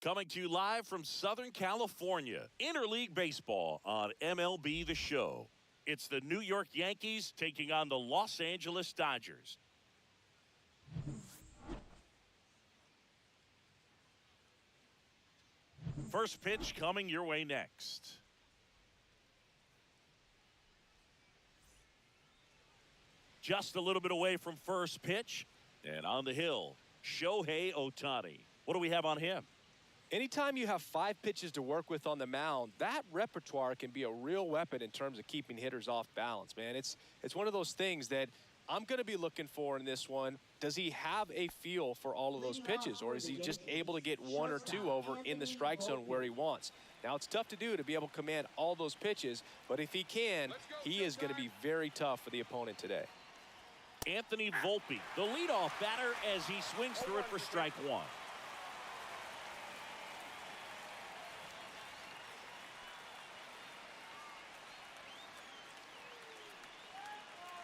Coming to you live from Southern California, Interleague Baseball on MLB The Show. It's the New York Yankees taking on the Los Angeles Dodgers. First pitch coming your way next. Just a little bit away from first pitch. And on the hill, Shohei Ohtani. What do we have on him? Anytime you have 5 pitches to work with on the mound, that repertoire can be a real weapon in terms of keeping hitters off balance, man. It's one of those things that I'm going to be looking for in this one. Does he have a feel for all of those pitches, or is he just able to get 1 or 2 over in the strike zone where he wants? Now, it's tough to do to be able to command all those pitches, but if he can, he is going to be very tough for the opponent today. Anthony Volpe, the leadoff batter, as he swings through it for strike 1.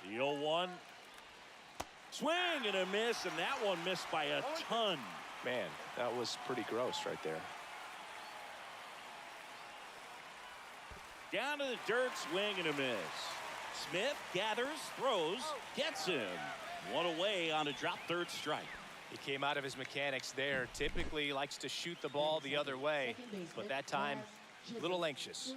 The 0-1. Swing and a miss, and that one missed by a ton. Man, that was pretty gross right there. Down to the dirt, swing and a miss. Smith gathers, throws, gets him. One away on a drop third strike. He came out of his mechanics there. Typically likes to shoot the ball the other way, but that time, a little anxious.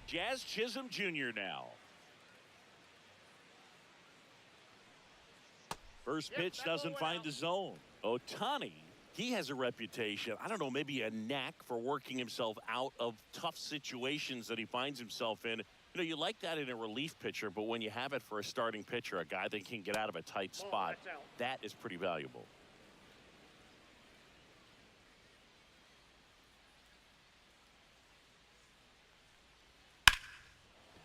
Jazz Chisholm Jr. now. First pitch doesn't find the zone. Ohtani, he has a reputation, I don't know, maybe a knack for working himself out of tough situations that he finds himself in. You know, you like that in a relief pitcher, but when you have it for a starting pitcher, a guy that can get out of a tight spot, that is pretty valuable.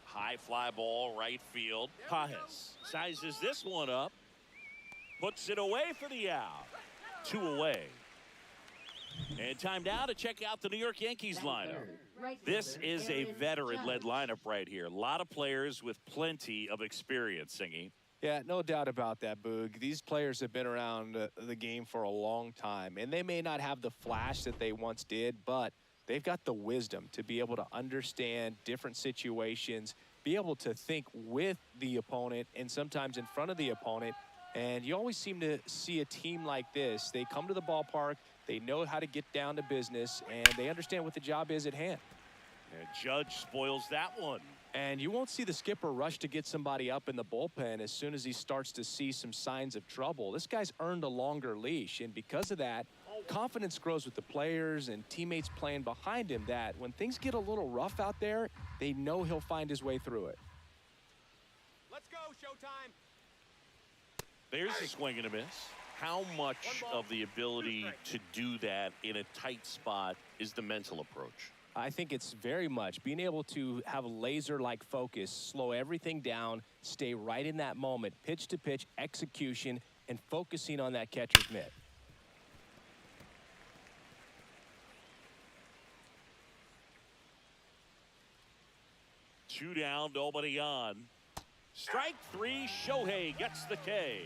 High fly ball, right field. Pages sizes this one up. Puts it away for the out. 2 away. And time now to check out the New York Yankees lineup. This is a veteran-led lineup right here. A lot of players with plenty of experience, Singy. Yeah, no doubt about that, Boog. These players have been around the game for a long time, and they may not have the flash that they once did, but they've got the wisdom to be able to understand different situations, be able to think with the opponent and sometimes in front of the opponent. And you always seem to see a team like this. They come to the ballpark, they know how to get down to business, and they understand what the job is at hand. And Judge spoils that one. And you won't see the skipper rush to get somebody up in the bullpen as soon as he starts to see some signs of trouble. This guy's earned a longer leash, and because of that, confidence grows with the players and teammates playing behind him, that when things get a little rough out there, they know he'll find his way through it. Let's go, Showtime. There's a swing and a miss. How much of the ability to do that in a tight spot is the mental approach? I think it's very much being able to have a laser-like focus, slow everything down, stay right in that moment, pitch-to-pitch execution, and focusing on that catcher's mitt. Two down, nobody on. Strike 3, Shohei gets the K.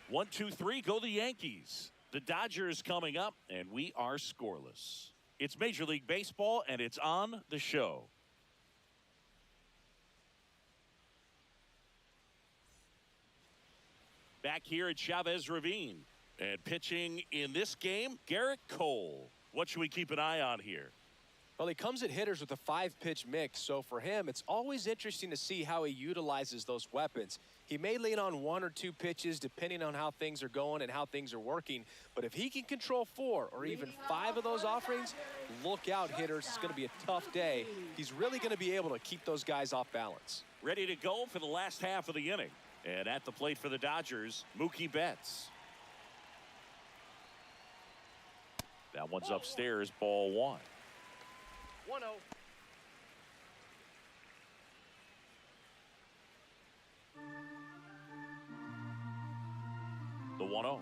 1, 2, 3, go the Yankees. The Dodgers coming up, and we are scoreless. It's Major League Baseball, and it's on the show. Back here at Chavez Ravine. And pitching in this game, Garrett Cole. What should we keep an eye on here? Well, he comes at hitters with a 5-pitch mix, so for him, it's always interesting to see how he utilizes those weapons. He may lean on 1 or 2 pitches depending on how things are going and how things are working, but if he can control 4 or even 5 of those offerings, look out, hitters. It's going to be a tough day. He's really going to be able to keep those guys off balance. Ready to go for the last half of the inning. And at the plate for the Dodgers, Mookie Betts. That one's upstairs, ball 1. 1-0. The 1-0.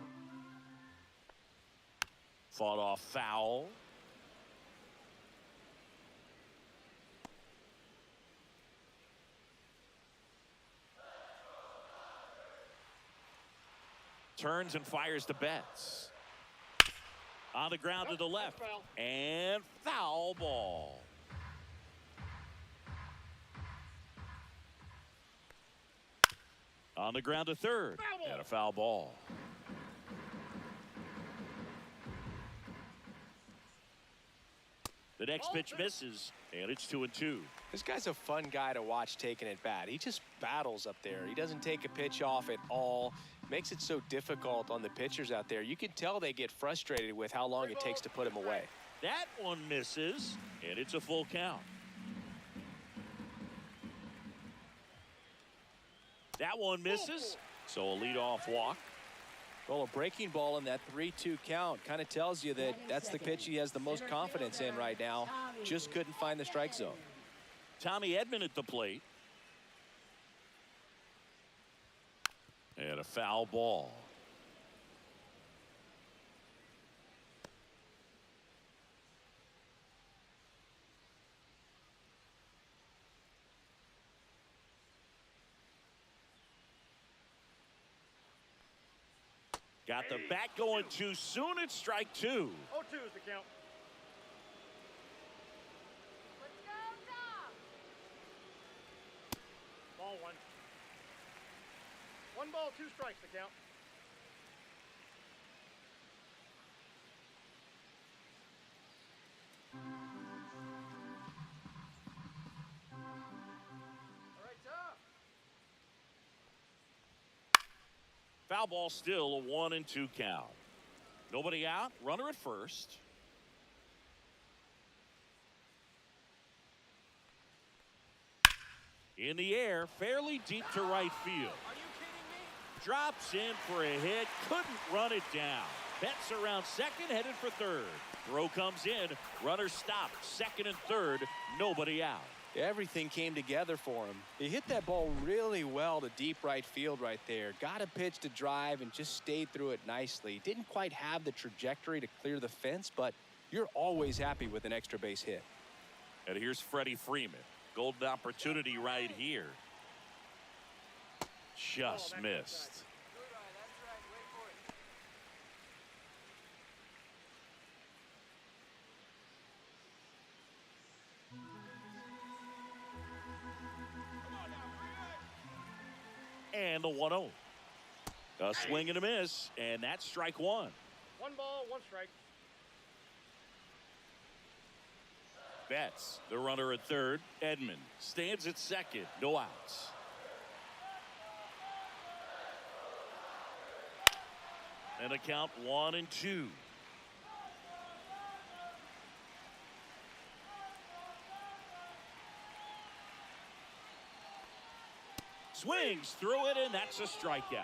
Fought off foul. turns and fires to Betts. On the ground to the left. And foul ball. On the ground to third. And a foul ball. The next pitch misses, and it's 2-2. This guy's a fun guy to watch taking at bat. He just battles up there. He doesn't take a pitch off at all. Makes it so difficult on the pitchers out there. You can tell they get frustrated with how long it takes to put him away. That one misses, and it's a full count. That one misses, so a leadoff walk. Well, a breaking ball in that 3-2 count kind of tells you that that's the pitch he has the most confidence in right now. Just couldn't find the strike zone. Tommy Edman at the plate. And a foul ball. Got the bat going too soon. It's strike 2. 0-2 is the count. Let's go, Tom. Ball 1. 1 ball, 2 strikes the count. All right, Tom. Foul ball, still a 1-2 count. Nobody out. Runner at first. In the air, fairly deep to right field. Are you kidding me? Drops in for a hit. Couldn't run it down. Betts around second, headed for third. Throw comes in. Runner stopped. Second and third. Nobody out. Everything came together for him. He hit that ball really well to deep right field right there. Got a pitch to drive and just stayed through it nicely. Didn't quite have the trajectory to clear the fence, but you're always happy with an extra base hit. And here's Freddie Freeman. Golden opportunity right here. Just missed. And the 1-0. A swing and a miss, and that's strike 1. 1 ball, 1 strike. Betts, the runner at third. Edman stands at second. No outs. And a count 1-2. Swings through it, and that's a strikeout.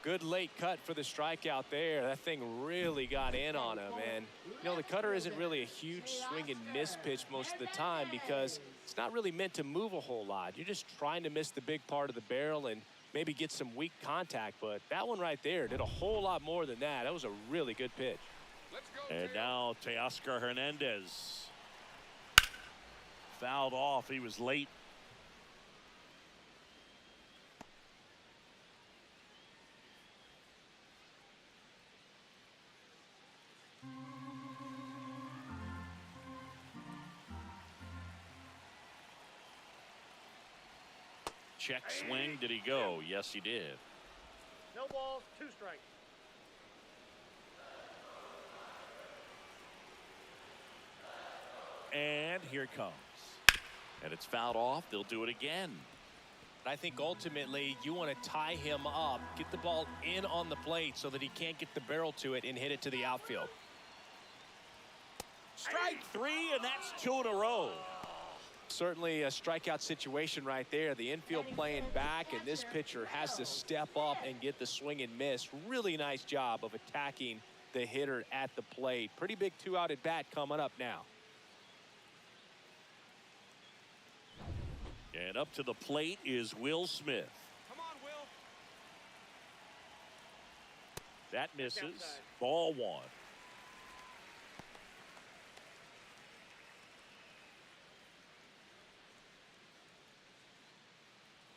Good late cut for the strikeout there. That thing really got in on him. And, you know, the cutter isn't really a huge swing and miss pitch most of the time because it's not really meant to move a whole lot. You're just trying to miss the big part of the barrel and maybe get some weak contact. But that one right there did a whole lot more than that. That was a really good pitch. Let's go. And now Teoscar Hernandez. Fouled off. He was late. Check swing. Did he go? Yes, he did. No balls, 2 strikes. And here it comes. And it's fouled off. They'll do it again. I think ultimately you want to tie him up, get the ball in on the plate so that he can't get the barrel to it and hit it to the outfield. Strike 3, and that's 2 in a row. Certainly a strikeout situation right there. The infield playing back, and this pitcher has to step up and get the swing and miss. Really nice job of attacking the hitter at the plate. Pretty big 2-out at bat coming up now. And up to the plate is Will Smith. Come on, Will. That misses. Ball 1.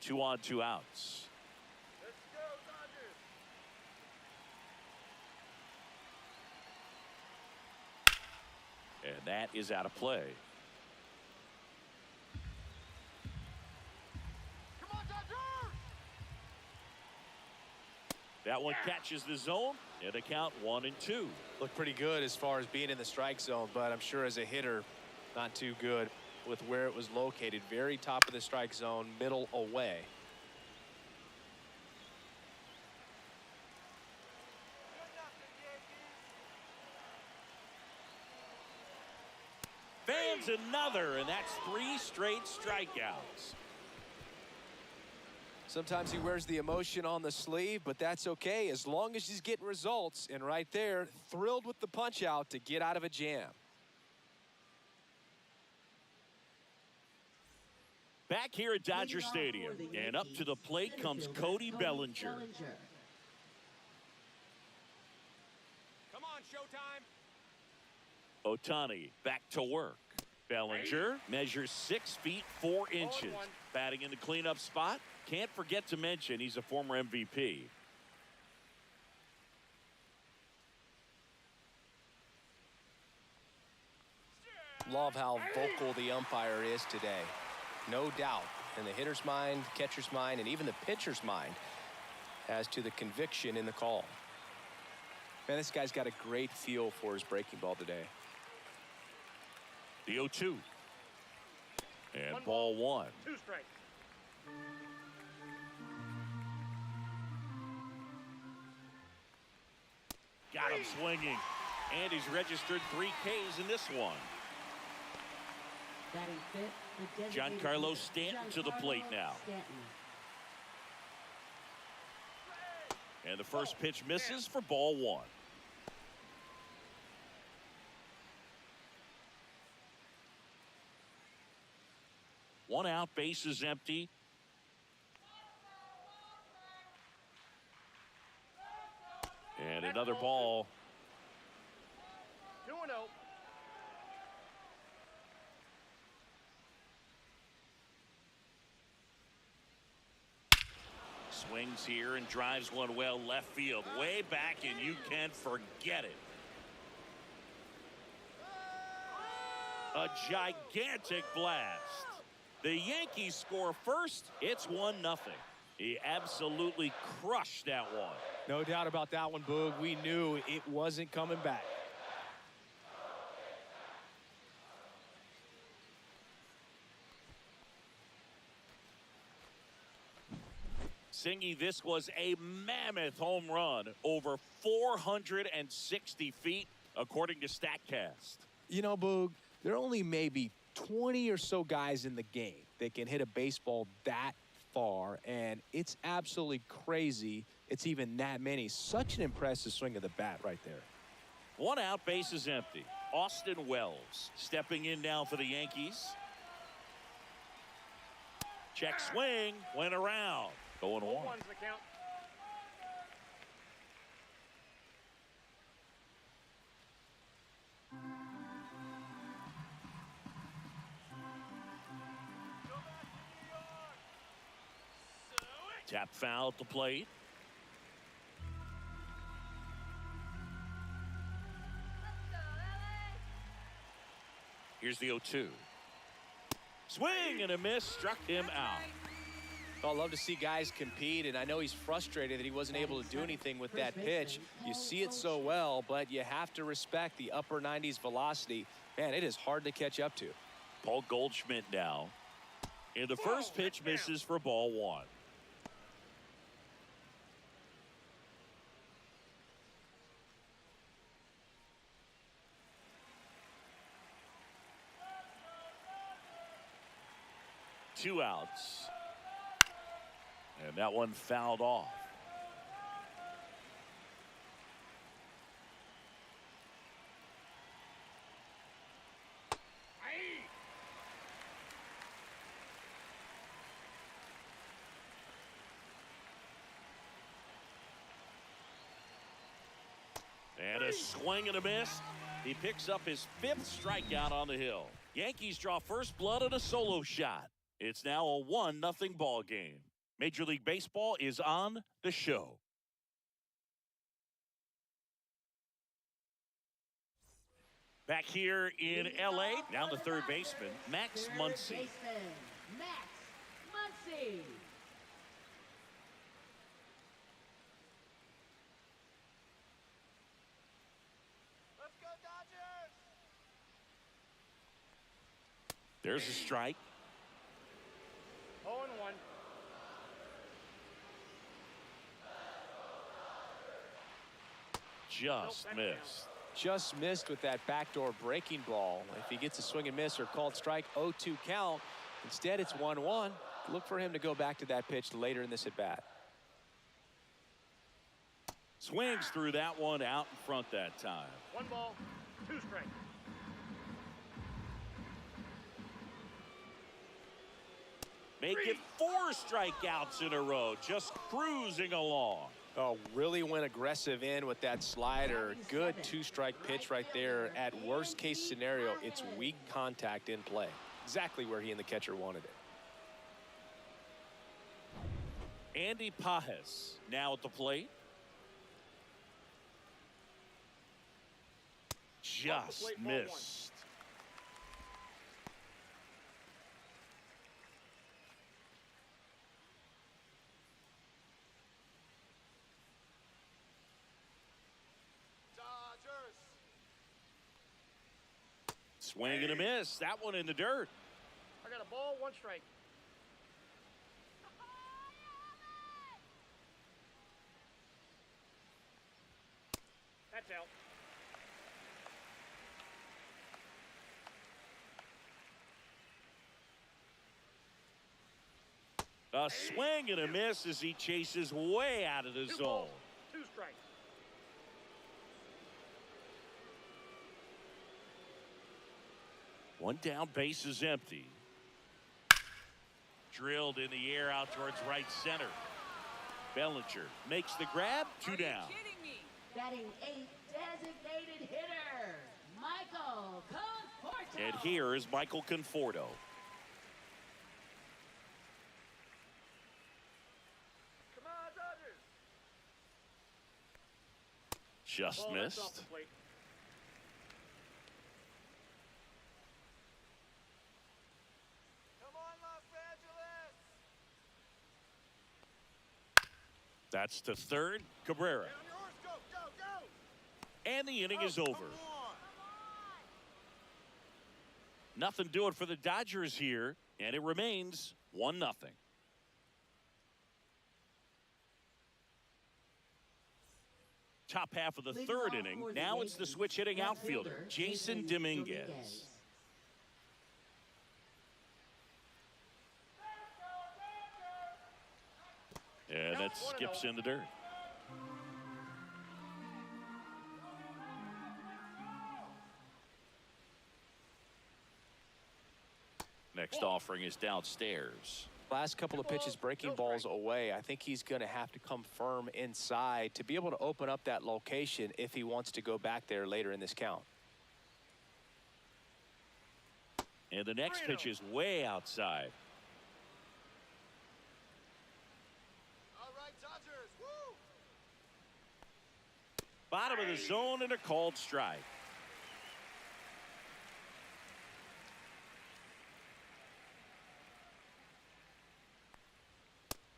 Two on, 2 outs. Let's go, Dodgers. that is out of play. Come on, Dodgers! That one catches the zone, and a count 1-2. Look pretty good as far as being in the strike zone, but I'm sure as a hitter, not too good with where it was located. Very top of the strike zone, middle away. Fans another, and that's 3 straight strikeouts. Sometimes he wears the emotion on the sleeve, but that's okay as long as he's getting results. And right there, thrilled with the punch out to get out of a jam. Back here at Dodger Stadium, and up to the plate comes Cody Bellinger. Come on, showtime! Ohtani back to work. Bellinger measures 6 feet 4 inches. Batting in the cleanup spot. Can't forget to mention he's a former MVP. Love how vocal the umpire is today. No doubt in the hitter's mind, catcher's mind, and even the pitcher's mind as to the conviction in the call. Man, this guy's got a great feel for his breaking ball today. The 0-2. And ball 1. 2 strikes. Got him swinging. And he's registered 3 Ks in this one. Giancarlo Stanton to the plate now. And the first pitch misses for ball 1. One out, base is empty. And another ball. 2-0. Swings here and drives one well left field. Way back, and you can't forget it. A gigantic blast. The Yankees score first. It's 1-0. He absolutely crushed that one. No doubt about that one, Boog. We knew it wasn't coming back. Singy, this was a mammoth home run over 460 feet, according to StatCast. You know, Boog, there are only maybe 20 or so guys in the game that can hit a baseball that far, and it's absolutely crazy it's even that many. Such an impressive swing of the bat right there. One out, base is empty. Austin Wells stepping in now for the Yankees. Check swing, went around. Going 1. 1's the count. Tap foul at the plate. Here's the 0-2. Swing and a miss, struck him out. I love to see guys compete, and I know he's frustrated that he wasn't able to do anything with that pitch. You see it so well, but you have to respect the upper 90s velocity. Man, it is hard to catch up to. Paul Goldschmidt now. And the first pitch misses for ball 1. Two outs. And that one fouled off. And a swing and a miss. He picks up his 5th strikeout on the hill. Yankees draw first blood on a solo shot. It's now a 1-0 ball game. Major League Baseball is on the show. Back here in L.A., now the third baseman, Max Muncy. Max Muncy. Let's go, Dodgers! There's a strike. 0-1. Just missed. Just missed with that backdoor breaking ball. If he gets a swing and miss or called strike, 0-2 count. Instead, it's 1-1. Look for him to go back to that pitch later in this at bat. Swings through that one out in front that time. 1 ball, 2 strikes. Make it 4 strikeouts in a row, just cruising along. Oh, really went aggressive in with that slider. Good 2-strike pitch right there. At worst case scenario, it's weak contact in play. Exactly where he and the catcher wanted it. Andy Pages now at the plate. Just missed. Swing and a miss. That one in the dirt. I got a ball, 1 strike. That's out. A swing and a miss as he chases way out of the 2 zone. balls, 2 strikes. One down, base is empty. Drilled in the air out towards right center. Bellinger makes the grab, 2 down. Batting 8th, designated hitter, Michael Conforto. And here is Michael Conforto. Come on, Dodgers! Just Ball, that's off missed. the plate. Come on, Los Angeles! That's to third, Cabrera. Get on your horse, go, go, go! And the inning is Oh, over. come on. Nothing doing for the Dodgers here, and it remains 1-0. Top half of the Leading third off inning. for the Now it's the Yankees, switch hitting left outfielder, fielder, Jason Jason Dominguez. Dominguez. And that skips in the dirt. Next offering is downstairs. Last couple of pitches breaking balls away. I think he's going to have to come firm inside to be able to open up that location if he wants to go back there later in this count. And the next pitch is way outside. All right, Dodgers, woo! Bottom of the zone and a called strike.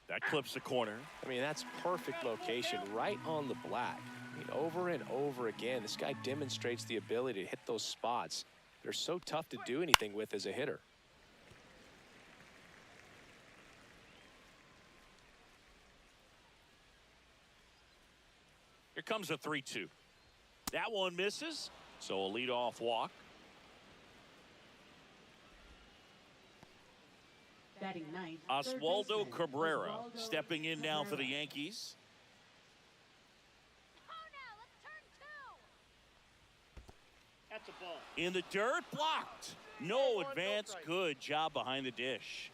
That clips the corner. I mean, that's perfect location, right on the black. I mean, over and over again, this guy demonstrates the ability to hit those spots. They're so tough to do anything with as a hitter. Here comes a 3-2. That one misses, so a leadoff walk. Batting 9th, third Oswaldo baseman, Cabrera Oswaldo stepping in now for the Cabrera. Yankees. That's a ball. In the dirt, blocked. No 1-1, advance. strike. Good job behind the dish.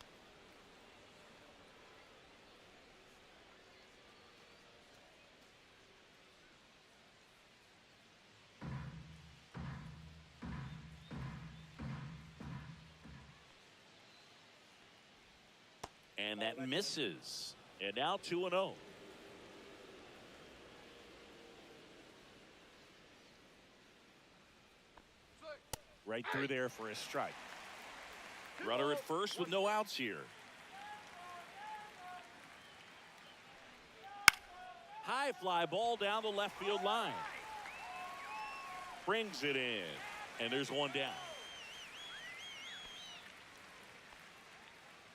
And that misses. And now 2-0. Right through there for a strike. Runner at first with no outs here. High fly ball down the left field line. Brings it in. And there's one down.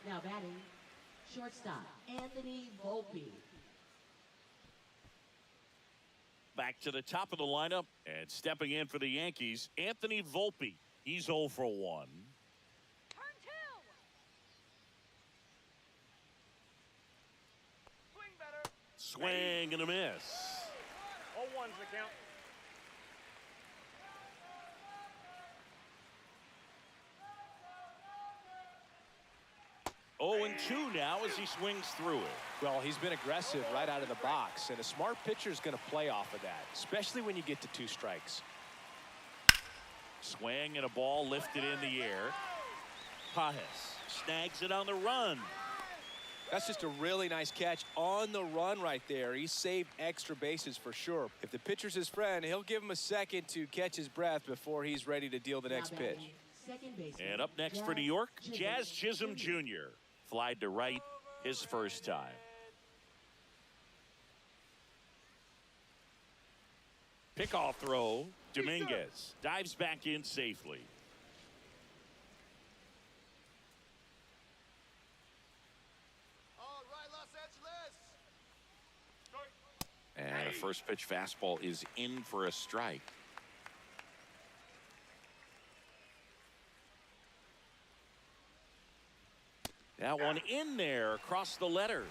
Now batting, shortstop, Anthony Volpe. Back to the top of the lineup. And stepping in for the Yankees, Anthony Volpe. He's 0 for 1. Swing and a miss. 0-1's the count. Oh, and 2 now as he swings through it. Well, he's been aggressive right out of the box, and a smart pitcher is going to play off of that, especially when you get to 2 strikes. Swing and a ball lifted in the air. Pages snags it on the run. That's just a really nice catch on the run right there. He saved extra bases for sure. If the pitcher's his friend, he'll give him a second to catch his breath before he's ready to deal the next pitch. And up next for New York, Jazz Chisholm Jr. Flied to right his first time. Pickoff throw. Dominguez dives back in safely. And a first pitch fastball is in for a strike. That one in there across the letters.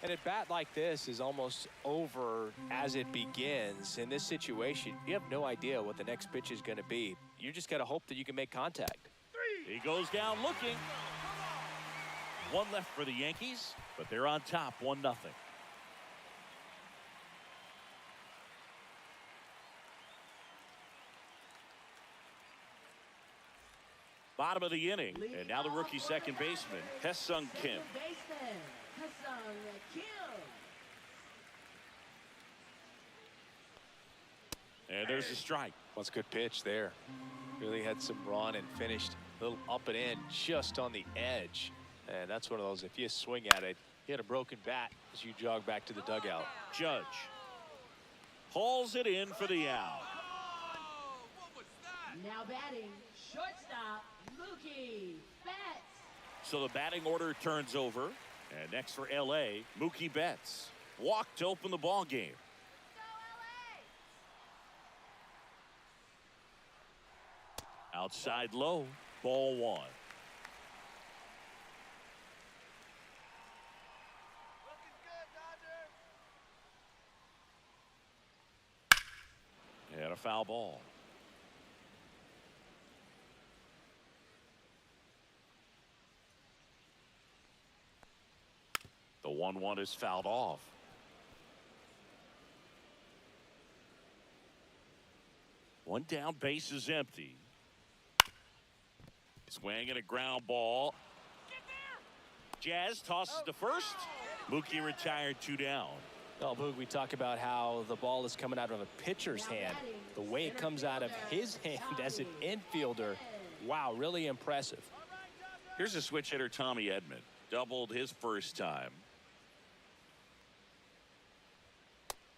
And a bat like this is almost over as it begins. In this situation, you have no idea what the next pitch is going to be. You just got to hope that you can make contact. He goes down looking. 1 left for the Yankees, but they're on top 1-0. Bottom of the inning, and now the rookie second baseman, Hesung Kim. And there's a strike. What's a good pitch there. Really had some run and finished a little up and in just on the edge. And that's one of those, if you swing at it, you had a broken bat as you jog back to the dugout. Judge hauls it in for the out. Now batting, shortstop, Mookie Betts. So the batting order turns over. And next for L.A., Mookie Betts. Walked to open the ball game. Outside low, ball 1. Looking good, Dodger. And a foul ball. The 1-1 is fouled off. One down, base is empty. Swing and a ground ball. Jazz tosses to first. Mookie retired 2 down. Well, Boog, we talk about how the ball is coming out of a pitcher's hand. The way it comes out of his hand as an infielder, wow, really impressive. Here's a switch hitter, Tommy Edman. Doubled his first time.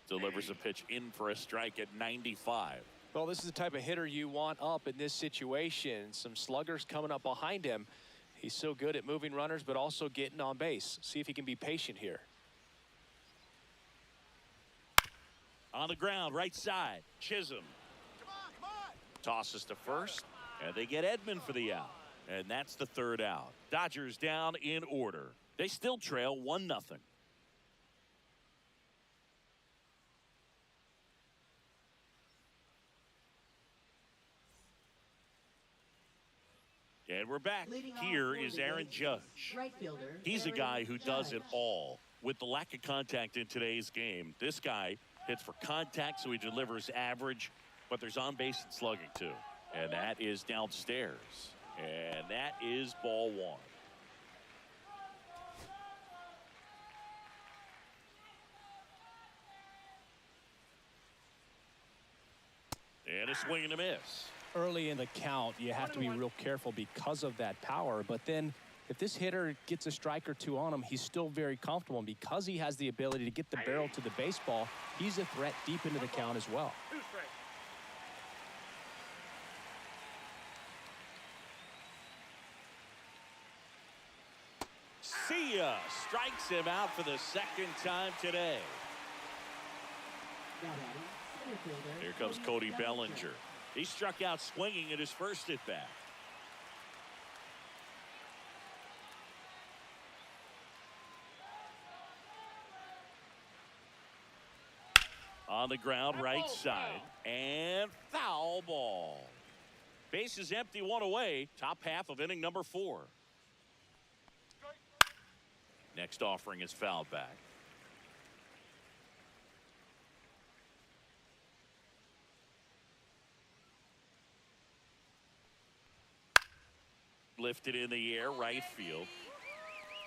Delivers a pitch in for a strike at 95. Well, this is the type of hitter you want up in this situation. Some sluggers coming up behind him. He's so good at moving runners, but also getting on base. See if he can be patient here. On the ground, right side, Chisholm. Come on. Tosses to first, and they get Edman for the out. And that's the 3rd out. Dodgers down in order. They still trail 1-0. And we're back. Here is Aaron Judge. He's a guy who does it all. With the lack of contact in today's game, this guy hits for contact, so he delivers average, but there's on base and slugging too. And that is downstairs. And that is ball 1. And a swing and a miss. Early in the count, you have to be real careful because of that power. But then if this hitter gets a strike or two on him, he's still very comfortable. And because he has the ability to get the barrel to the baseball, he's a threat deep into the count as well. 2 strikes. See ya. Strikes him out for the second time today. Now batting, center fielder. Here comes Cody Bellinger. He struck out swinging at his first at bat. On the ground, right side, and foul ball. Bases empty, 1 away. Top half of inning number 4. Next offering is fouled back. Lifted in the air, right field.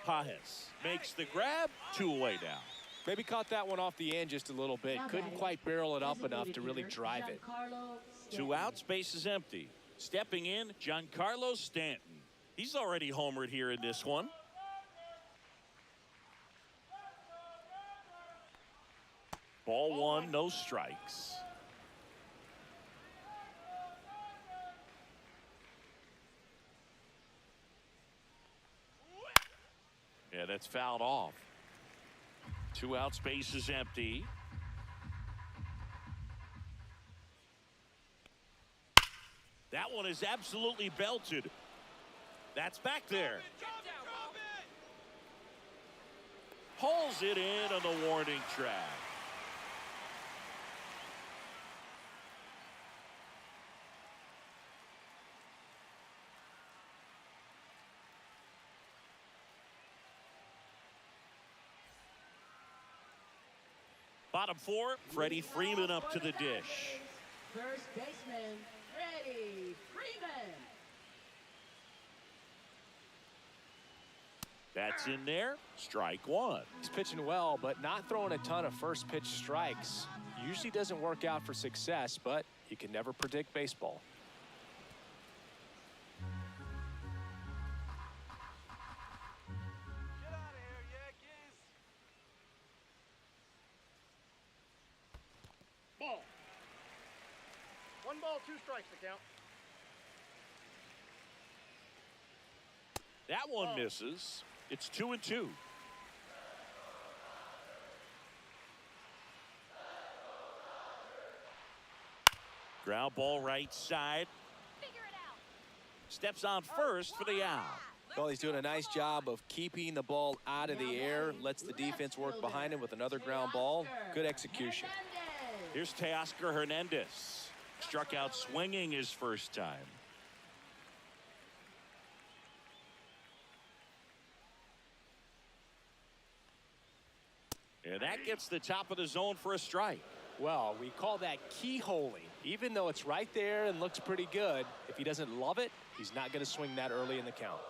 Pajes makes the grab, 2 away now. Maybe caught that one off the end just a little bit. Now Couldn't batting, quite barrel it up enough to designated really hitter, drive it. Giancarlo 2 Stanton. outs, bases empty. Stepping in, Giancarlo Stanton. He's already homered here in this one. Ball 1, no strikes. Yeah, that's fouled off. 2 outs, bases empty. That one is absolutely belted. That's back there. Pulls it in on the warning track. Bottom 4, Freddie Freeman up to the dish. First baseman, Freddie Freeman. That's in there. Strike 1. He's pitching well, but not throwing a ton of first pitch strikes. Usually doesn't work out for success, but you can never predict baseball. Get out of here, Yankees. Ball. 1 ball, 2 strikes to count. That one misses. It's 2-2. Ground ball right side. Steps on first for the out. Well, he's doing a nice job of keeping the ball out of the air. Lets the defense work behind him with another ground ball. Good execution. Here's Teoscar Hernandez. Struck out swinging his first time. And that gets the top of the zone for a strike. Well, we call that keyholing. Even though it's right there and looks pretty good, if he doesn't love it, he's not going to swing that early in the count.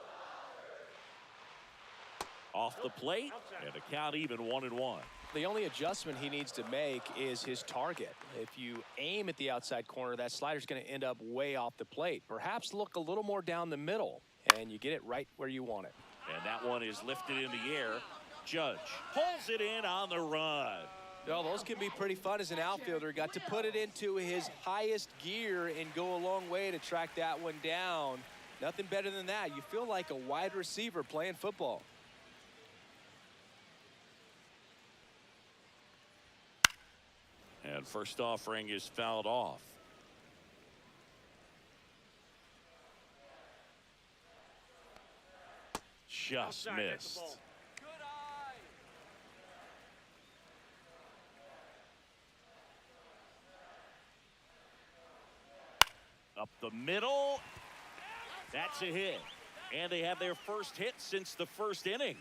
Off the plate, and the count even 1-1. The only adjustment he needs to make is his target. If you aim at the outside corner, that slider's going to end up way off the plate. Perhaps look a little more down the middle, and you get it right where you want it. And that one is lifted in the air. Judge pulls it in on the run. Well, those can be pretty fun as an outfielder. Got to put it into his highest gear and go a long way to track that one down. Nothing better than that. You feel like a wide receiver playing football. And first offering is fouled off. Just Outside, that's the missed. ball. Up the middle. That's a hit. And they have their first hit since the first inning.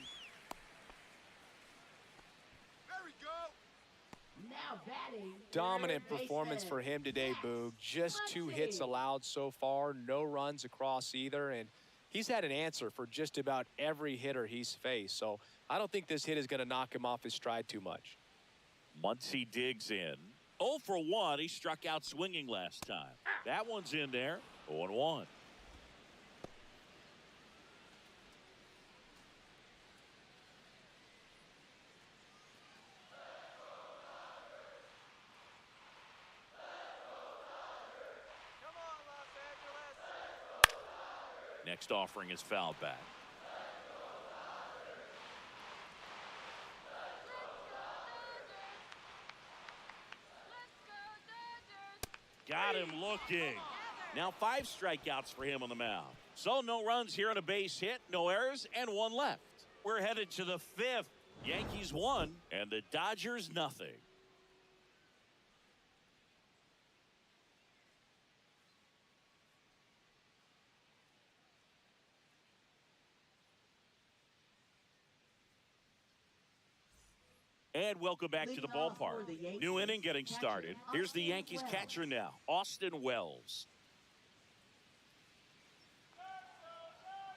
There we go. Now batting. Dominant third performance baseman, for him today, Max Boog. Just 2 hits Muncy. allowed so far. No runs across either. And he's had an answer for just about every hitter he's faced. So I don't think this hit is going to knock him off his stride too much. Muncy digs in. 0 for 1. He struck out swinging last time. That one's in there. 0-1. Next offering is foul back. Got him looking. Now 5 strikeouts for him on the mound. So no runs here on a base hit, no errors, and 1 left. We're headed to the 5th. Yankees 1 and the Dodgers nothing. And welcome back to the ballpark. New inning getting started. Here's the Yankees catcher now, Austin Wells.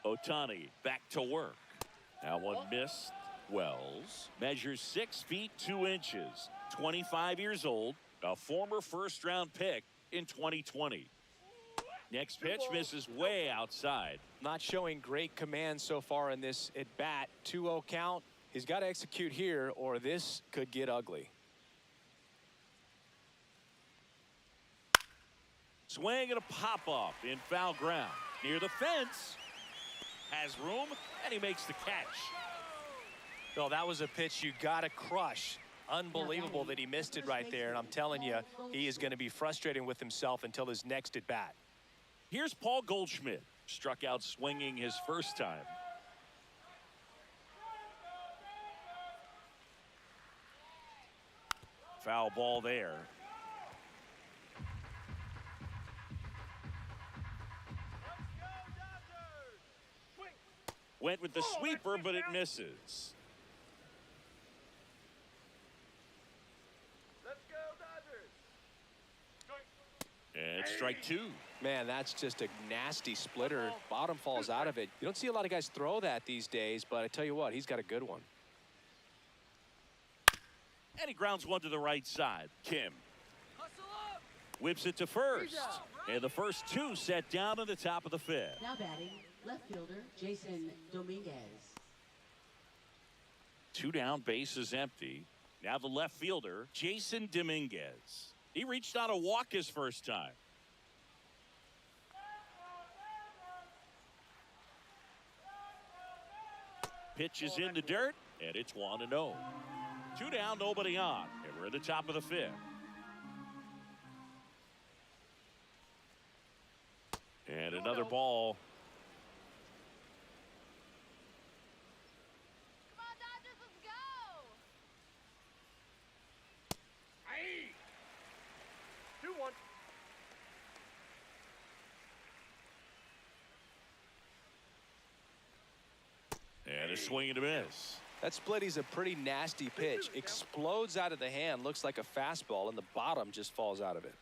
Ohtani back to work. Now one missed. Wells measures 6 feet 2 inches, 25 years old, a former first-round pick in 2020. Next pitch misses way outside. Not showing great command so far in this at-bat. 2-0 count. He's got to execute here or this could get ugly. Swing and a pop-up in foul ground. Near the fence. Has room, and he makes the catch. No, that was a pitch you got to crush. Unbelievable that he missed it right there. And I'm telling you, he is going to be frustrating with himself until his next at-bat. Here's Paul Goldschmidt. Struck out swinging his first time. Foul ball there. Went with the sweeper, but it misses. Let's go, Dodgers. And strike 2. Man, that's just a nasty splitter. Bottom falls out of it. You don't see a lot of guys throw that these days, but I tell you what, he's got a good one. And he grounds one to the right side. Kim whips it to first. And the first 2 set down in the top of the 5th. Now batting, left fielder Jason Dominguez. 2 down, base is empty. Now the left fielder, Jason Dominguez. He reached on a walk his first time. Pitch is in the dirt, and it's 1-0. 2 down, nobody on, and we're at the top of the 5th. And another ball. Come on, Dodgers, let's go! 2-1. And a swing and a miss. That splitty's a pretty nasty pitch. Explodes out of the hand, looks like a fastball, and the bottom just falls out of it.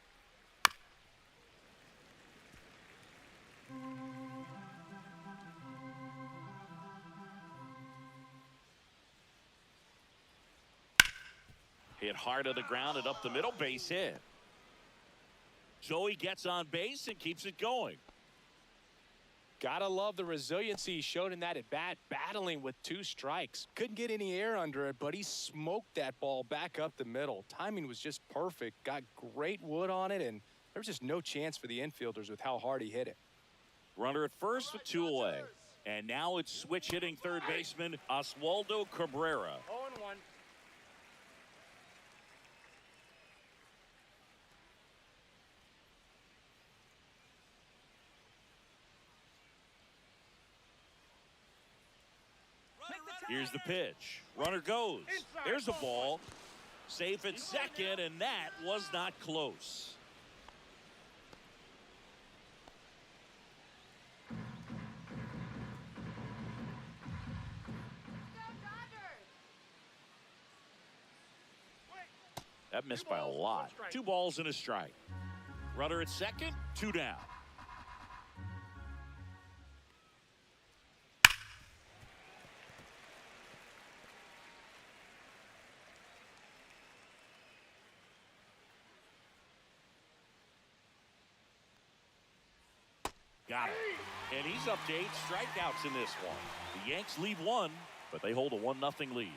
Hit hard on the ground and up the middle, base hit. Joey gets on base and keeps it going. Gotta love the resiliency he showed in that at bat, battling with 2 strikes. Couldn't get any air under it, but he smoked that ball back up the middle. Timing was just perfect. Got great wood on it, and there was just no chance for the infielders with how hard he hit it. Runner at first with 2 away. And now it's switch hitting third baseman Oswaldo Cabrera. 0-1. Here's the pitch. Runner goes. There's a ball. Safe at second, and that was not close. That missed by a lot. 2 balls and a strike. Runner at second, 2 down. Got it. And he's up to 8 strikeouts in this one. The Yanks lead one, but they hold a 1-0 lead.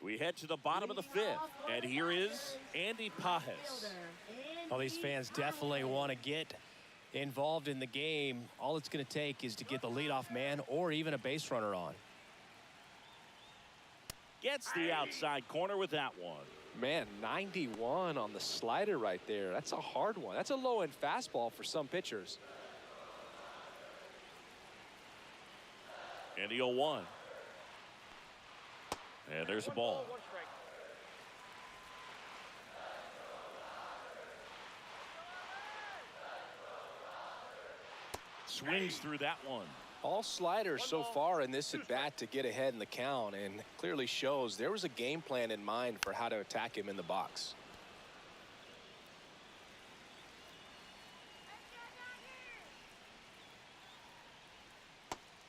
We head to the bottom of the 5th, and here is Andy Pages. Well, these fans definitely want to get involved in the game. All it's going to take is to get the leadoff man or even a base runner on. Gets the outside corner with that one. Man, 91 on the slider right there. That's a hard one. That's a low-end fastball for some pitchers. And the 0-1. And there's a ball. 1 strike. Swings through that one. All sliders so far in this at-bat to get ahead in the count, and clearly shows there was a game plan in mind for how to attack him in the box.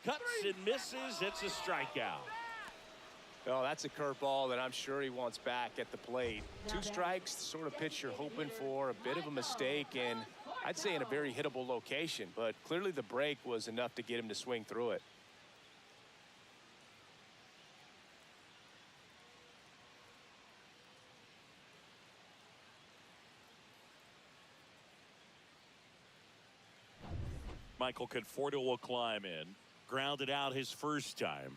Cuts and misses. It's a strikeout. Oh, that's a curveball that I'm sure he wants back at the plate. 2 strikes, the sort of pitch you're hoping for. A bit of a mistake, and I'd say in a very hittable location, but clearly the break was enough to get him to swing through it. Michael Conforto will climb in. Grounded out his first time.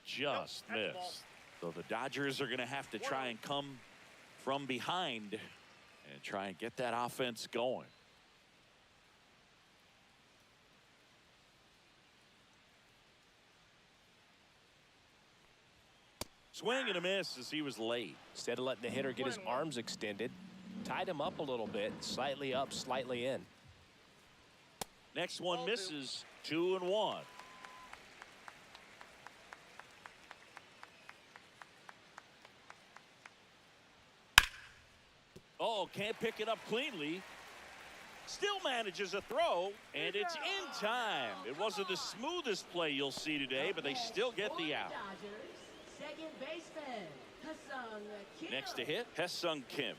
Just missed. So the Dodgers are going to have to try and come from behind and try and get that offense going. Swing and a miss as he was late. Instead of letting the hitter get his arms extended, tied him up a little bit, slightly up, slightly in. Next one misses. 2-1. Oh, can't pick it up cleanly. Still manages a throw, and it's in time. It wasn't the smoothest play you'll see today, but they still get the out. Second baseman, Ha-Seong Kim. Next to hit, Ha-Seong Kim.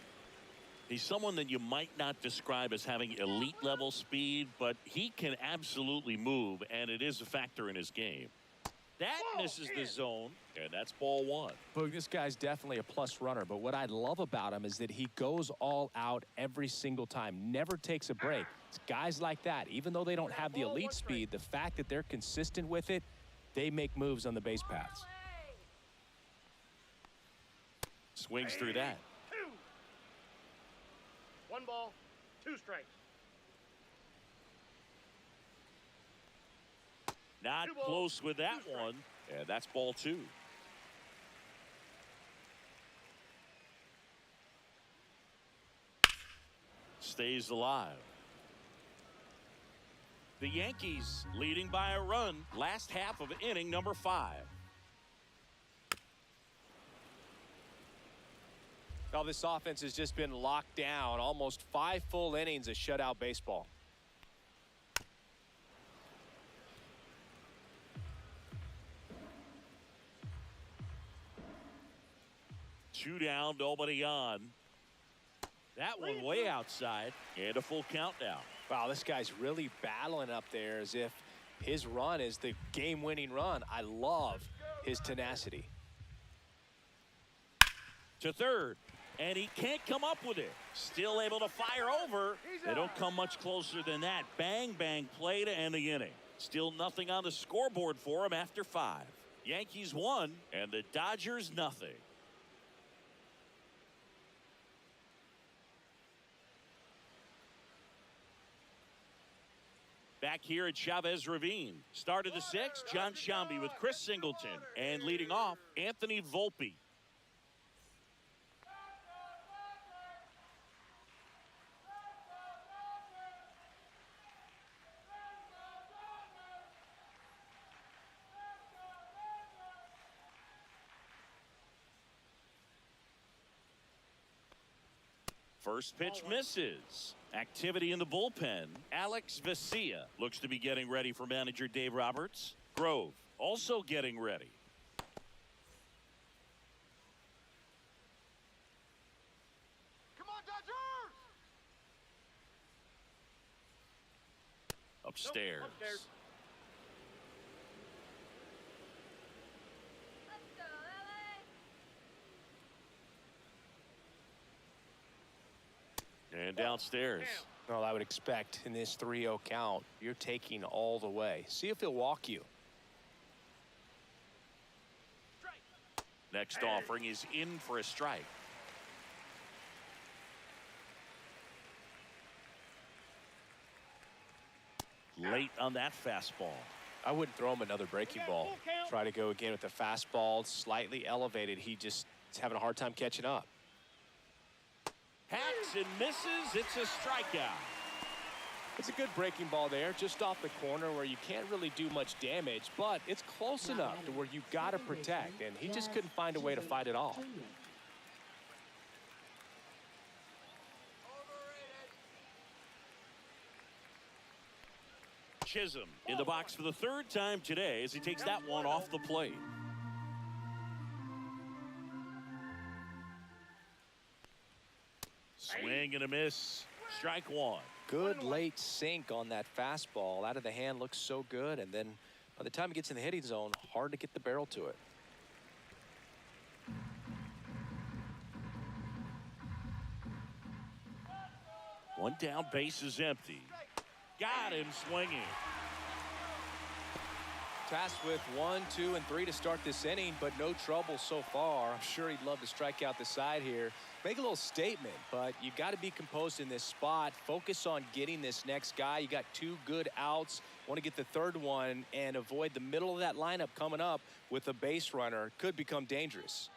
He's someone that you might not describe as having elite level speed, but he can absolutely move, and it is a factor in his game. That misses the zone, and that's ball 1. Boog, this guy's definitely a plus runner, but what I love about him is that he goes all out every single time, never takes a break. It's guys like that, even though they don't have the elite speed, the fact that they're consistent with it, they make moves on the base paths. Swings through that. 1 ball, 2 strikes. Not close with that one, and that's ball 2. Stays alive. The Yankees leading by a run, last half of inning number 5. Now this offense has just been locked down. Almost 5 full innings of shutout baseball. Two down, nobody on. That one way outside, and a full count now. Wow, this guy's really battling up there as if his run is the game-winning run. I love his tenacity. To third, and he can't come up with it. Still able to fire over. They don't come much closer than that. Bang, bang play to end the inning. Still nothing on the scoreboard for him after 5. Yankees 1, and the Dodgers nothing. Back here at Chavez Ravine. Start of the 6th, John Sciambi with Chris Singleton. And leading off, Anthony Volpe. First pitch misses. Activity in the bullpen. Alex Vesia looks to be getting ready for manager Dave Roberts. Grove also getting ready. Upstairs. Nope, upstairs. Let's go, LA. And downstairs. Well, I would expect in this 3-0 count, you're taking all the way. See if he'll walk you. Next offering is in for a strike. Late on that fastball. I wouldn't throw him another breaking ball. Try to go again with the fastball, slightly elevated. He just is having a hard time catching up. Hacks and misses. It's a strikeout. It's a good breaking ball there, just off the corner where you can't really do much damage, but it's close enough to where you got to protect, and he just couldn't find a way to fight it off. Chisholm in the box for the third time today as he takes that one off the plate. Swing and a miss. Strike one. Good late sink on that fastball. Out of the hand looks so good, and then by the time it gets in the hitting zone, hard to get the barrel to it. One down, base is empty. Got him swinging. Tasked with 1, 2, and 3 to start this inning, but no trouble so far. I'm sure he'd love to strike out the side here. Make a little statement, but you got to be composed in this spot. Focus on getting this next guy. You got 2 good outs. Want to get the third one and avoid the middle of that lineup coming up with a base runner. Could become dangerous.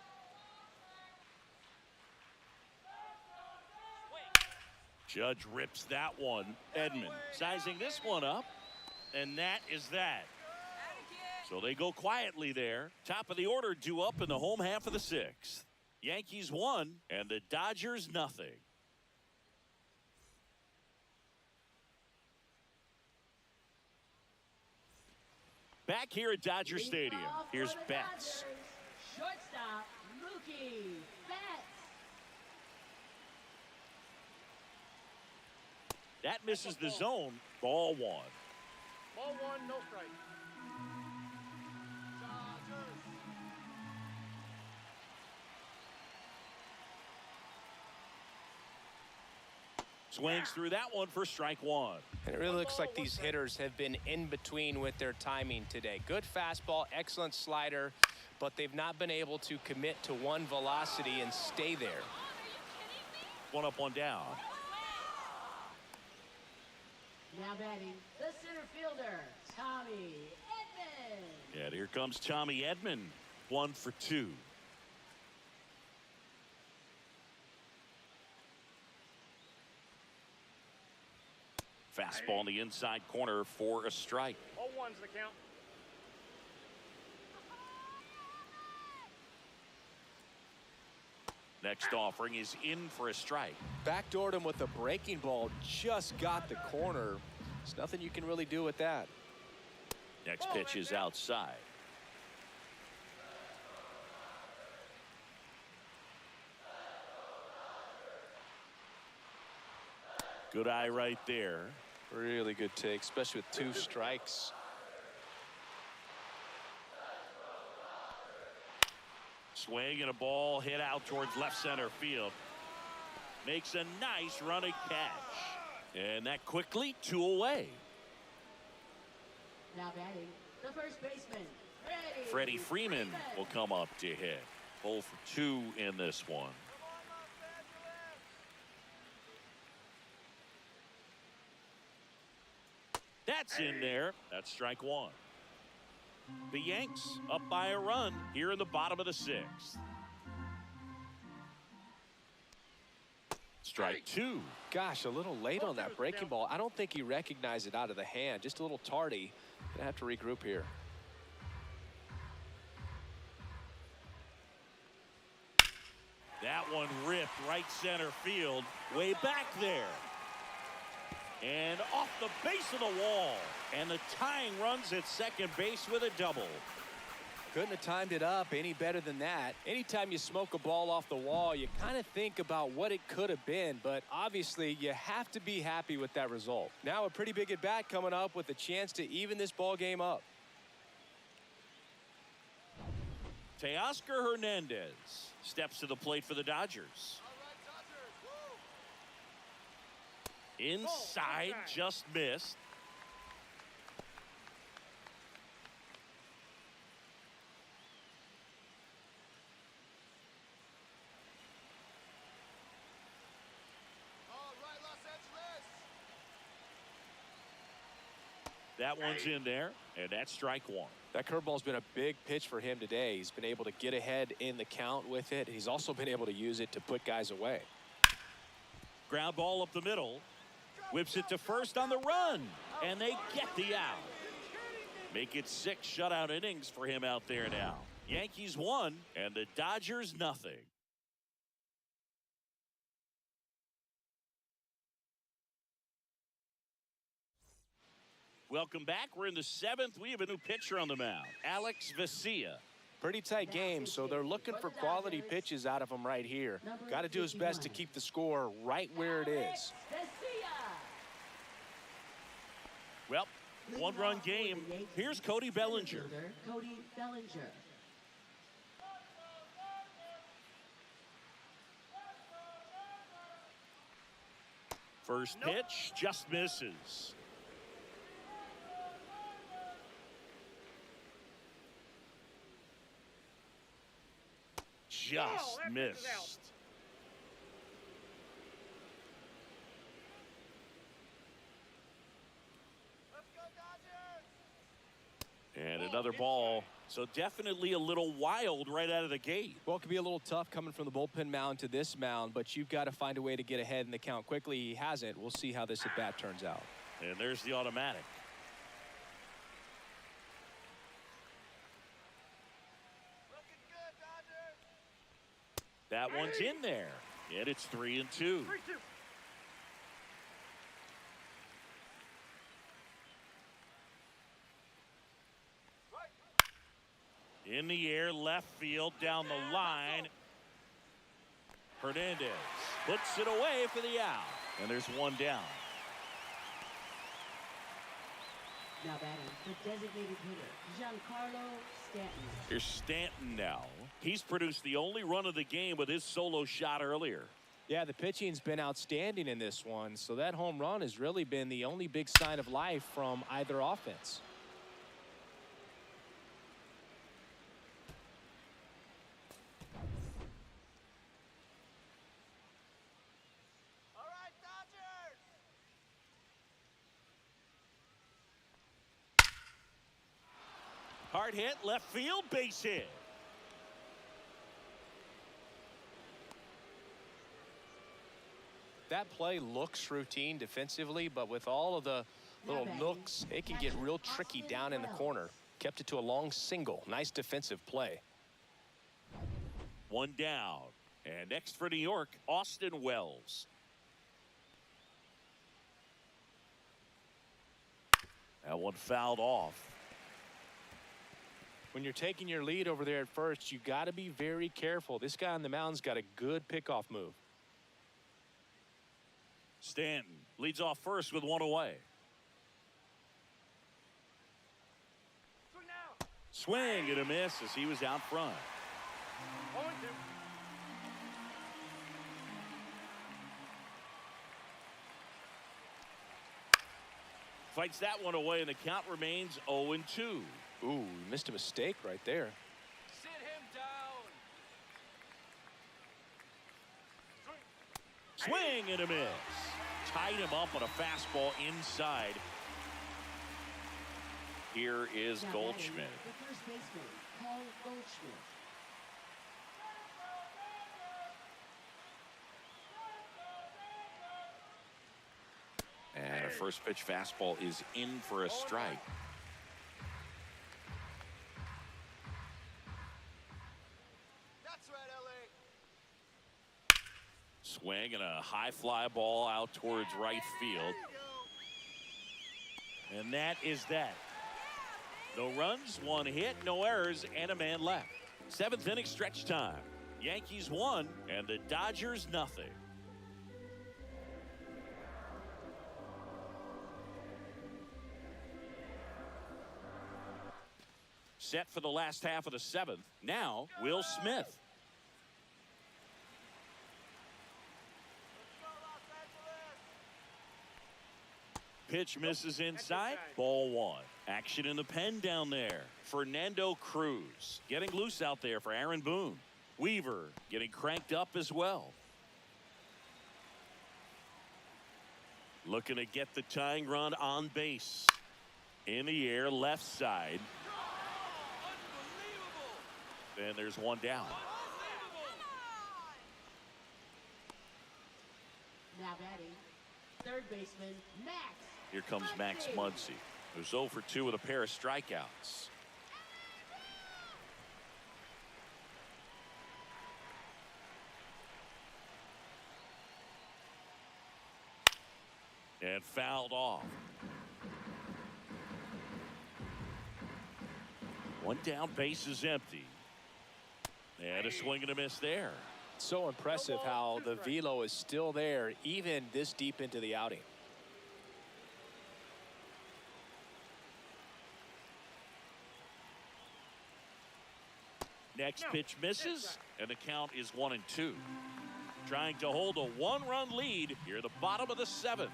Judge rips that one. Edman sizing this one up, and that is that. So they go quietly there. Top of the order due up in the home half of the 6th. Yankees 1 and the Dodgers nothing. Back here at Dodger Stadium, here's Betts. Shortstop, Mookie Betts. That misses the zone. Ball 1. Ball 1, no strike. Swings through that one for strike 1. And it really looks like these hitters have been in between with their timing today. Good fastball, excellent slider, but they've not been able to commit to one velocity and stay there. One up, one down. Now batting, the center fielder, Tommy Edman. And here comes Tommy Edman. 1 for 2. Fastball in the inside corner for a strike. Ball 1's the count. Next offering is in for a strike. Backdoored him with a breaking ball, just got the corner. There's nothing you can really do with that. Next pitch is outside. Good eye right there. Really good take, especially with 2 strikes. Swing and a ball hit out towards left center field. Makes a nice running catch. And that quickly 2 away. Now batting, the first baseman, Freddie Freeman will come up to hit. 0 for 2 in this one. That's in there. That's strike 1. The Yanks up by a run here in the bottom of the 6th. Strike 2. Gosh, a little late on that breaking ball. I don't think he recognized it out of the hand. Just a little tardy. Gonna have to regroup here. That one ripped right center field, way back there. And off the base of the wall. And the tying runs at second base with a double. Couldn't have timed it up any better than that. Anytime you smoke a ball off the wall, you kind of think about what it could have been, but obviously you have to be happy with that result. Now a pretty big at bat coming up with a chance to even this ball game up. Teoscar Hernandez steps to the plate for the Dodgers. Inside, just missed. That one's in there, and that's strike one. That curveball's been a big pitch for him today. He's been able to get ahead in the count with it. He's also been able to use it to put guys away. Ground ball up the middle. Whips it to first on the run, and they get the out. Make it 6 shutout innings for him out there now. Yankees 1, and the Dodgers nothing. Welcome back. We're in the 7th. We have a new pitcher on the mound, Alex Vesia. Pretty tight game, so they're looking for quality pitches out of him right here. Got to do his best to keep the score right where it is. Well, 1-run game. Here's Cody Bellinger. Cody Bellinger. First pitch just misses. Just missed. And another ball. So definitely a little wild right out of the gate. Well, it could be a little tough coming from the bullpen mound to this mound, but you've got to find a way to get ahead in the count quickly. He hasn't. We'll see how this at bat turns out. And there's the automatic. That one's in there, and it's 3-2. 3-2. In the air, left field, down the line. Hernandez puts it away for the out, and there's one down. Now batting, the designated hitter, Giancarlo Stanton. Here's Stanton now. He's produced the only run of the game with his solo shot earlier. Yeah, the pitching's been outstanding in this one, so that home run has really been the only big sign of life from either offense. Hard hit, left field, base hit. That play looks routine defensively, but with all of the little nooks, it can get real tricky down in the corner. Kept it to a long single. Nice defensive play. One down. And next for New York, Austin Wells. That one fouled off. When you're taking your lead over there at first, you got to be very careful. This guy on the mound's got a good pickoff move. Stanton leads off first with one away. Swing and a miss as he was out front. 0-2. Fights that one away, and the count remains 0-2. Ooh, missed a mistake right there. Sit him down. Swing and a miss. Tied him up on a fastball inside. Here is Now Goldschmidt. batting, the first baseman, Paul Goldschmidt. And a first pitch fastball is in for a strike. That's right, LA. Swing and a high fly ball out towards right field. And that is that. No runs, one hit, no errors, and a man left. Seventh inning stretch time. Yankees 1 and the Dodgers nothing. Set for the last half of the seventh. Now, Will Smith. Pitch misses inside. Ball 1. Action in the pen down there. Fernando Cruz getting loose out there for Aaron Boone. Weaver getting cranked up as well. Looking to get the tying run on base. In the air, left side. And there's one down. Now batting, third baseman, Max. Here comes Max Muncy, who's 0 for 2 with a pair of strikeouts. And fouled off. One down, base is empty. And a swing and a miss there. So impressive how the velo is still there even this deep into the outing. Next pitch misses, and the count is 1-2. Trying to hold a one-run lead here at the bottom of the seventh.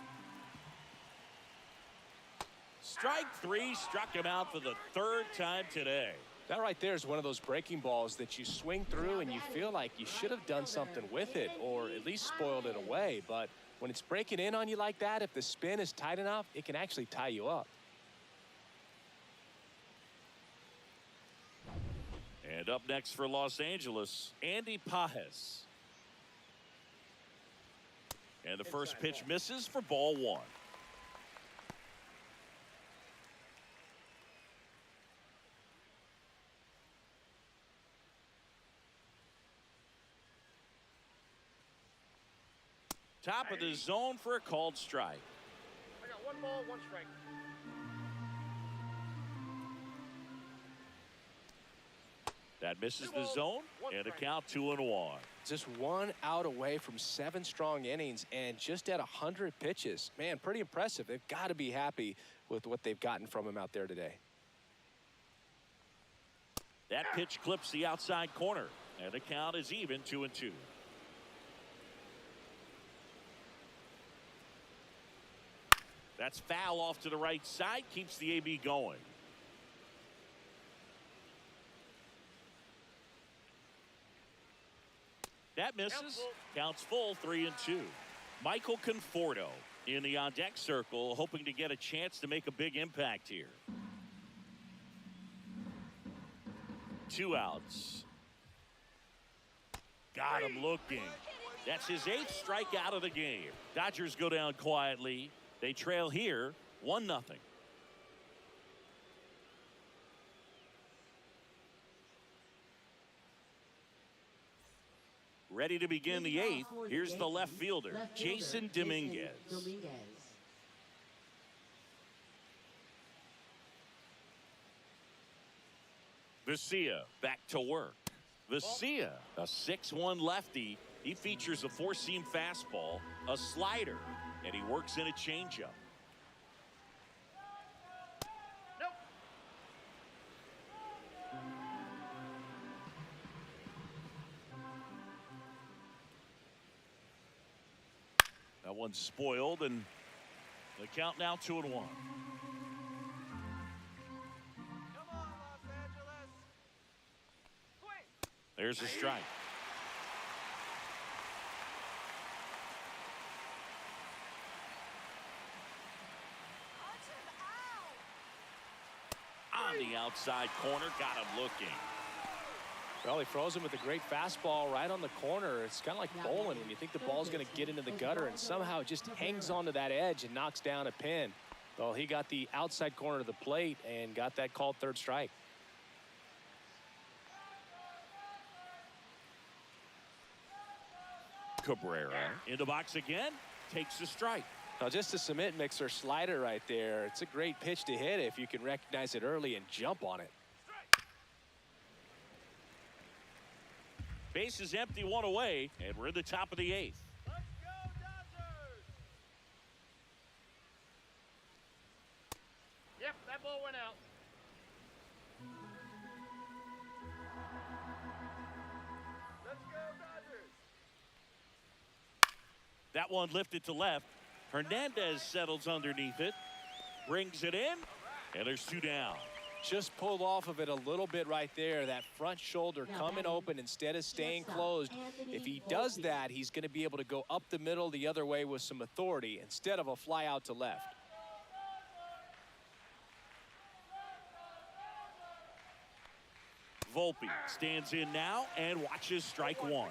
Strike 3 struck him out for the third time today. That right there is one of those breaking balls that you swing through and you feel like you should have done something with it or at least spoiled it away. But when it's breaking in on you like that, if the spin is tight enough, it can actually tie you up. And up next for Los Angeles, Andy Pages. And the first pitch misses for ball 1. Top of the zone for a called strike. I got 1 ball, 1 strike. That misses the zone, and a count 2-1. Just 1 out away from 7 strong innings and just at 100 pitches. Man, pretty impressive. They've got to be happy with what they've gotten from him out there today. That pitch clips the outside corner, and the count is even 2-2. That's foul off to the right side, keeps the AB going. That misses. Counts full, 3-2. Michael Conforto in the on-deck circle, hoping to get a chance to make a big impact here. 2 outs. Got him looking. That's his 8th strikeout of the game. Dodgers go down quietly. They trail here 1-0. Ready to begin the 8th. Here's the left fielder, Jason Dominguez. Vesia back to work. Vesia, a 6'1" lefty. He features a 4-seam fastball, a slider, and he works in a changeup. That one's spoiled, and the count now 2-1. Come on, Los Angeles. Quick. There's a strike. On the outside corner, got him looking. Well, he throws him with a great fastball right on the corner. It's kind of like bowling when you think the ball's going to get into the gutter and somehow it just hangs onto that edge and knocks down a pin. Well, he got the outside corner of the plate and got that called third strike. Cabrera in the box again, takes the strike. Now, just a cement mixer slider right there. It's a great pitch to hit if you can recognize it early and jump on it. Base is empty, one away, and we're in the top of the 8th. Let's go, Dodgers! Yep, that ball went out. Let's go, Dodgers! That one lifted to left. Hernandez settles underneath it, brings it in, and there's 2 down. Just pulled off of it a little bit right there. That front shoulder coming open instead of staying closed. If he does that, he's going to be able to go up the middle the other way with some authority instead of a fly out to left. Volpe stands in now and watches strike 1.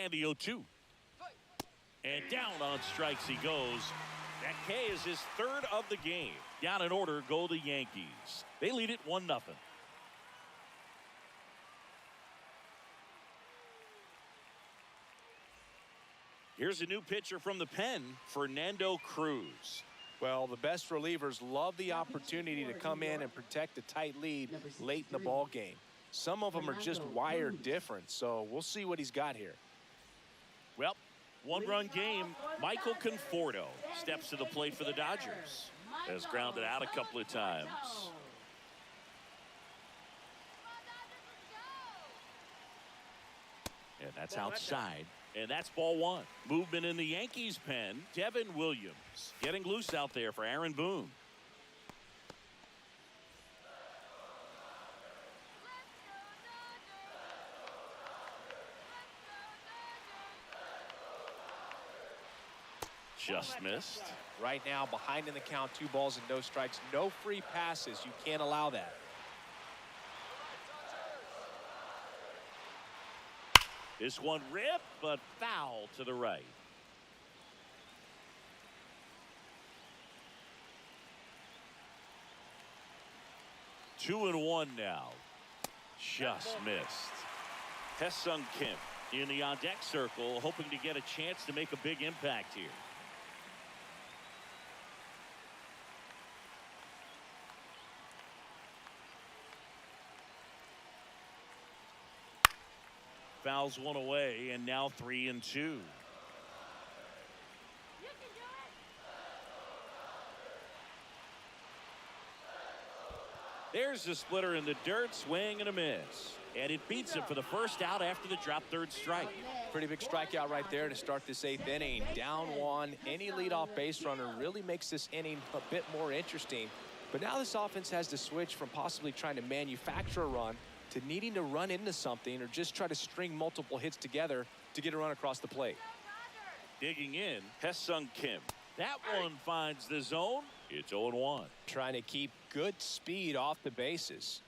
And the 0-2. And down on strikes he goes. That K is his 3rd of the game. Down in order go the Yankees. They lead it 1-0. Here's a new pitcher from the pen, Fernando Cruz. Well, the best relievers love the opportunity to come in and protect a tight lead late in the ball game. Some of them are just wired different, so we'll see what he's got here. Well, 1-run game. Michael Conforto steps to the plate for the Dodgers. Has grounded out a couple of times. And that's outside. And that's ball 1. Movement in the Yankees pen. Devin Williams getting loose out there for Aaron Boone. Just missed. Right now, behind in the count, 2 balls and no strikes. No free passes. You can't allow that. This one ripped, but foul to the right. Two and 1 now. Just missed. Hesung Kim in the on-deck circle, hoping to get a chance to make a big impact here. Fouls one away, and now 3 and 2. There's the splitter in the dirt, swing and a miss. And it beats him for the first out after the drop 3rd strike. Pretty big strikeout right there to start this 8th inning. Down 1. Any leadoff base runner really makes this inning a bit more interesting. But now this offense has to switch from possibly trying to manufacture a run to needing to run into something or just try to string multiple hits together to get a run across the plate. Digging in, Hesung Kim. That one finds the zone. It's 0-1. Trying to keep good speed off the bases.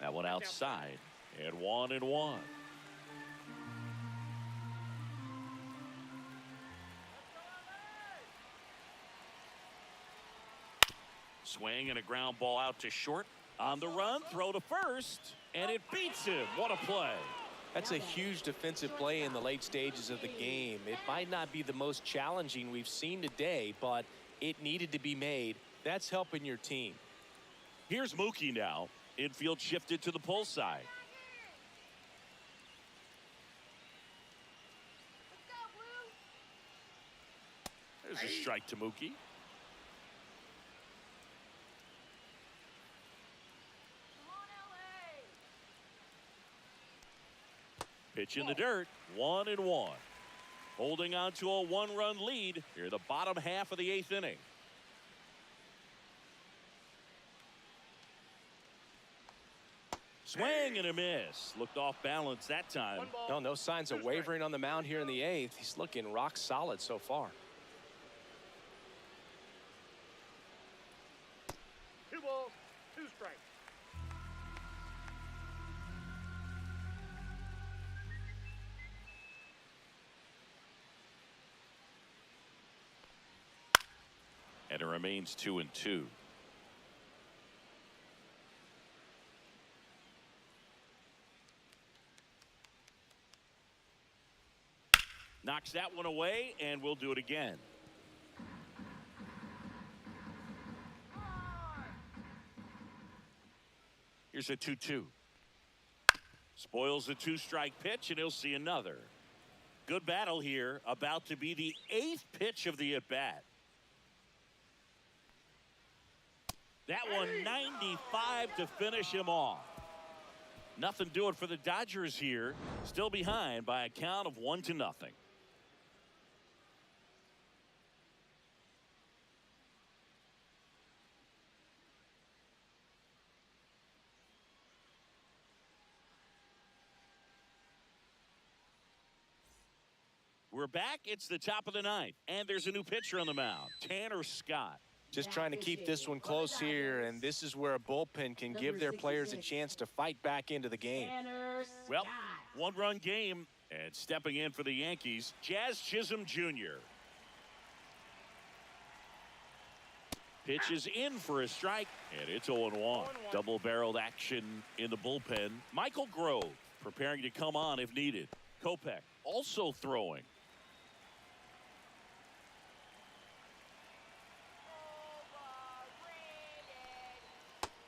That one outside, and 1-1. Swing and a ground ball out to short. On the run, throw to first, and it beats him. What a play. That's a huge defensive play in the late stages of the game. It might not be the most challenging we've seen today, but it needed to be made. That's helping your team. Here's Mookie now. Infield shifted to the pull side. There's a strike to Mookie. Pitch in the dirt, 1-1. Holding on to a 1-run lead here, the bottom half of the 8th inning. Swing and a miss. Looked off balance that time. No signs of wavering on the mound here in the 8th. He's looking rock solid so far. 2 balls, 2 strikes. And it remains 2-2. Knocks that one away, and we'll do it again. Here's a 2-2. Spoils the two-strike pitch, and he'll see another. Good battle here. About to be the 8th pitch of the at-bat. That one 95 to finish him off. Nothing doing for the Dodgers here. Still behind by a count of 1-0. We're back. It's the top of the 9th, and there's a new pitcher on the mound, Tanner Scott. Just trying to keep this one close here, and this is where a bullpen can give their players a chance to fight back into the game. Well, one-run game, and stepping in for the Yankees, Jazz Chisholm Jr. Pitch is in for a strike, and it's 0-1. Double-barreled action in the bullpen. Michael Grove preparing to come on if needed. Kopech also throwing.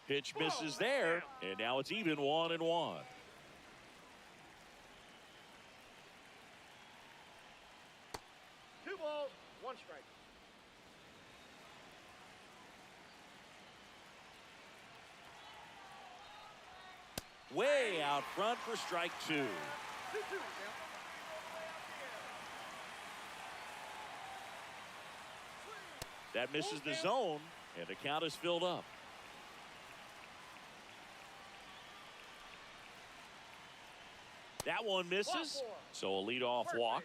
Pitch misses there, and now it's even 1-1. 2 balls, 1 strike. Way out front for strike 2. 2-2. That misses the zone, and the count is filled up. That one misses, so a leadoff walk.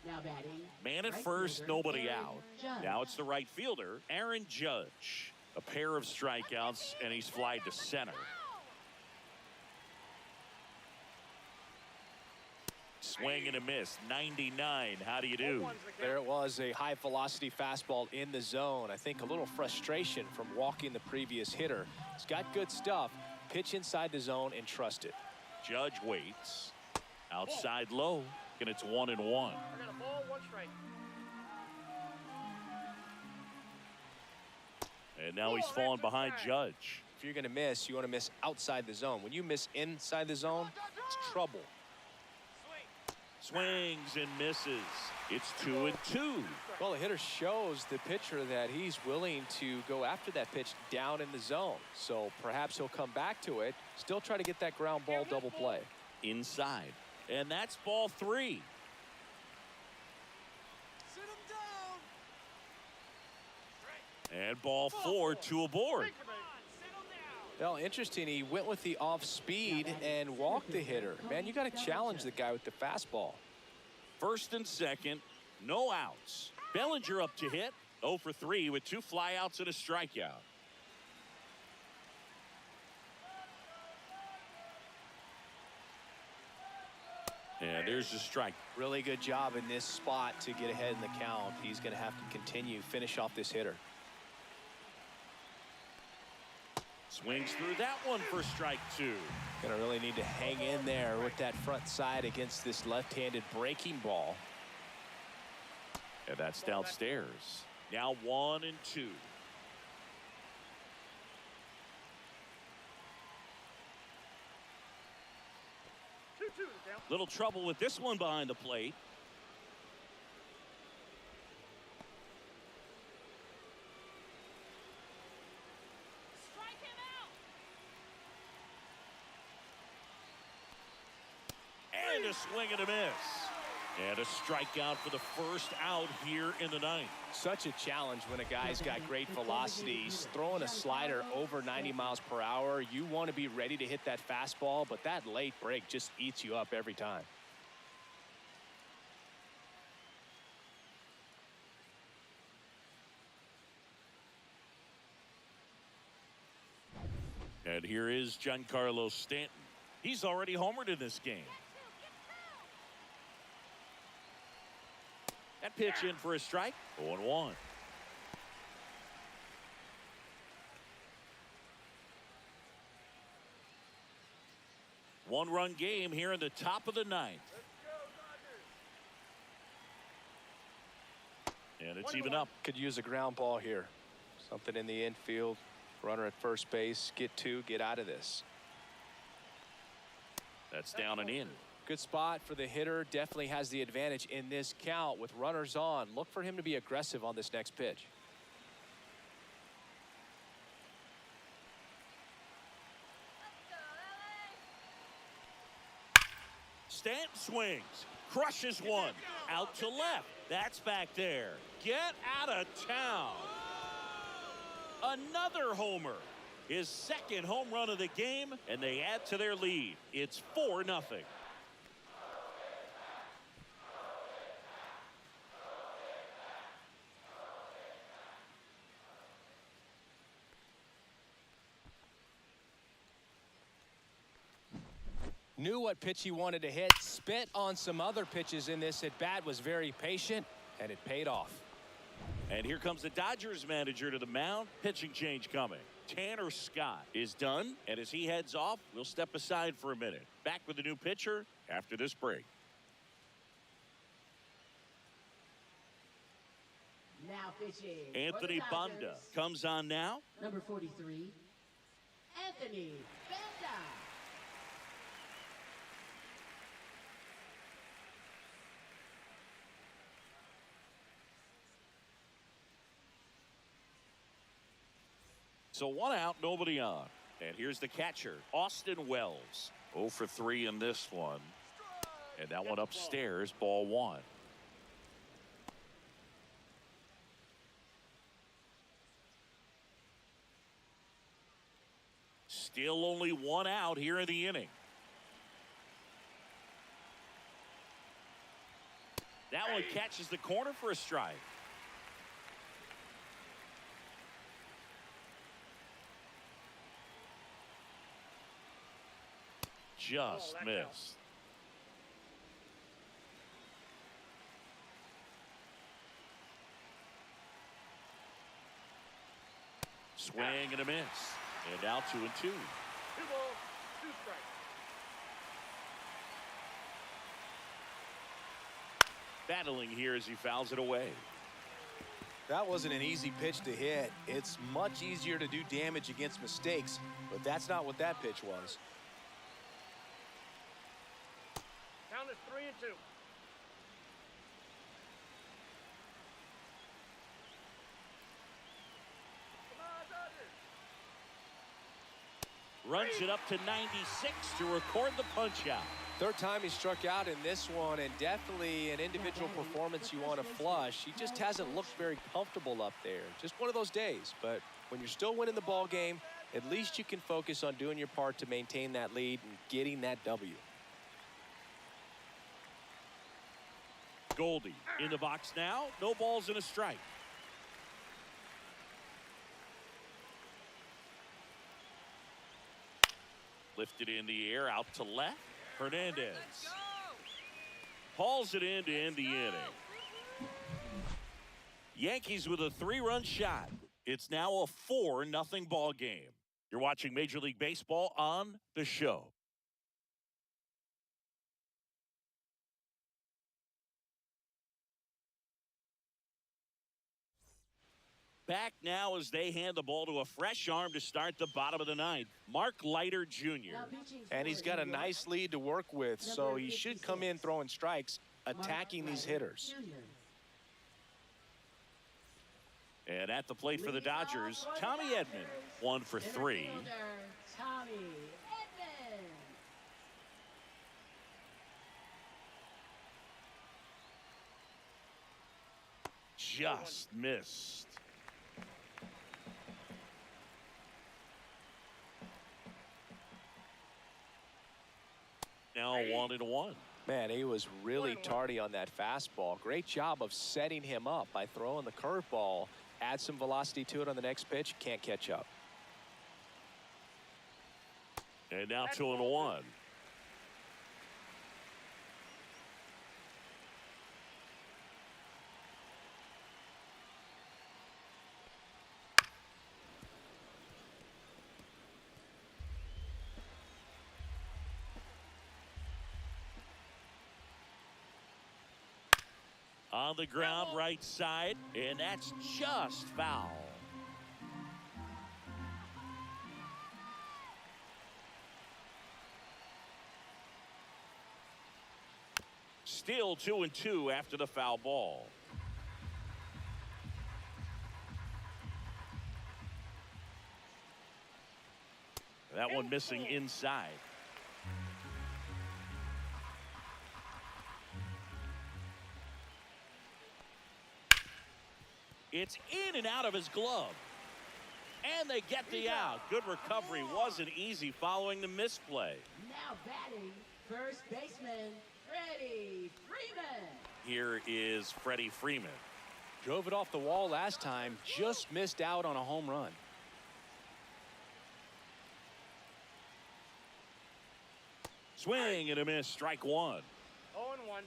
Now batting. Man at right first, fielder, nobody Aaron out. Judge. Now it's the right fielder, Aaron Judge. A pair of strikeouts, and he's flied to center. Swing and a miss, 99. How do you do? There it was, a high velocity fastball in the zone. I think a little frustration from walking the previous hitter. He's got good stuff. Pitch inside the zone and trust it. Judge waits. Outside low, and it's 1-1. I got a ball, 1 strike. And now he's falling behind Judge. If you're going to miss, you want to miss outside the zone. When you miss inside the zone, it's trouble. Swings and misses. It's 2-2. Well, the hitter shows the pitcher that he's willing to go after that pitch down in the zone. So perhaps he'll come back to it, still try to get that ground ball double play. Inside. And that's ball 3. And ball 4, 2 aboard. Well, interesting. He went with the off speed and walked the hitter. Man, you got to challenge the guy with the fastball. First and second, no outs. Bellinger up to hit. 0 for 3 with 2 flyouts and a strikeout. And there's the strike. Really good job in this spot to get ahead in the count. He's going to have to continue, finish off this hitter. Swings through that one for strike 2. Gonna really need to hang in there with that front side against this left-handed breaking ball. And that's downstairs. Now 1-2. Little trouble with this one behind the plate. And a swing and a miss. And a strikeout for the first out here in the 9th. Such a challenge when a guy's got great velocity. He's throwing a slider over 90 miles per hour. You want to be ready to hit that fastball, but that late break just eats you up every time. And here is Giancarlo Stanton. He's already homered in this game. That pitch in for a strike. 0-1. One-run game here in the top of the ninth. And it's even up. Could use a ground ball here. Something in the infield. Runner at first base. Get two. Get out of this. That's down and in. Good spot for the hitter. Definitely has the advantage in this count with runners on. Look for him to be aggressive on this next pitch. Stanton swings. Crushes one. Out to left. That's back there. Get out of town. Another homer. His second home run of the game, and they add to their lead. It's 4-0. Knew what pitch he wanted to hit. Spit on some other pitches in this at bat. Was very patient, and it paid off. And here comes the Dodgers manager to the mound. Pitching change coming. Tanner Scott is done, and as he heads off, we'll step aside for a minute. Back with the new pitcher after this break. Now pitching. Anthony for the Banda Dodgers. comes on now. Number 43, Anthony Banda. So 1 out, nobody on. And here's the catcher, Austin Wells. 0 for 3 in this one. And that one upstairs, ball 1. Still only 1 out here in the inning. That one catches the corner for a strike. Just missed. Swing and a miss. And now 2-2. 2 balls, 2 strikes. Battling here as he fouls it away. That wasn't an easy pitch to hit. It's much easier to do damage against mistakes, but that's not what that pitch was. Count is 3-2. Come on, Dodgers. Runs it up to 96 to record the punch out. Third time he struck out in this one, and definitely an individual performance you want to flush. He just hasn't looked very comfortable up there. Just one of those days. But when you're still winning the ball game, at least you can focus on doing your part to maintain that lead and getting that W. Goldie in the box now. No balls and a strike. Lifted in the air out to left. Hernandez hauls it in to end the inning. Yankees with a 3-run shot. It's now a 4-0 ball game. You're watching Major League Baseball on The Show. Back now as they hand the ball to a fresh arm to start the bottom of the ninth. Mark Leiter Jr. And he's got a nice lead to work with, so he should come in throwing strikes, attacking these hitters. And at the plate for the Dodgers, Tommy Edman, 1 for 3. Tommy Edman. Just missed. Now 1-1. Man, he was really tardy on that fastball. Great job of setting him up by throwing the curveball. Add some velocity to it on the next pitch. Can't catch up. And now 2-1. On the ground, right side, and that's just foul. Still 2-2 after the foul ball. That one missing inside. It's in and out of his glove. And they get the out. Good recovery. Wasn't easy following the misplay. Now batting, first baseman, Freddie Freeman. Here is Freddie Freeman. Drove it off the wall last time, just missed out on a home run. Swing and a miss, strike one. 0-1.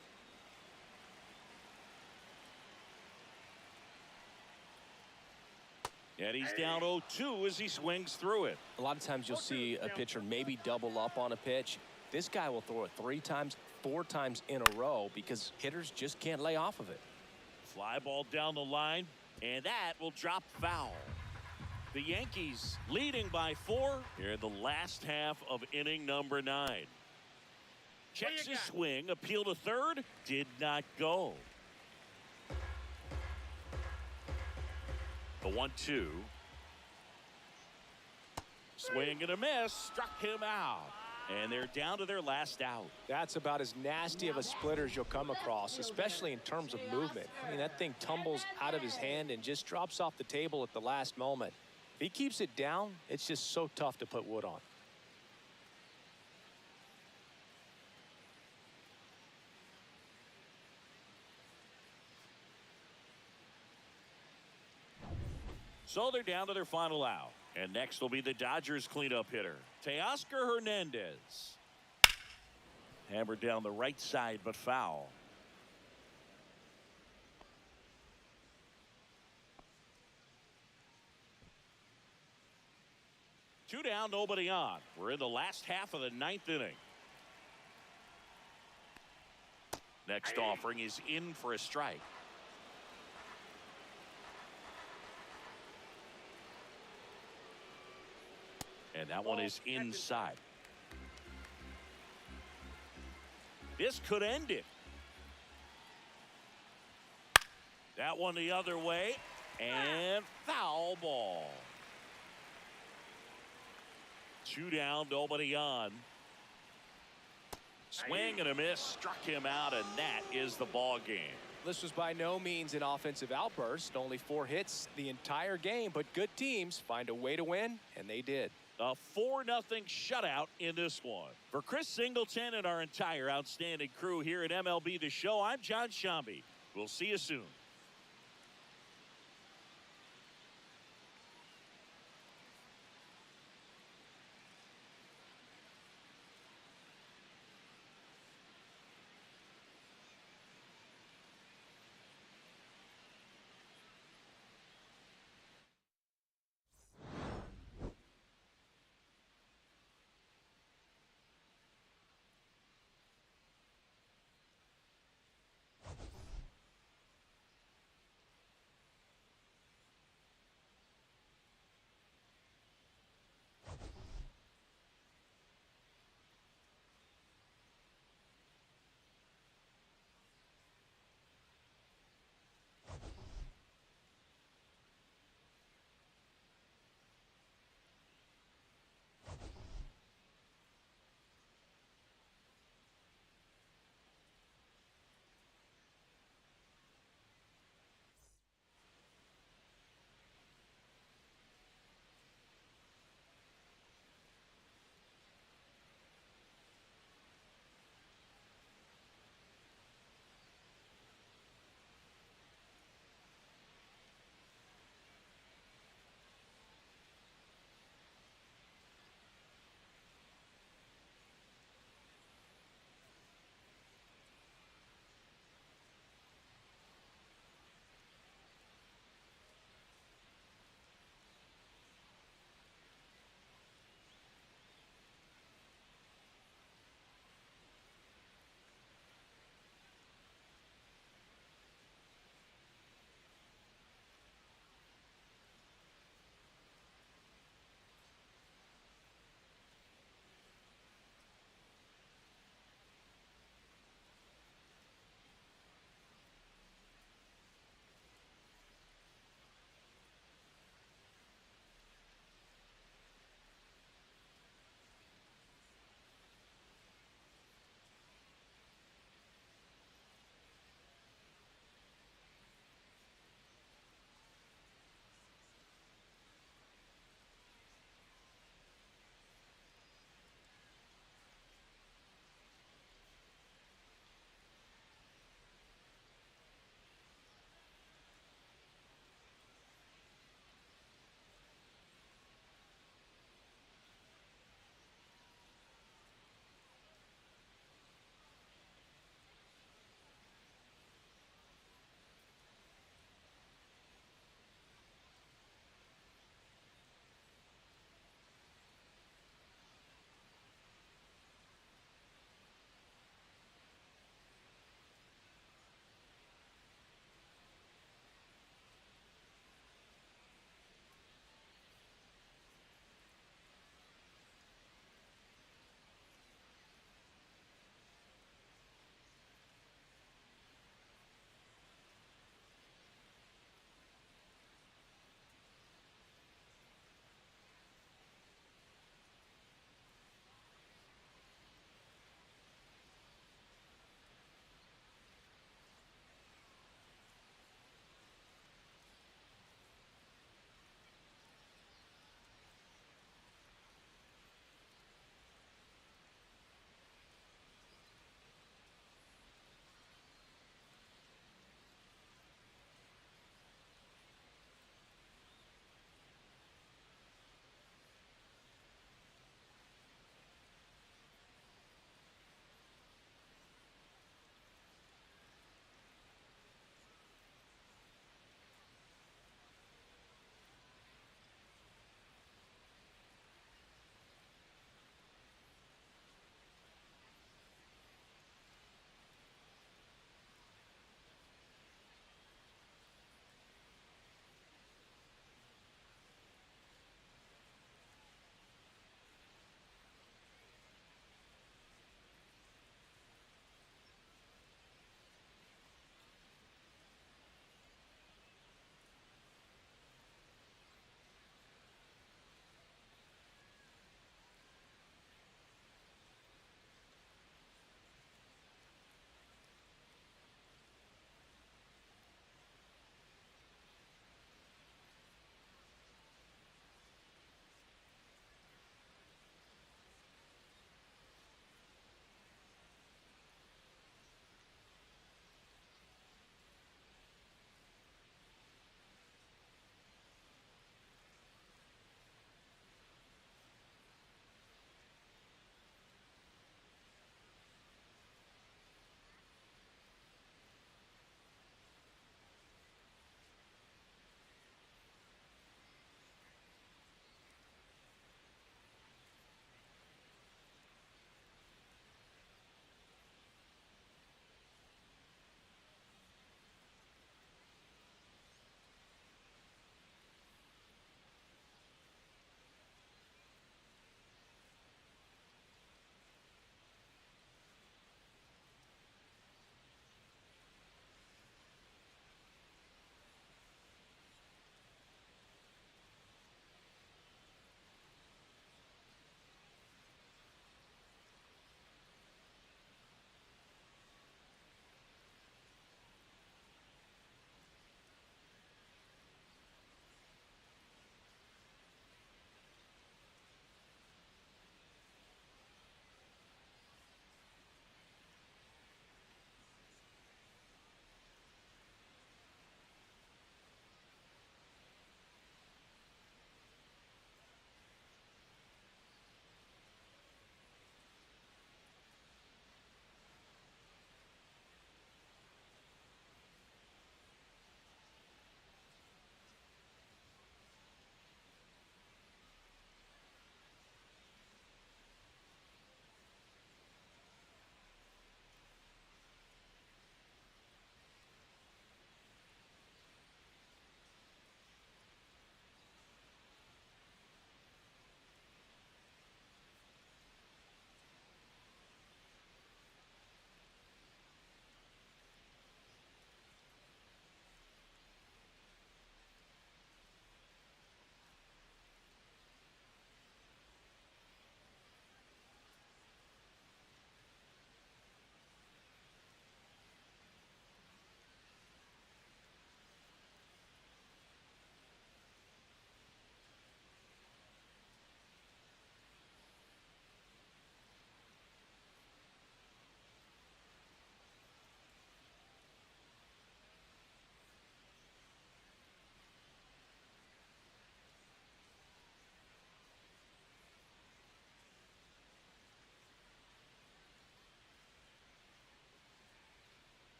And he's down 0-2 as he swings through it. A lot of times you'll see a pitcher maybe double up on a pitch. This guy will throw it 3 times, 4 times in a row because hitters just can't lay off of it. Fly ball down the line, and that will drop foul. The Yankees leading by 4 here in the last half of inning number 9. Checks his swing, appeal to third, did not go. The 1-2. Swing and a miss, struck him out. And they're down to their last out. That's about as nasty of a splitter as you'll come across, especially in terms of movement. I mean, that thing tumbles out of his hand and just drops off the table at the last moment. If he keeps it down, it's just so tough to put wood on. So they're down to their final out. And next will be the Dodgers cleanup hitter, Teoscar Hernandez. Hammered down the right side, but foul. Two down, nobody on. We're in the last half of the 9th inning. Next offering is in for a strike. And that one is inside. This could end it. That one the other way. And foul ball. 2 down, nobody on. Swing and a miss, struck him out, and that is the ball game. This was by no means an offensive outburst. Only 4 hits the entire game, but good teams find a way to win, and they did. A 4-0 shutout in this one. For Chris Singleton and our entire outstanding crew here at MLB The Show, I'm John Shambi. We'll see you soon.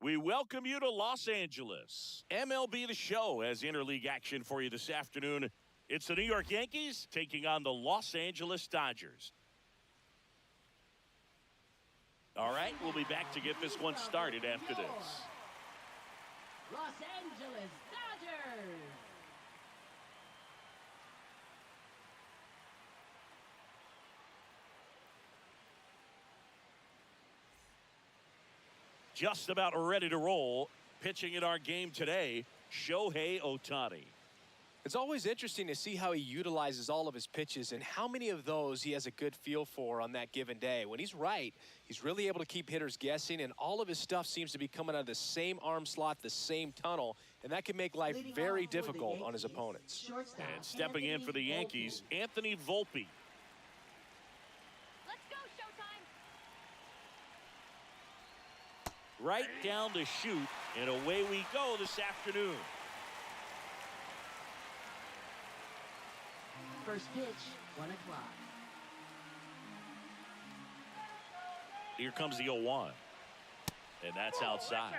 We welcome you to Los Angeles. MLB The Show has interleague action for you this afternoon. It's the New York Yankees taking on the Los Angeles Dodgers. All right, we'll be back to get this one started after this. Los Angeles Dodgers. Just about ready to roll. Pitching in our game today, Shohei Ohtani. It's always interesting to see how he utilizes all of his pitches and how many of those he has a good feel for on that given day. When he's right, he's really able to keep hitters guessing, and all of his stuff seems to be coming out of the same arm slot, the same tunnel, and that can make life very difficult on his opponents. And stepping in for the Yankees, Anthony Volpe. Let's go, Showtime. Right down to shoot, and away we go this afternoon. First pitch, 1 o'clock. Here comes the 0-1. And that's outside.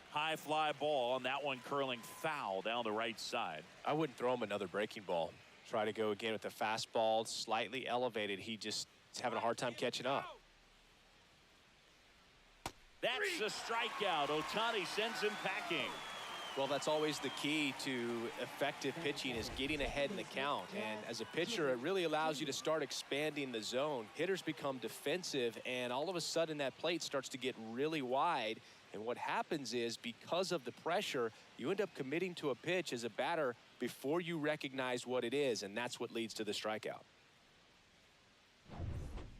High fly ball on that one, curling foul down the right side. I wouldn't throw him another breaking ball. Try to go again with the fastball, slightly elevated. He just is having a hard time catching up. That's a strikeout. Ohtani sends him packing. Well, that's always the key to effective pitching, is getting ahead in the count. And as a pitcher, it really allows you to start expanding the zone. Hitters become defensive, and all of a sudden that plate starts to get really wide. And what happens is, because of the pressure, you end up committing to a pitch as a batter before you recognize what it is, and that's what leads to the strikeout.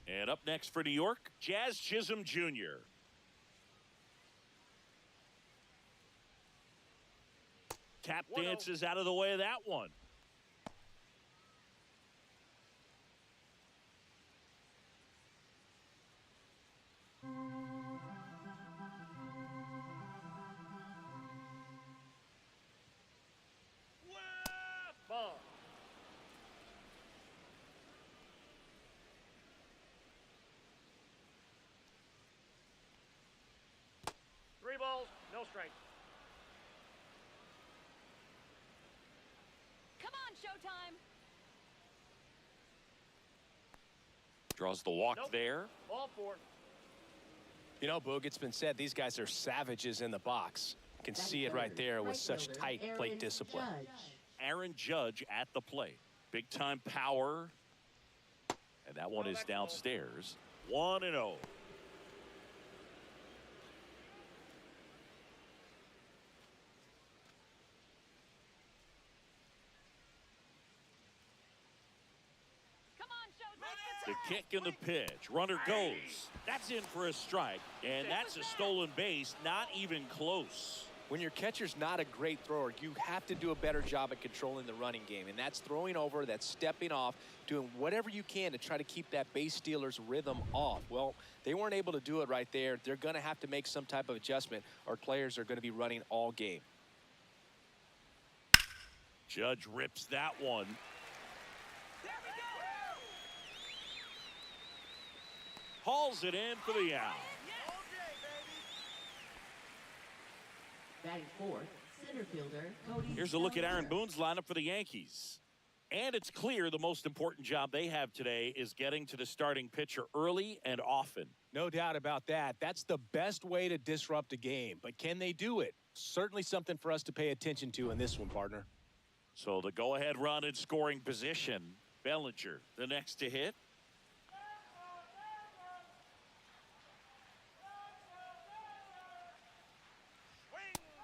And up next for New York, Jazz Chisholm Jr. Tap dances out of the way of that one. Ball. Three balls, no strikes. Come on, Showtime. Draws the walk there. Ball 4. You know, Boog, it's been said these guys are savages in the box. You can see it right there with such tight plate discipline. Aaron Judge at the plate. Big time power. And that one is downstairs. 1-0. The kick and the pitch. Runner goes. That's in for a strike. And that's a stolen base. Not even close. When your catcher's not a great thrower, you have to do a better job at controlling the running game. And that's throwing over, that's stepping off, doing whatever you can to try to keep that base stealer's rhythm off. Well, they weren't able to do it right there. They're going to have to make some type of adjustment, or players are going to be running all game. Judge rips that one. Hauls it in for the out. Batting fourth, center fielder Cody. Here's a look at Aaron Boone's lineup for the Yankees. And it's clear the most important job they have today is getting to the starting pitcher early and often. No doubt about that. That's the best way to disrupt a game. But can they do it? Certainly something for us to pay attention to in this one, partner. So the go-ahead run in scoring position. Bellinger, the next to hit.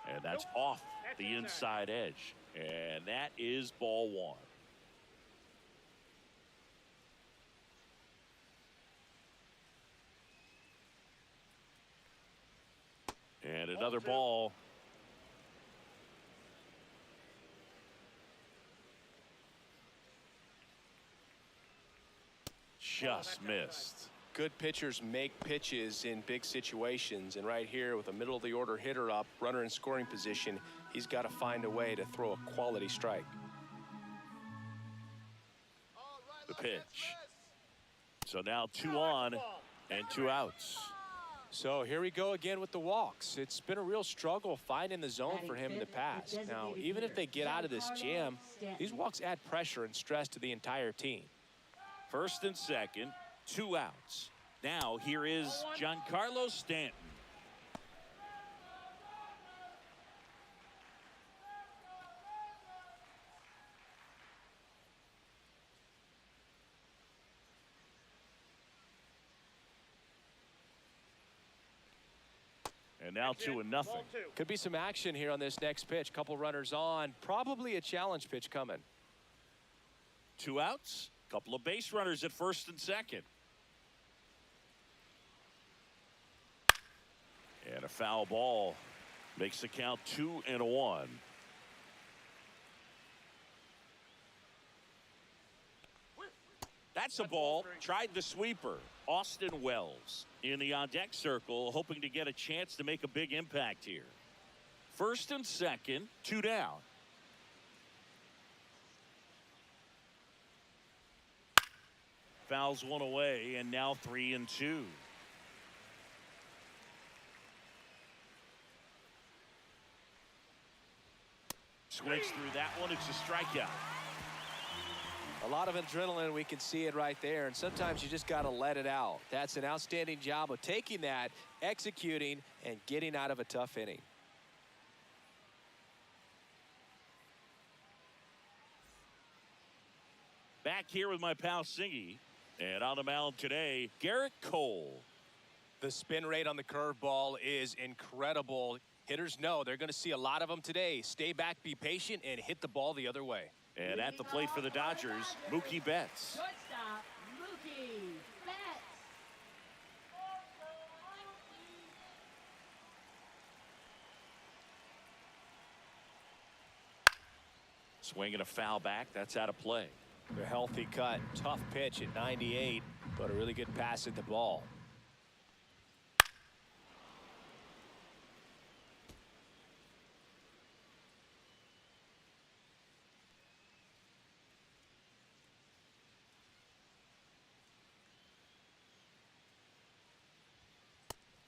And that's off the inside edge. And that is ball 1. And another ball. Just missed. Good pitchers make pitches in big situations, and right here with a middle of the order hitter up, runner in scoring position, he's got to find a way to throw a quality strike. The pitch. So now 2 on and 2 outs. So here we go again with the walks. It's been a real struggle finding the zone for him in the past. Now, even if they get out of this jam, these walks add pressure and stress to the entire team. First and second, 2 outs. Now here is Giancarlo Stanton. And now 2-0. Could be some action here on this next pitch. Couple runners on. Probably a challenge pitch coming. 2 outs. Couple of base runners at first and second. And a foul ball makes the count 2-1. That's a ball. Tried the sweeper. Austin Wells in the on-deck circle, hoping to get a chance to make a big impact here. First and second, 2 down. Fouls 1 away, and now 3-2. Swings through that one. It's a strikeout. A lot of adrenaline, we can see it right there, and sometimes you just got to let it out. That's an outstanding job of taking that, executing, and getting out of a tough inning. Back here with my pal Singy, and on the mound today, Garrett Cole. The spin rate on the curveball is incredible. Hitters know they're going to see a lot of them today. Stay back, be patient, and hit the ball the other way. And at the plate for the Dodgers, Mookie Betts. Shortstop, Mookie Betts. Swinging a foul back. That's out of play. A healthy cut. Tough pitch at 98, but a really good pass at the ball.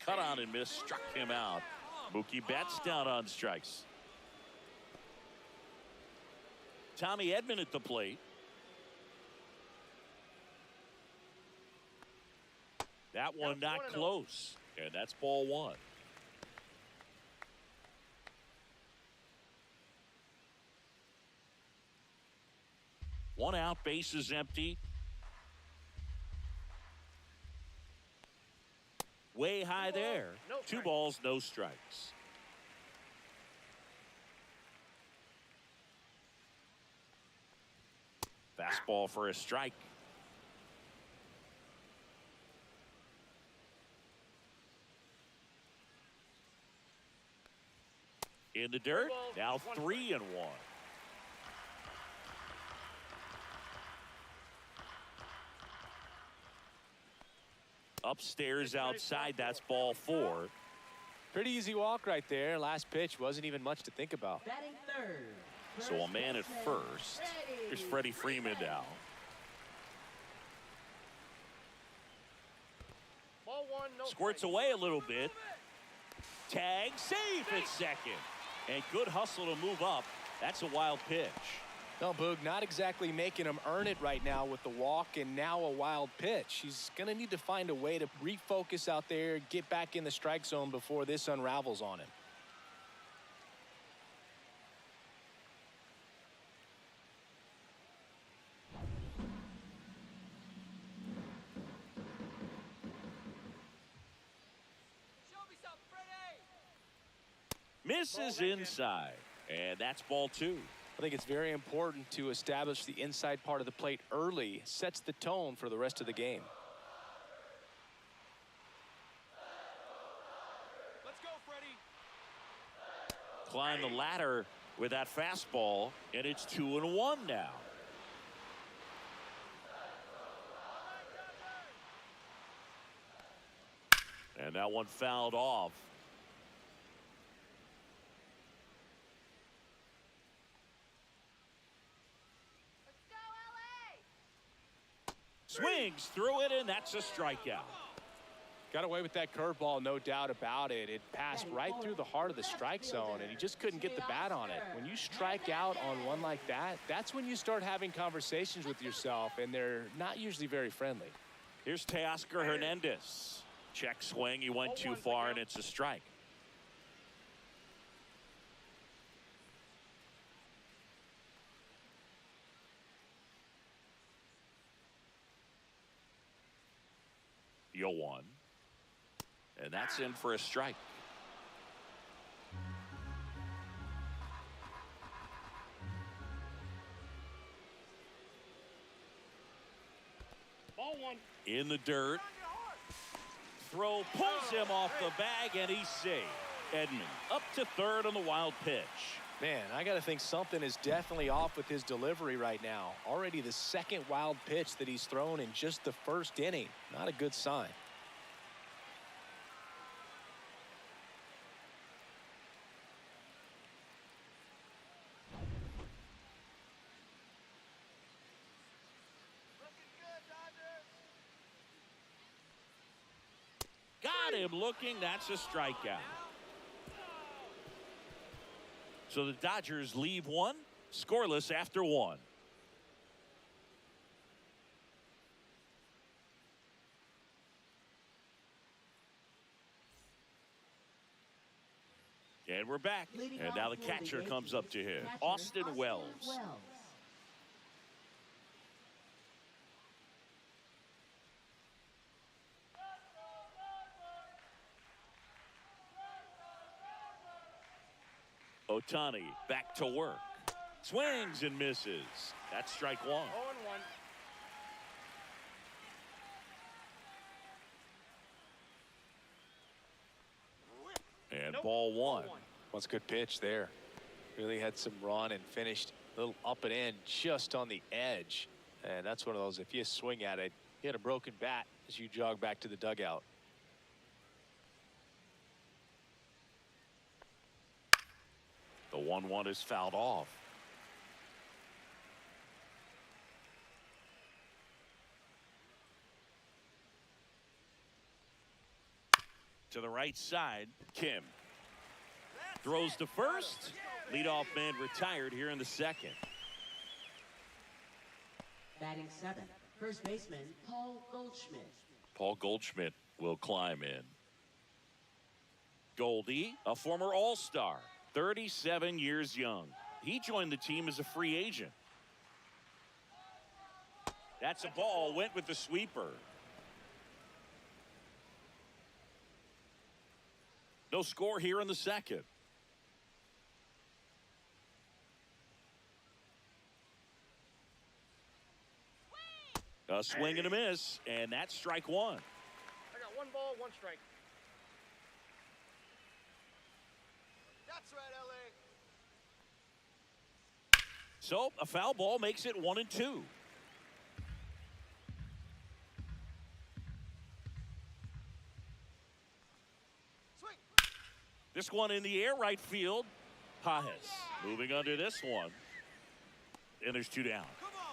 Cut on and miss, struck him out. Mookie Betts down on strikes. Tommy Edman at the plate. That one not close, and that's ball 1. One out, bases empty. Way high there. 2 balls, no strikes. Fastball for a strike. In the dirt, now 3-1. Upstairs outside, that's ball 4. Pretty easy walk right there. Last pitch wasn't even much to think about. Batting third. So a man at first. Here's Freddie Freeman now. Ball 1, no Squirts strike. away a little bit. Tag, safe at second. And good hustle to move up. That's a wild pitch. No, Boog, not exactly making him earn it right now with the walk and now a wild pitch. He's going to need to find a way to refocus out there, get back in the strike zone before this unravels on him. Misses inside. And that's ball 2. I think it's very important to establish the inside part of the plate early. Sets the tone for the rest of the game. Let's go, Freddie. Climb the ladder with that fastball, and it's 2-1 now. And that one fouled off. Swings through it, and that's a strikeout. Got away with that curveball, no doubt about it. It passed right through the heart of the strike zone, and he just couldn't get the bat on it. When you strike out on one like that, that's when you start having conversations with yourself, and they're not usually very friendly. Here's Teoscar Hernandez. Check swing. He went too far, and it's a strike. Yo one. And that's in for a strike. Ball one. In the dirt. Throw pulls him off the bag, and he's safe. Edman up to third on the wild pitch. Man, I got to think something is definitely off with his delivery right now. Already the second wild pitch that he's thrown in just the first inning. Not a good sign. Got him looking. That's a strikeout. So the Dodgers leave one, scoreless after one. And we're back. Leading And off now the for the catcher comes up to hit. catcher, Austin Wells. Ohtani back to work. Swings and misses. That's strike one. 0-1. And Nope. ball one. What's a good pitch there. Really had some run and finished a little up and in just on the edge. And that's one of those, if you swing at it, you had a broken bat as you jog back to the dugout. The 1-1 is fouled off. To the right side, Kim throws to first. Leadoff man retired here in the second. Batting seventh, first baseman Paul Goldschmidt. Paul Goldschmidt will climb in. Goldie, a former All-Star, 37 years young. He joined the team as a free agent. That's a ball, went with the sweeper. No score here in the second. A swing and a miss, and that's strike one. I got 1 ball, 1 strike. That's right, LA. So a foul ball makes it 1-2. Swing. This one in the air, right field. Pajes moving under this one. And there's 2 down. Come on.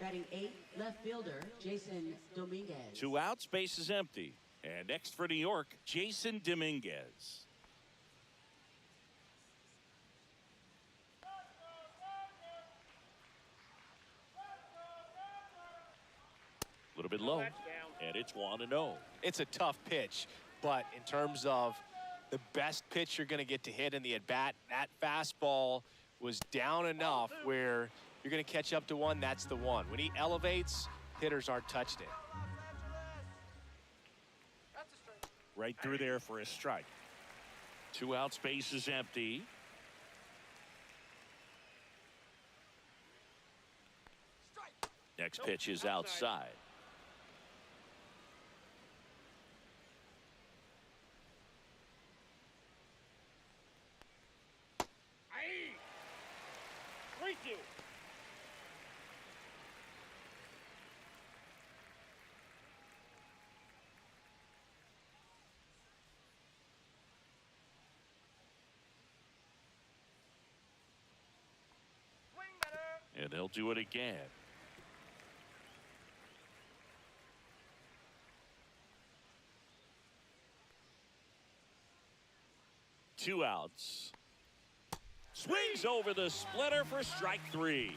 Batting eighth, left fielder Jason Dominguez. 2 outs, base is empty. And next for New York, Jason Dominguez. A little bit low. That's down. And it's 1-0. It's a tough pitch, but in terms of the best pitch you're going to get to hit in the at-bat, that fastball was down enough where you're going to catch up to one. That's the one. When he elevates, hitters aren't touched it. That's a strike. Right through there for a strike. 2 outs, base is empty. Strike. Next pitch is outside. Aye. 3-2. And they'll do it again. Two outs. Swings over the splitter for strike three.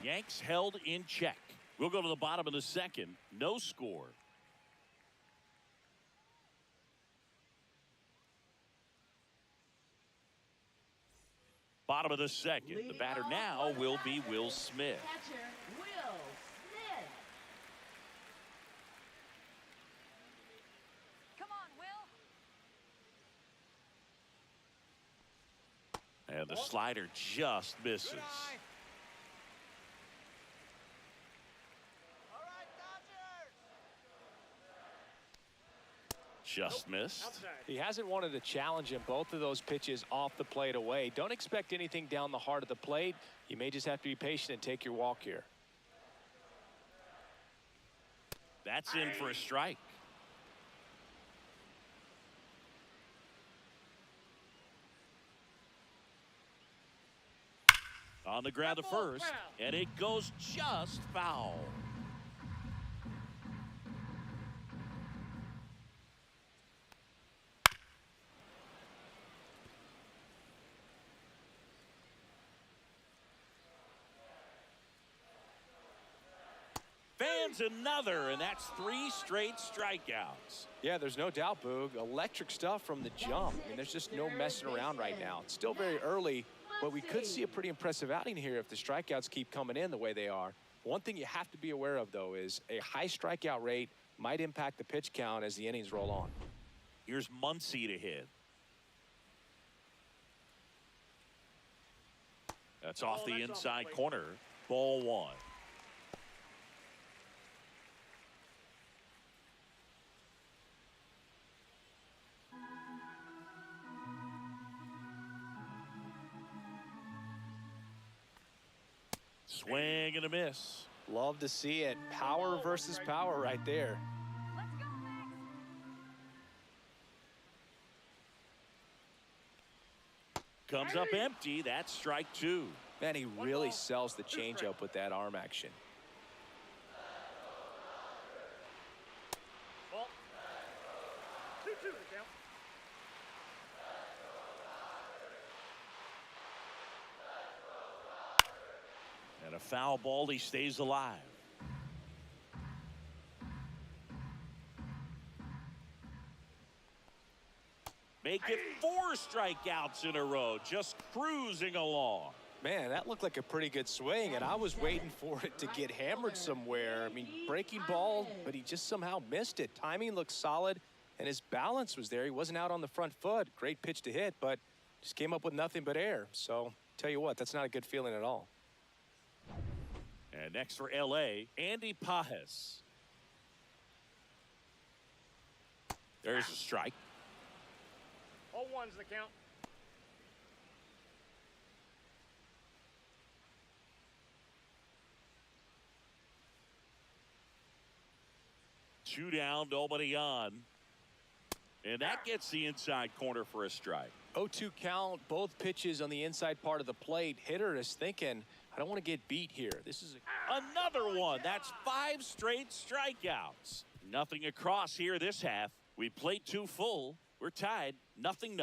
Yanks held in check. We'll go to the bottom of the second. No score. Bottom of the second. The batter now will be Will Smith. Catcher, Will Smith. Come on, Will. And the slider just misses. Just missed. Outside. He hasn't wanted to challenge him. Both of those pitches off the plate away. Don't expect anything down the heart of the plate. You may just have to be patient and take your walk here. That's in for a strike. On the ground to first, and it goes just foul. Fans another, and that's 3 straight strikeouts. Yeah, there's no doubt, Boog. Electric stuff from the jump. I mean, there's just no messing around right now. It's still very early, but we could see a pretty impressive outing here if the strikeouts keep coming in the way they are. One thing you have to be aware of, though, is a high strikeout rate might impact the pitch count as the innings roll on. Here's Muncy to hit. That's off the inside corner. Ball 1. Swing and a miss. Love to see it. Power versus power right there. Let's go, Max. Comes up empty. That's strike 2. Man, he really sells the changeup with that arm action. Ball. 2-2 the count. And a foul ball. He stays alive. Make it 4 strikeouts in a row. Just cruising along. Man, that looked like a pretty good swing, and I was waiting for it to get hammered somewhere. I mean, breaking ball, but he just somehow missed it. Timing looked solid, and his balance was there. He wasn't out on the front foot. Great pitch to hit, but just came up with nothing but air. So, tell you what, that's not a good feeling at all. And next for L.A., Andy Pages. There's a strike. 0-1's the count. Two down, nobody on. And that gets the inside corner for a strike. 0-2 count, both pitches on the inside part of the plate. Hitter is thinking, I don't want to get beat here. This is Another one. That's 5 straight strikeouts. Nothing across here this half. We played 2 full. We're tied 0-0.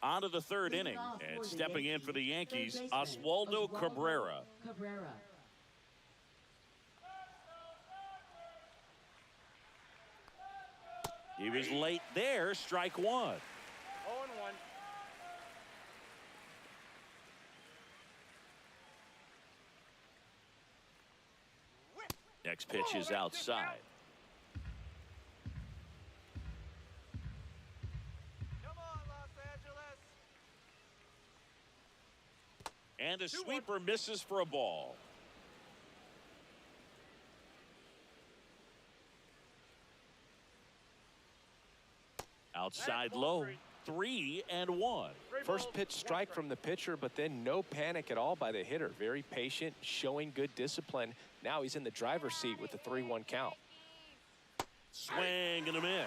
On to the third inning, and stepping in for the Yankees, Oswaldo Cabrera. He was late there, strike 1. 0-1. Next pitch is outside. Come on, Los Angeles. And a sweeper misses for a ball. Outside low, 3-1. first pitch strike from the pitcher, but then no panic at all by the hitter. Very patient, showing good discipline. Now he's in the driver's seat with the 3-1 count. Swing and a miss.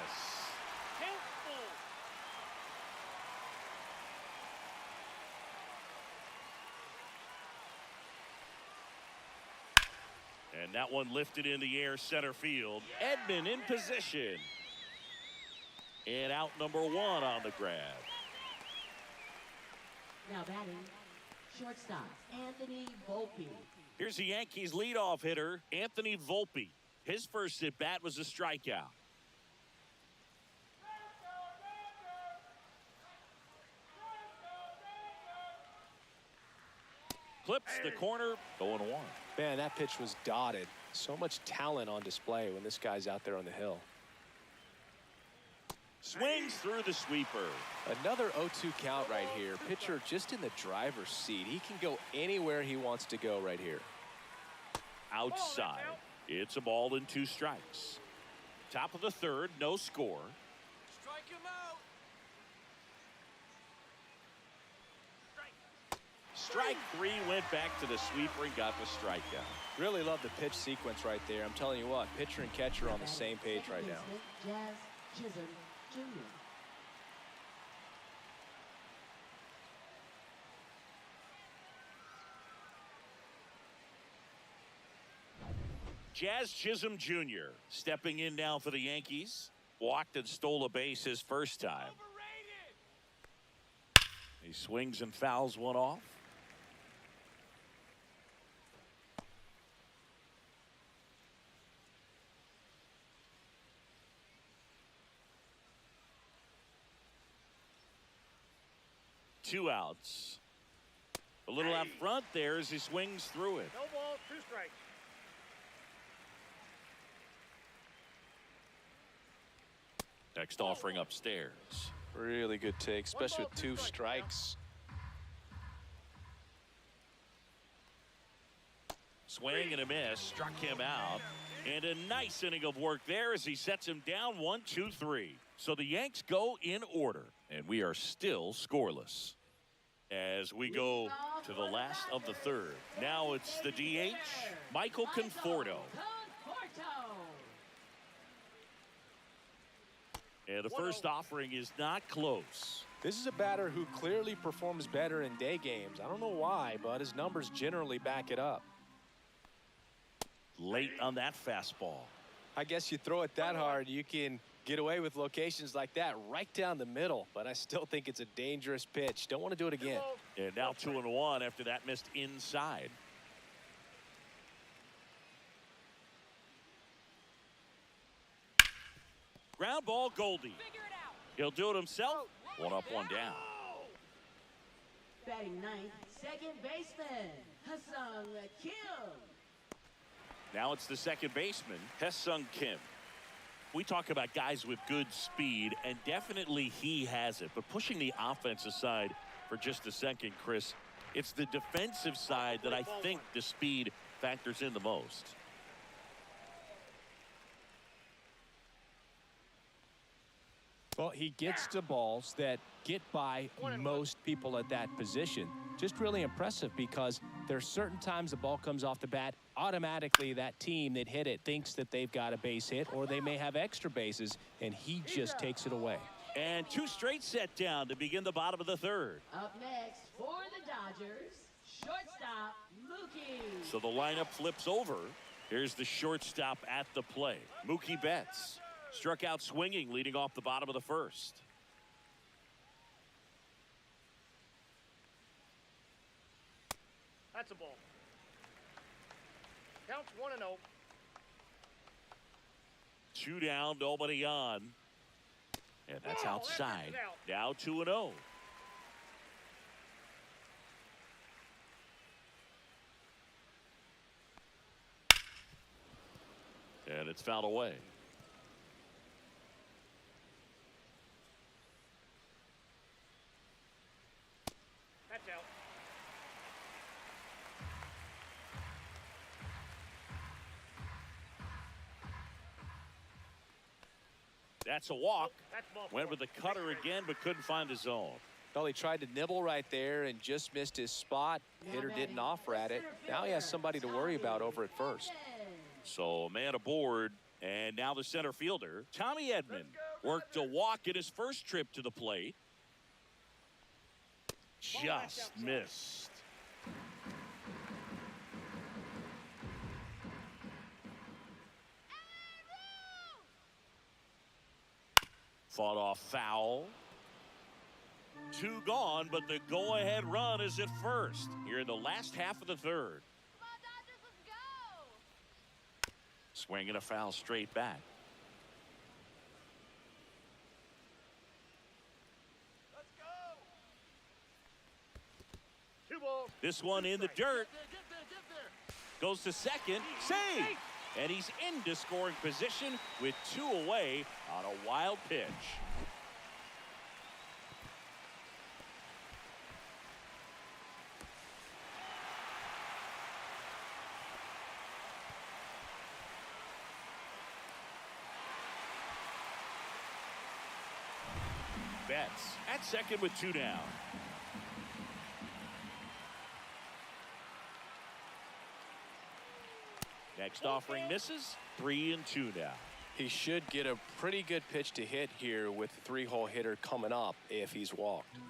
And that one lifted in the air center field. Edman in position. And out number 1 on the grab. Now batting, shortstop, Anthony Volpe. Here's the Yankees leadoff hitter, Anthony Volpe. His first at bat was a strikeout. Clips the corner, 0-1. Man, that pitch was dotted. So much talent on display when this guy's out there on the hill. Swings through the sweeper. Another 0-2 count right here. Pitcher just in the driver's seat. He can go anywhere he wants to go right here. Outside. It's a ball and 2 strikes. Top of the 3rd, no score. Strike him out. Strike 3 went back to the sweeper and got the strikeout. Really love the pitch sequence right there. I'm telling you what, pitcher and catcher are on the same page right now. Jazz Chisholm Jr. Jazz Chisholm Jr. stepping in now for the Yankees. Walked and stole a base his first time. He swings and fouls one off. Two outs. A little out front there as he swings through it. No ball, 2 strikes. Next offering upstairs. Really good take, especially with 2 strikes. Swing and a miss, struck him out. And a nice inning of work there as he sets him down 1-2-3. So the Yanks go in order, and we are still scoreless. As we go to the last of the 3rd. Now it's the DH, Michael Conforto. And the first offering is not close. This is a batter who clearly performs better in day games. I don't know why, but his numbers generally back it up. Late on that fastball. I guess you throw it that hard, you can get away with locations like that right down the middle, but I still think it's a dangerous pitch. Don't want to do it again. And now 2-1 after that missed inside. Ground ball, Goldie. He'll do it himself. 1 up, 1 down. Batting ninth, second baseman, Hassan Kim. Now it's the second baseman, Hesung Kim. We talk about guys with good speed, and definitely he has it. But pushing the offense aside for just a second, Chris, it's the defensive side that I think the speed factors in the most. Well, he gets to balls that get by most people at that position. Just really impressive because there's certain times the ball comes off the bat, automatically that team that hit it thinks that they've got a base hit or they may have extra bases, and he just takes it away. And 2 straight set down to begin the bottom of the 3rd. Up next for the Dodgers, shortstop Mookie. So the lineup flips over. Here's the shortstop at the plate, Mookie Betts. Struck out swinging, leading off the bottom of the 1st. That's a ball. Counts 1-0. 2 down, nobody on. And that's outside. Now 2-0. And it's fouled away. That's out. That's a walk. That's ball Went 4. with the cutter again, but couldn't find the zone. Well, he tried to nibble right there and just missed his spot. Hitter didn't offer at it. Now he has somebody to worry about over at first. So a man aboard And now the center fielder, Tommy Edman, worked a walk in his first trip to the plate. Just missed. Fought off foul. 2 gone, but the go-ahead run is at first here in the last half of the third. Come on, Dodgers, let's go. Swinging a foul straight back. Let's go. 2 balls. This one in the dirt. Goes to second. Save! And he's into scoring position with 2 away on a wild pitch. Betts at second with 2 down. Next offering misses. 3-2 now. He should get a pretty good pitch to hit here with the 3-hole hitter coming up if he's walked. Come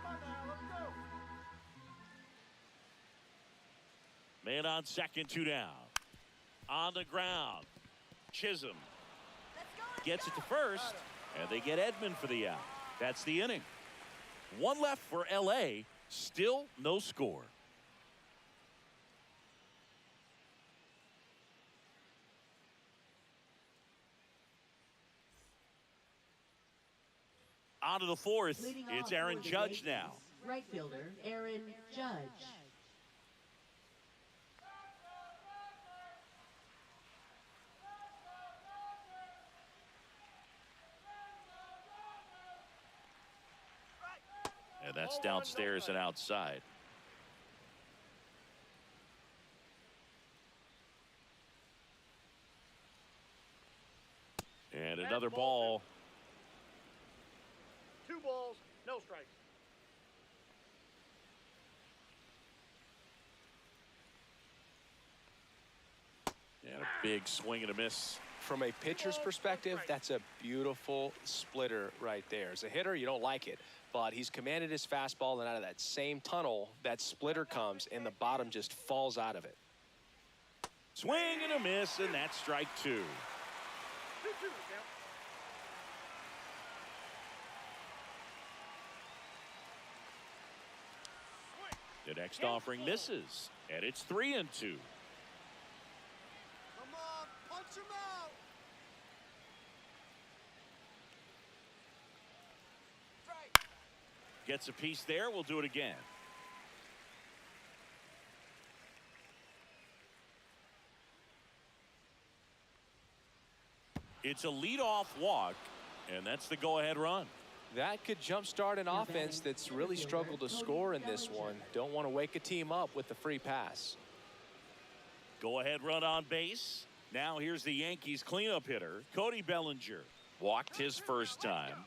on now, let's go. Man on second, 2 down. On the ground. Chisholm gets it to first, and they get Edman for the out. That's the inning. 1 left for LA. Still no score. On to the 4th. Leading It's off Aaron for the Judge Yankees, now. Right fielder Aaron Judge. And that's downstairs and outside. And another ball. 2 balls, no strikes. And a big swing and a miss. From a pitcher's perspective, that's a beautiful splitter right there. As a hitter, you don't like it, but he's commanded his fastball, and out of that same tunnel, that splitter comes, and the bottom just falls out of it. Swing and a miss, and that's strike 2. 2-2 count. The next offering misses, and it's 3-2. Come on, punch him out. Gets a piece there. We'll do it again. It's a leadoff walk, and that's the go-ahead run. That could jumpstart an offense that's really struggled to score in this one. Don't want to wake a team up with the free pass. Go-ahead run on base. Now here's the Yankees cleanup hitter, Cody Bellinger. Walked his first time.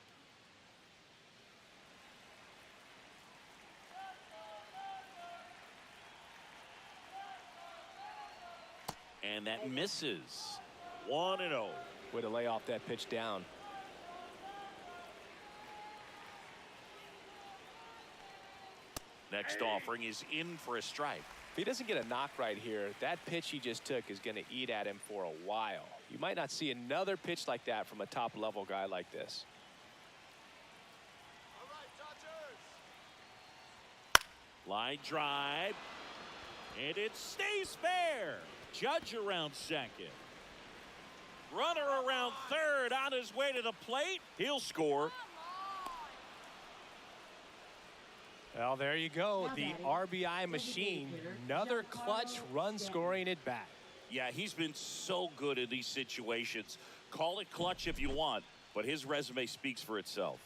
And that misses. 1-0. Way to lay off that pitch down. Next offering is in for a strike. If he doesn't get a knock right here, that pitch he just took is going to eat at him for a while. You might not see another pitch like that from a top-level guy like this. All right, Dodgers. Line drive. And it stays fair. Judge around second. Runner around third on his way to the plate. He'll score. Well, there you go. Now The batting, RBI machine. Another clutch run scoring at bat. Yeah, he's been so good in these situations. Call it clutch if you want, but his resume speaks for itself.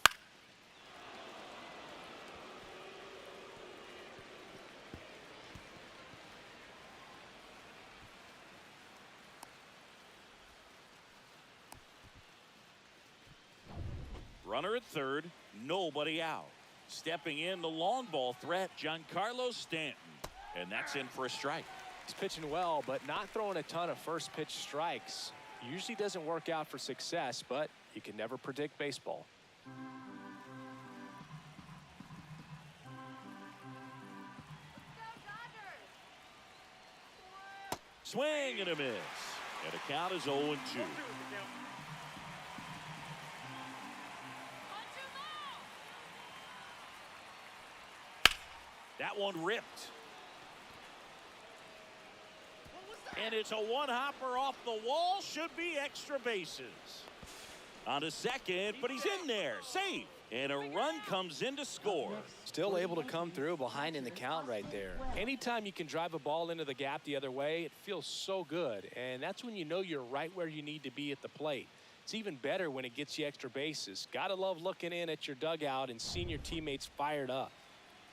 Runner at third, nobody out. Stepping in, the long ball threat, Giancarlo Stanton. And that's in for a strike. He's pitching well, but not throwing a ton of first pitch strikes. Usually doesn't work out for success, but you can never predict baseball. Swing and a miss. And the count is 0-2. That one ripped. And it's a one-hopper off the wall. Should be extra bases. On a second, but he's in there. Safe. And a run comes in to score. Still able to come through behind in the count right there. Anytime you can drive a ball into the gap the other way, it feels so good. And that's when you know you're right where you need to be at the plate. It's even better when it gets you extra bases. Gotta love looking in at your dugout and seeing your teammates fired up.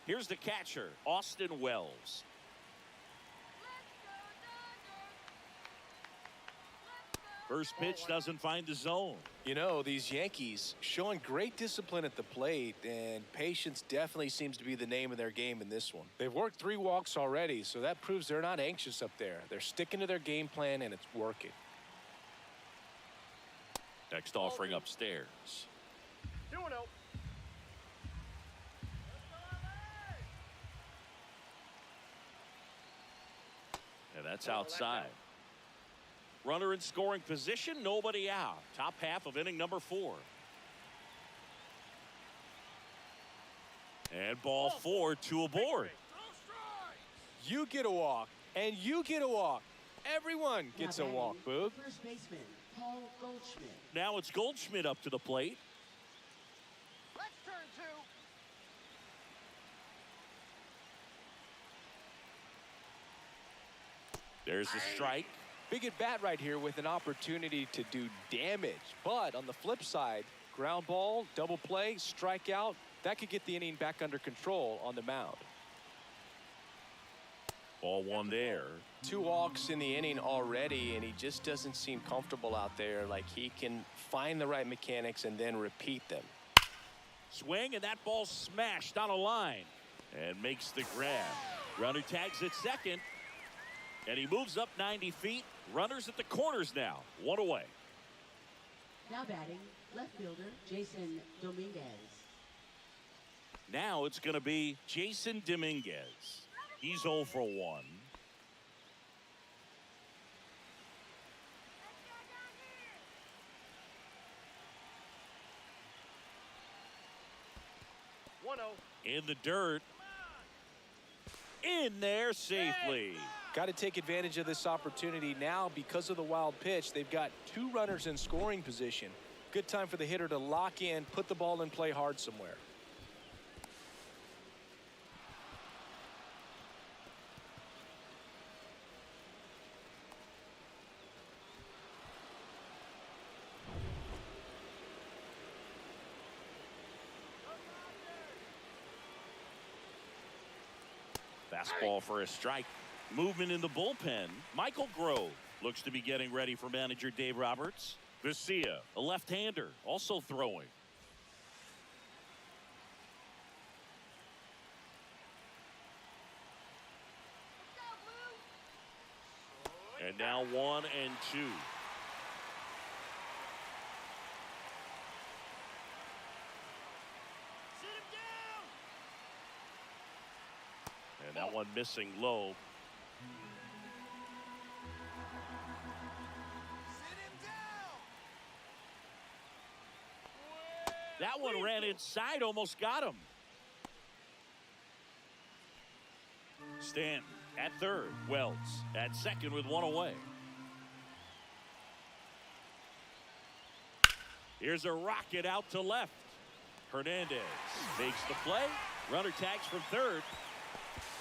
Here's the catcher, Austin Wells. First pitch doesn't find the zone. You know, these Yankees showing great discipline at the plate, and patience definitely seems to be the name of their game in this one. They've worked 3 walks already, so that proves they're not anxious up there. They're sticking to their game plan, and it's working. Next offering upstairs. 2-0. And that's outside. Runner in scoring position, nobody out. Top half of inning number 4. And ball 4, 2 aboard. You get a walk, and you get a walk. Everyone gets a walk, Boog. First baseman, Paul Goldschmidt. Now it's Goldschmidt up to the plate. Let's turn 2. There's the strike. Big at bat right here with an opportunity to do damage. But on the flip side, ground ball, double play, strikeout, that could get the inning back under control on the mound. Ball 1 there. 2 walks in the inning already, and he just doesn't seem comfortable out there. Like he can find the right mechanics and then repeat them. Swing, and that ball smashed on a line. And makes the grab. Runner tags at second. And he moves up 90 feet. Runners at the corners now. 1 away. Now batting, left fielder, Jason Dominguez. Now it's going to be Jason Dominguez. He's 0 for 1. In the dirt. In there safely. Got to take advantage of this opportunity now because of the wild pitch. They've got 2 runners in scoring position. Good time for the hitter to lock in, put the ball in play hard somewhere. Fastball for a strike. Movement in the bullpen. Michael Grove looks to be getting ready for manager Dave Roberts. Vesia, a left-hander, also throwing. And now 1 and 2. And that one missing low. That one ran inside, almost got him. Stanton at third. Wells at second with 1 away. Here's a rocket out to left. Hernandez makes the play. Runner tags from third.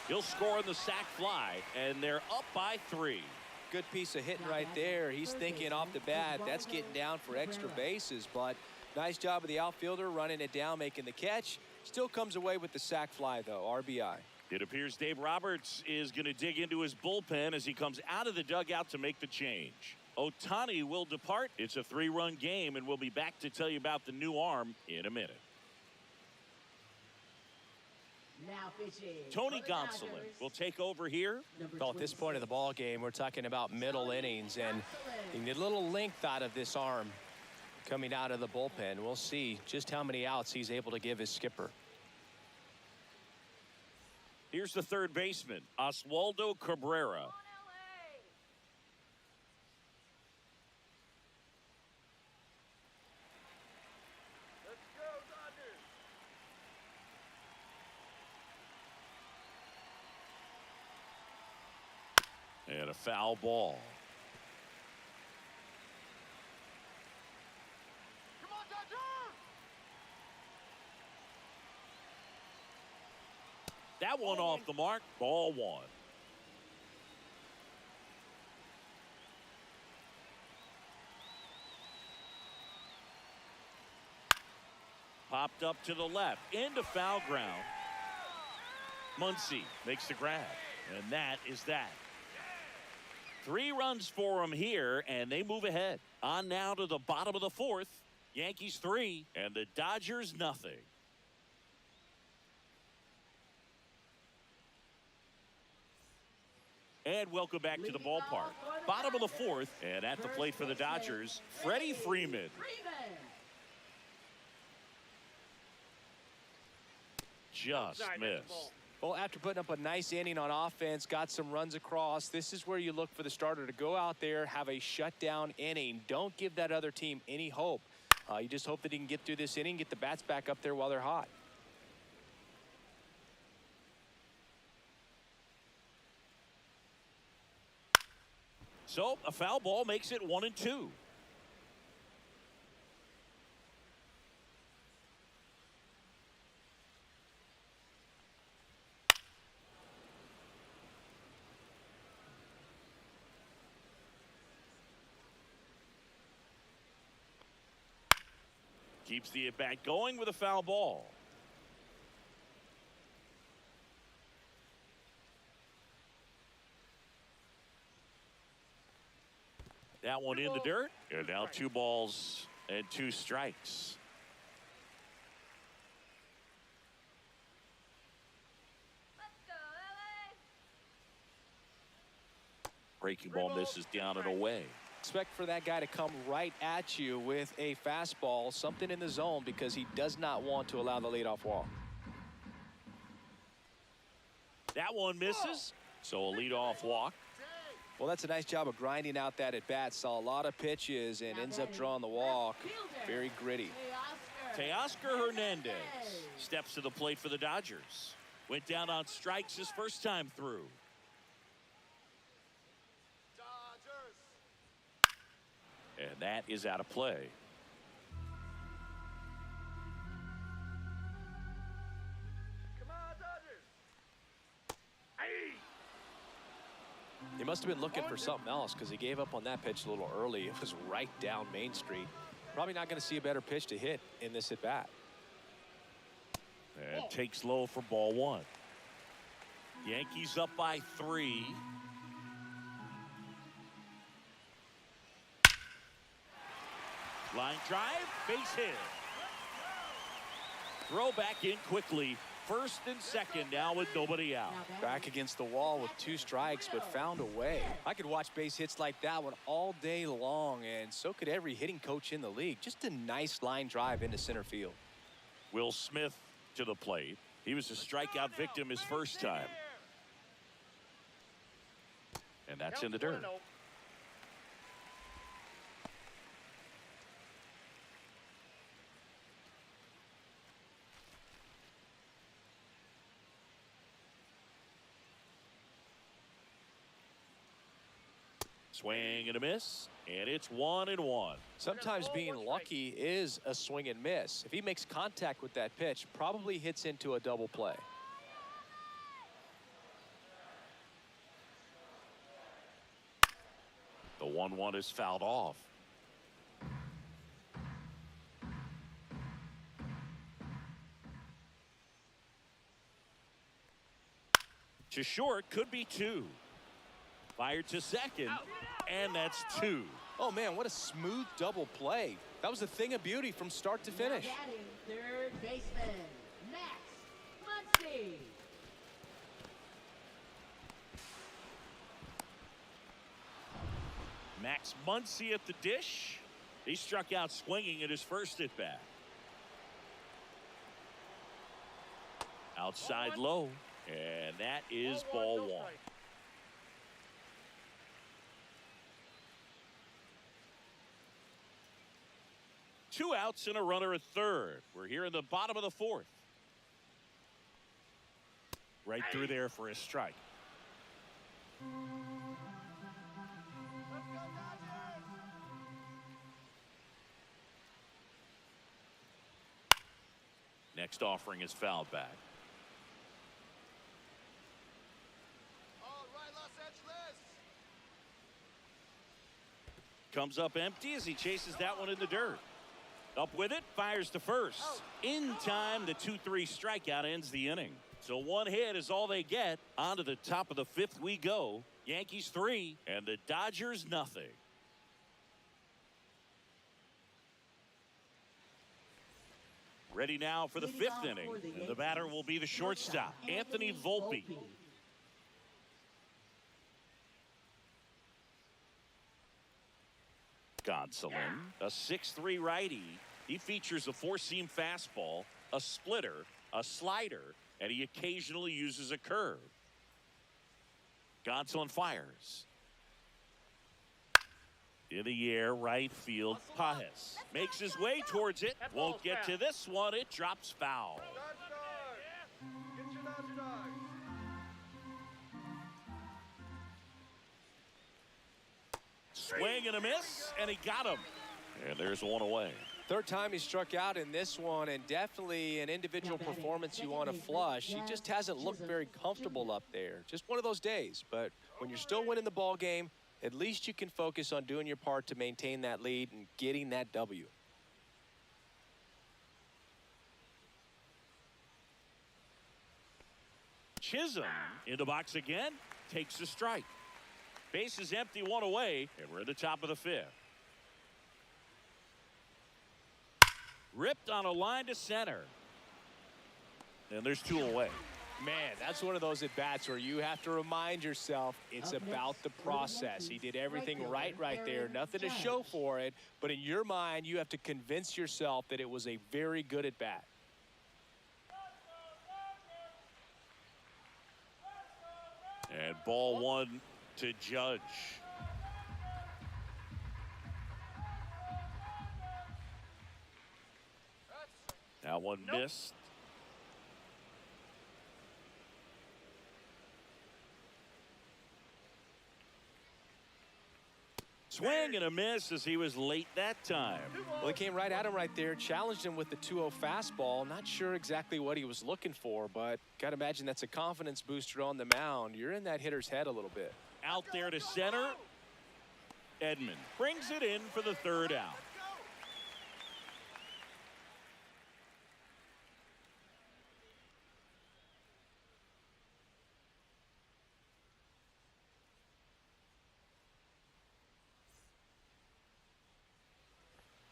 He'll score on the sac fly, and they're up by 3. Good piece of hitting right there. He's thinking off the bat, that's getting down for extra bases, but nice job of the outfielder running it down, making the catch. Still comes away with the sac fly, though, RBI. It appears Dave Roberts is going to dig into his bullpen as he comes out of the dugout to make the change. Ohtani will depart. It's a 3-run game, and we'll be back to tell you about the new arm in a minute. Now pitching. Tony for the Gonsolin Dodgers, will take over here. number Well, at this point of the ball game, we're talking about middle innings, and you need a little length out of this arm coming out of the bullpen. We'll see just how many outs he's able to give his skipper. Here's the third baseman, Oswaldo Cabrera. On LA. Let's go, Dodgers. And a foul ball. Come on, Dodgers. That one off the mark. Ball one. Popped up to the left. Into foul ground. Muncy makes the grab. And that is that. 3 runs for him here, and they move ahead. On now to the bottom of the fourth. Yankees 3, and the Dodgers nothing. And welcome back to the ballpark. Bottom of the fourth, and at the plate for the Dodgers, Freddie Freeman. Just Outside, missed. ball. Well, after putting up a nice inning on offense, got some runs across, this is where you look for the starter to go out there, have a shutdown inning. Don't give that other team any hope. You just hope that he can get through this inning, get the bats back up there while they're hot. So a foul ball makes it 1-2. Keeps the at-bat going with a foul ball. That one in the dirt. And now 2 balls and 2 strikes. Let's go, LA. Breaking ball misses down and away. Expect for that guy to come right at you with a fastball, something in the zone, because he does not want to allow the leadoff walk. That one misses. So a leadoff walk. Well, that's a nice job of grinding out that at bat. Saw a lot of pitches and ends up drawing the walk. Very gritty. Teoscar Hernandez steps to the plate for the Dodgers. Went down on strikes his first time through. Dodgers. And that is out of play. Come on, Dodgers. He must have been looking for something else because he gave up on that pitch a little early. It was right down Main Street. Probably not going to see a better pitch to hit in this at bat. And takes low for ball 1. Yankees up by 3. Line drive, base hit. Throw back in quickly. First and second now with nobody out. Back against the wall with 2 strikes, but found a way. I could watch base hits like that one all day long, and so could every hitting coach in the league. Just a nice line drive into center field. Will Smith to the plate. He was a strikeout victim his first time. And that's in the dirt. Swing and a miss, and it's 1-1. Sometimes being lucky is a swing and miss. If he makes contact with that pitch, probably hits into a double play. The 1-1 is fouled off. To short, could be 2. Fired to second, and that's 2. Oh man, what a smooth double play. That was a thing of beauty from start to finish. Now batting third baseman, Max Muncy. That's Muncy at the dish. He struck out swinging at his first at bat. Outside low, and that is ball one. Two outs and a runner at third. We're here in the bottom of the fourth. Right through there for a strike. Next offering is fouled back. All right, Los Angeles. Comes up empty as he chases that one in the dirt. Up with it, fires to first. In time, the 2-3 strikeout ends the inning. So one hit is all they get. On to the top of the fifth we go. Yankees 3 and the Dodgers nothing. Ready now for the fifth inning. And the batter will be the shortstop, Anthony Volpe. Gonsolin, a 6'3" righty. He features a four-seam fastball, a splitter, a slider, and he occasionally uses a curve. Gonsolin fires. In the air, right field, Pajes makes his way towards it. Won't get to this one. It drops foul. Get your Dodger dog. Swing and a miss, and he got him. And there's one away. Third time he struck out in this one, and definitely an individual performance you want to flush. He just hasn't looked very comfortable up there. Just one of those days. But when you're still winning the ball game, at least you can focus on doing your part to maintain that lead and getting that W. Chisholm in the box again, takes a strike. Base is empty, one away, and we're at the top of the fifth. Ripped on a line to center. And there's two away. Man, that's one of those at-bats where you have to remind yourself it's about the process. He did everything right there. Nothing to show for it. But in your mind, you have to convince yourself that it was a very good at-bat. And ball one to Judge. That one missed. Swing and a miss as he was late that time. Well, he came right at him right there, challenged him with the 2-0 fastball. Not sure exactly what he was looking for, but got to imagine that's a confidence booster on the mound. You're in that hitter's head a little bit. Out there to center. Edman brings it in for the third out.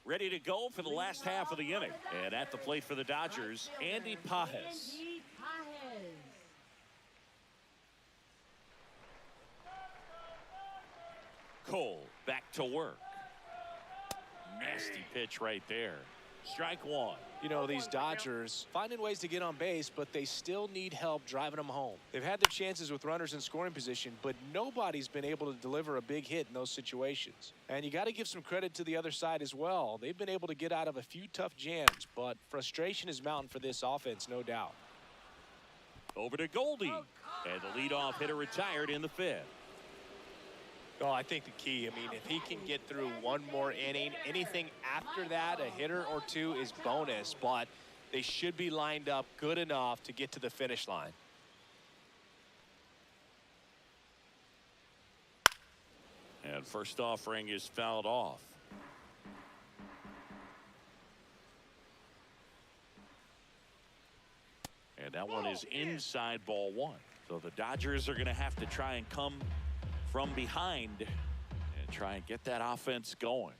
Ready to go for the last half of the inning. And at the plate for the Dodgers, Andy Pajes. Cole back to work. Nasty pitch right there. Strike one. You know, these Dodgers finding ways to get on base, but they still need help driving them home. They've had their chances with runners in scoring position, but nobody's been able to deliver a big hit in those situations. And you got to give some credit to the other side as well. They've been able to get out of a few tough jams, but frustration is mounting for this offense, no doubt. Over to Goldie. And the leadoff hitter retired in the fifth. Oh, I think the key, I mean, if he can get through one more inning, anything after that, a hitter or two is bonus, but they should be lined up good enough to get to the finish line. And first offering is fouled off. And that one is inside ball one. So the Dodgers are going to have to try and come from behind and try and get that offense going.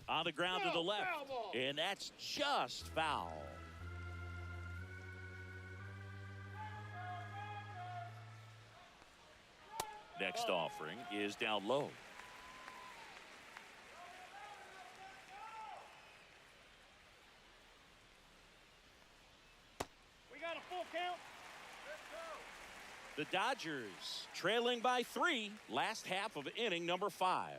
On the ground to the left, and that's just foul. Next offering is down low. The Dodgers trailing by 3, last half of inning number 5.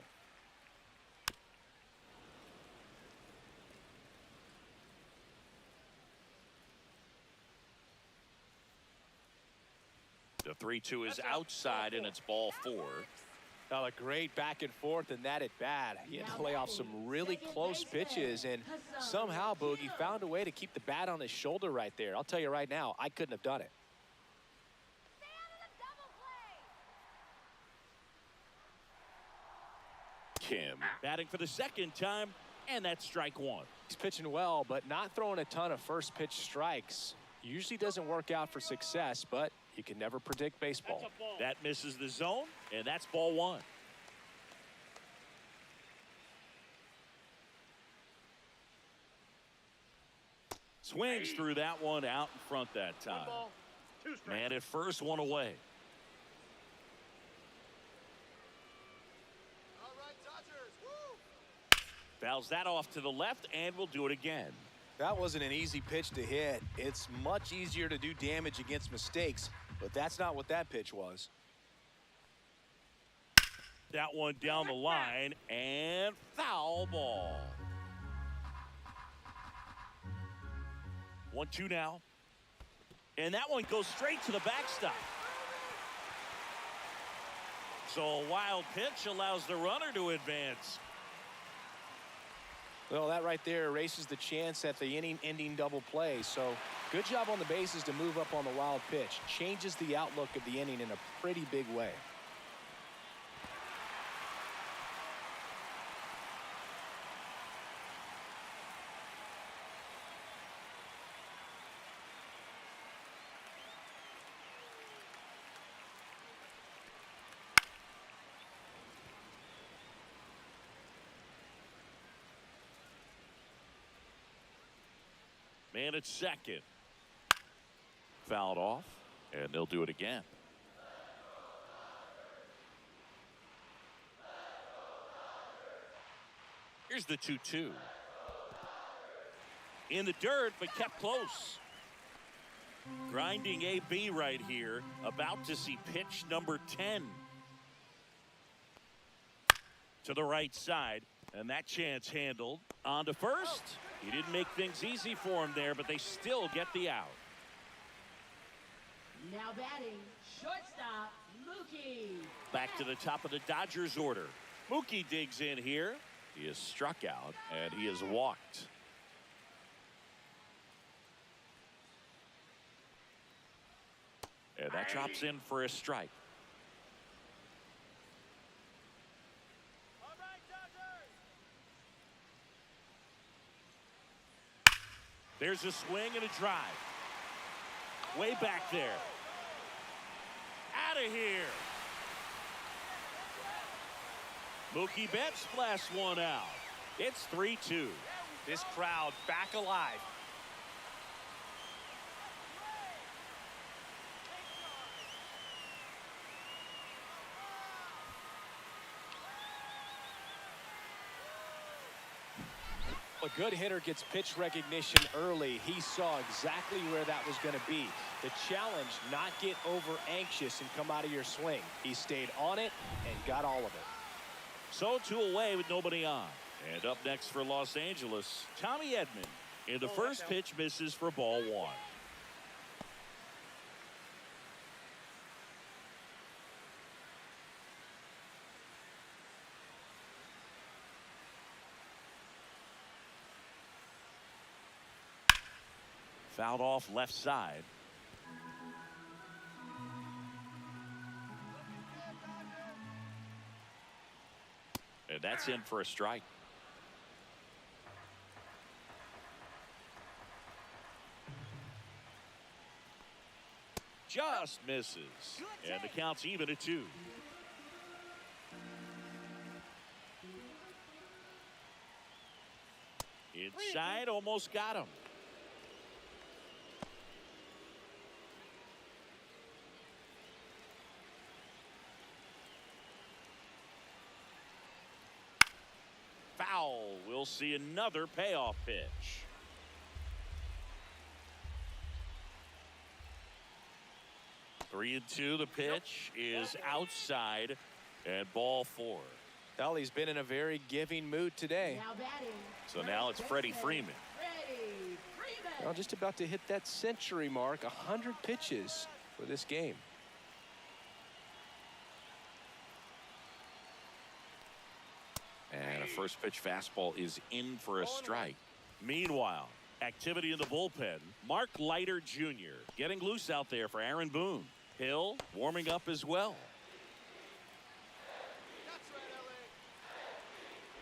The 3-2 is outside, and it's ball 4. Well, a great back and forth, and that at bat. He had to lay off some really close pitches, and somehow Boogie found a way to keep the bat on his shoulder right there. I'll tell you right now, I couldn't have done it. Kim batting for the second time, and that's strike 1. He's pitching well, but not throwing a ton of first pitch strikes. Usually doesn't work out for success, but you can never predict baseball. That misses the zone, and that's ball 1. Swings through that one out in front that time. Man at first, 1 away. All right, Dodgers. Woo! Fouls that off to the left, and we'll do it again. That wasn't an easy pitch to hit. It's much easier to do damage against mistakes, but that's not what that pitch was. That one down the line, and foul ball. 1-2 now. And that one goes straight to the backstop. So a wild pitch allows the runner to advance. Well, that right there erases the chance at the inning-ending double play. So good job on the bases to move up on the wild pitch. Changes the outlook of the inning in a pretty big way. Man at second. Fouled off, and they'll do it again. Here's the 2-2. In the dirt, but kept close. Grinding AB right here. About to see pitch number 10. To the right side, and that chance handled. On to first. He didn't make things easy for him there, but they still get the out. Now batting, shortstop, Mookie. Back to the top of the Dodgers order. Mookie digs in here. He is struck out, and he is walked. And that drops in for a strike. There's a swing and a drive. Way back there. Out of here. Mookie Betts blasts one out. It's 3-2. This crowd back alive. A good hitter gets pitch recognition early. He saw exactly where that was going to be. The challenge, not get over anxious and come out of your swing. He stayed on it and got all of it. So 2 away with nobody on. And up next for Los Angeles, Tommy Edman. And the first pitch misses for ball 1. Fouled off left side. And that's in for a strike. Just misses. And the count's even at 2. Inside, almost got him. Foul. We'll see another payoff pitch. 3-2. The pitch is outside and ball 4. Well, he's been in a very giving mood today. Now batting. So now it's Freddie Freeman. Freddie Freeman. Well, just about to hit that century mark, 100 pitches for this game. And a first pitch fastball is in for a strike. Meanwhile, activity in the bullpen. Mark Leiter Jr. getting loose out there for Aaron Boone. Hill warming up as well.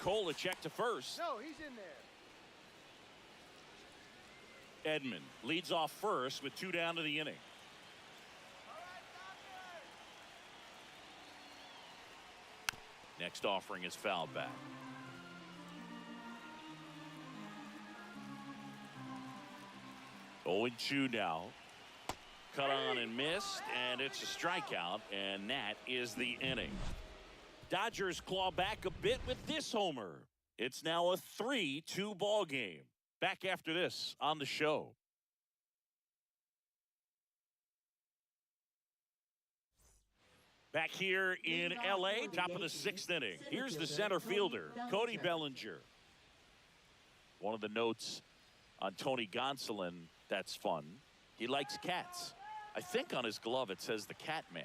Cole a check to first. No, he's in there. Edman leads off first with 2 down to the inning. Next offering is fouled back. Oh, 0-2 now. Cut on and missed, and it's a strikeout, and that is the inning. Dodgers claw back a bit with this homer. It's now a 3-2 ball game. Back after this on the show. Back here in L.A., top of the 6th inning. Here's the center fielder, Cody Bellinger. One of the notes on Tony Gonsolin that's fun. He likes cats. I think on his glove it says the Cat Man.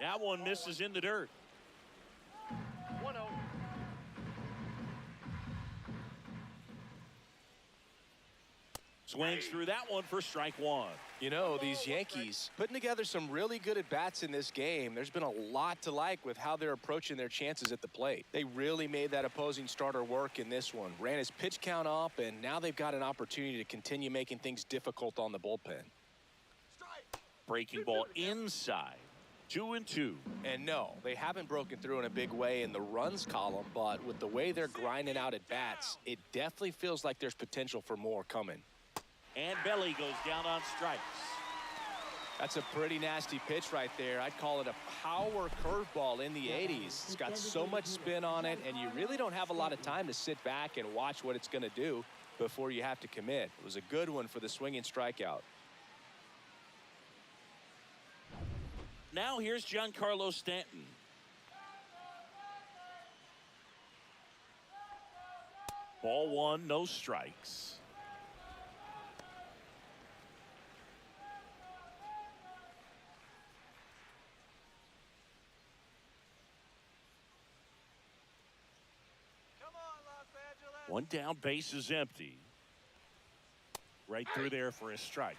That one misses in the dirt. 1-0. Swings through that one for strike 1. You know, these Yankees putting together some really good at-bats in this game. There's been a lot to like with how they're approaching their chances at the plate. They really made that opposing starter work in this one. Ran his pitch count up, and now they've got an opportunity to continue making things difficult on the bullpen. Breaking ball inside. 2-2. And no, they haven't broken through in a big way in the runs column, but with the way they're grinding out at bats, it definitely feels like there's potential for more coming. And Belly goes down on strikes. That's a pretty nasty pitch right there. I'd call it a power curveball in the 80s. It's got so much spin on it, and you really don't have a lot of time to sit back and watch what it's going to do before you have to commit. It was a good one for the swinging strikeout. Now here's Giancarlo Stanton. Ball 1, no strikes. One down, base is empty. Right through there for a strike.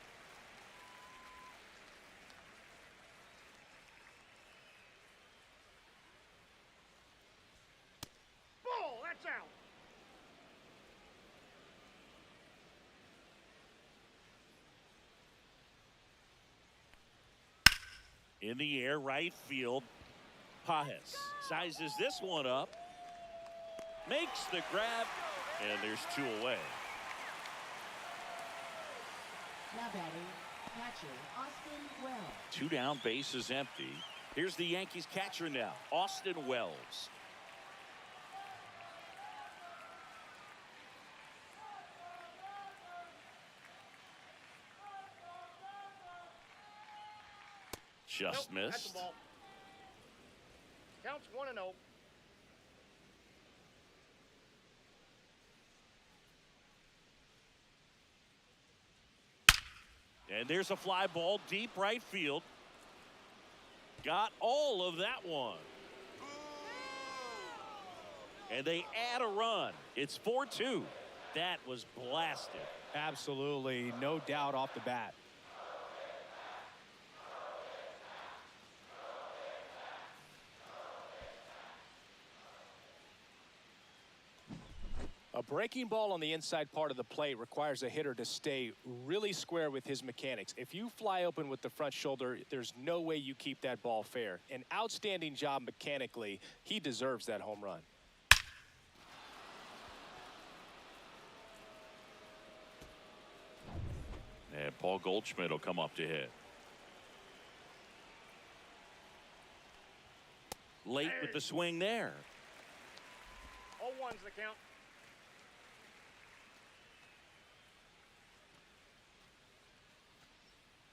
Ball, that's out. In the air, right field. Pajes sizes this one up. Makes the grab. And there's 2 away. Now batting, catcher Austin Wells. 2 down, base is empty. Here's the Yankees catcher now, Austin Wells. Just Nope, that's missed. the ball. Counts 1-0. And there's a fly ball deep right field. Got all of that one. And they add a run. It's 4-2. That was blasted. Absolutely, no doubt off the bat. A breaking ball on the inside part of the plate requires a hitter to stay really square with his mechanics. If you fly open with the front shoulder, there's no way you keep that ball fair. An outstanding job mechanically. He deserves that home run. And Paul Goldschmidt will come up to hit. Late with the swing there. 0-1's the count.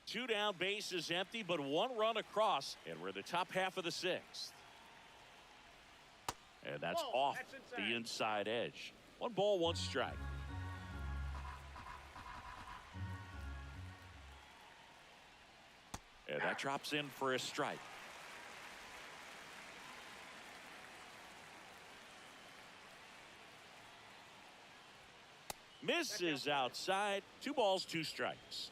2 down, bases empty, but 1 run across, and we're in the top half of the 6th. And that's off the inside edge. 1 ball, 1 strike. And that drops in for a strike. Misses outside. 2 balls, 2 strikes.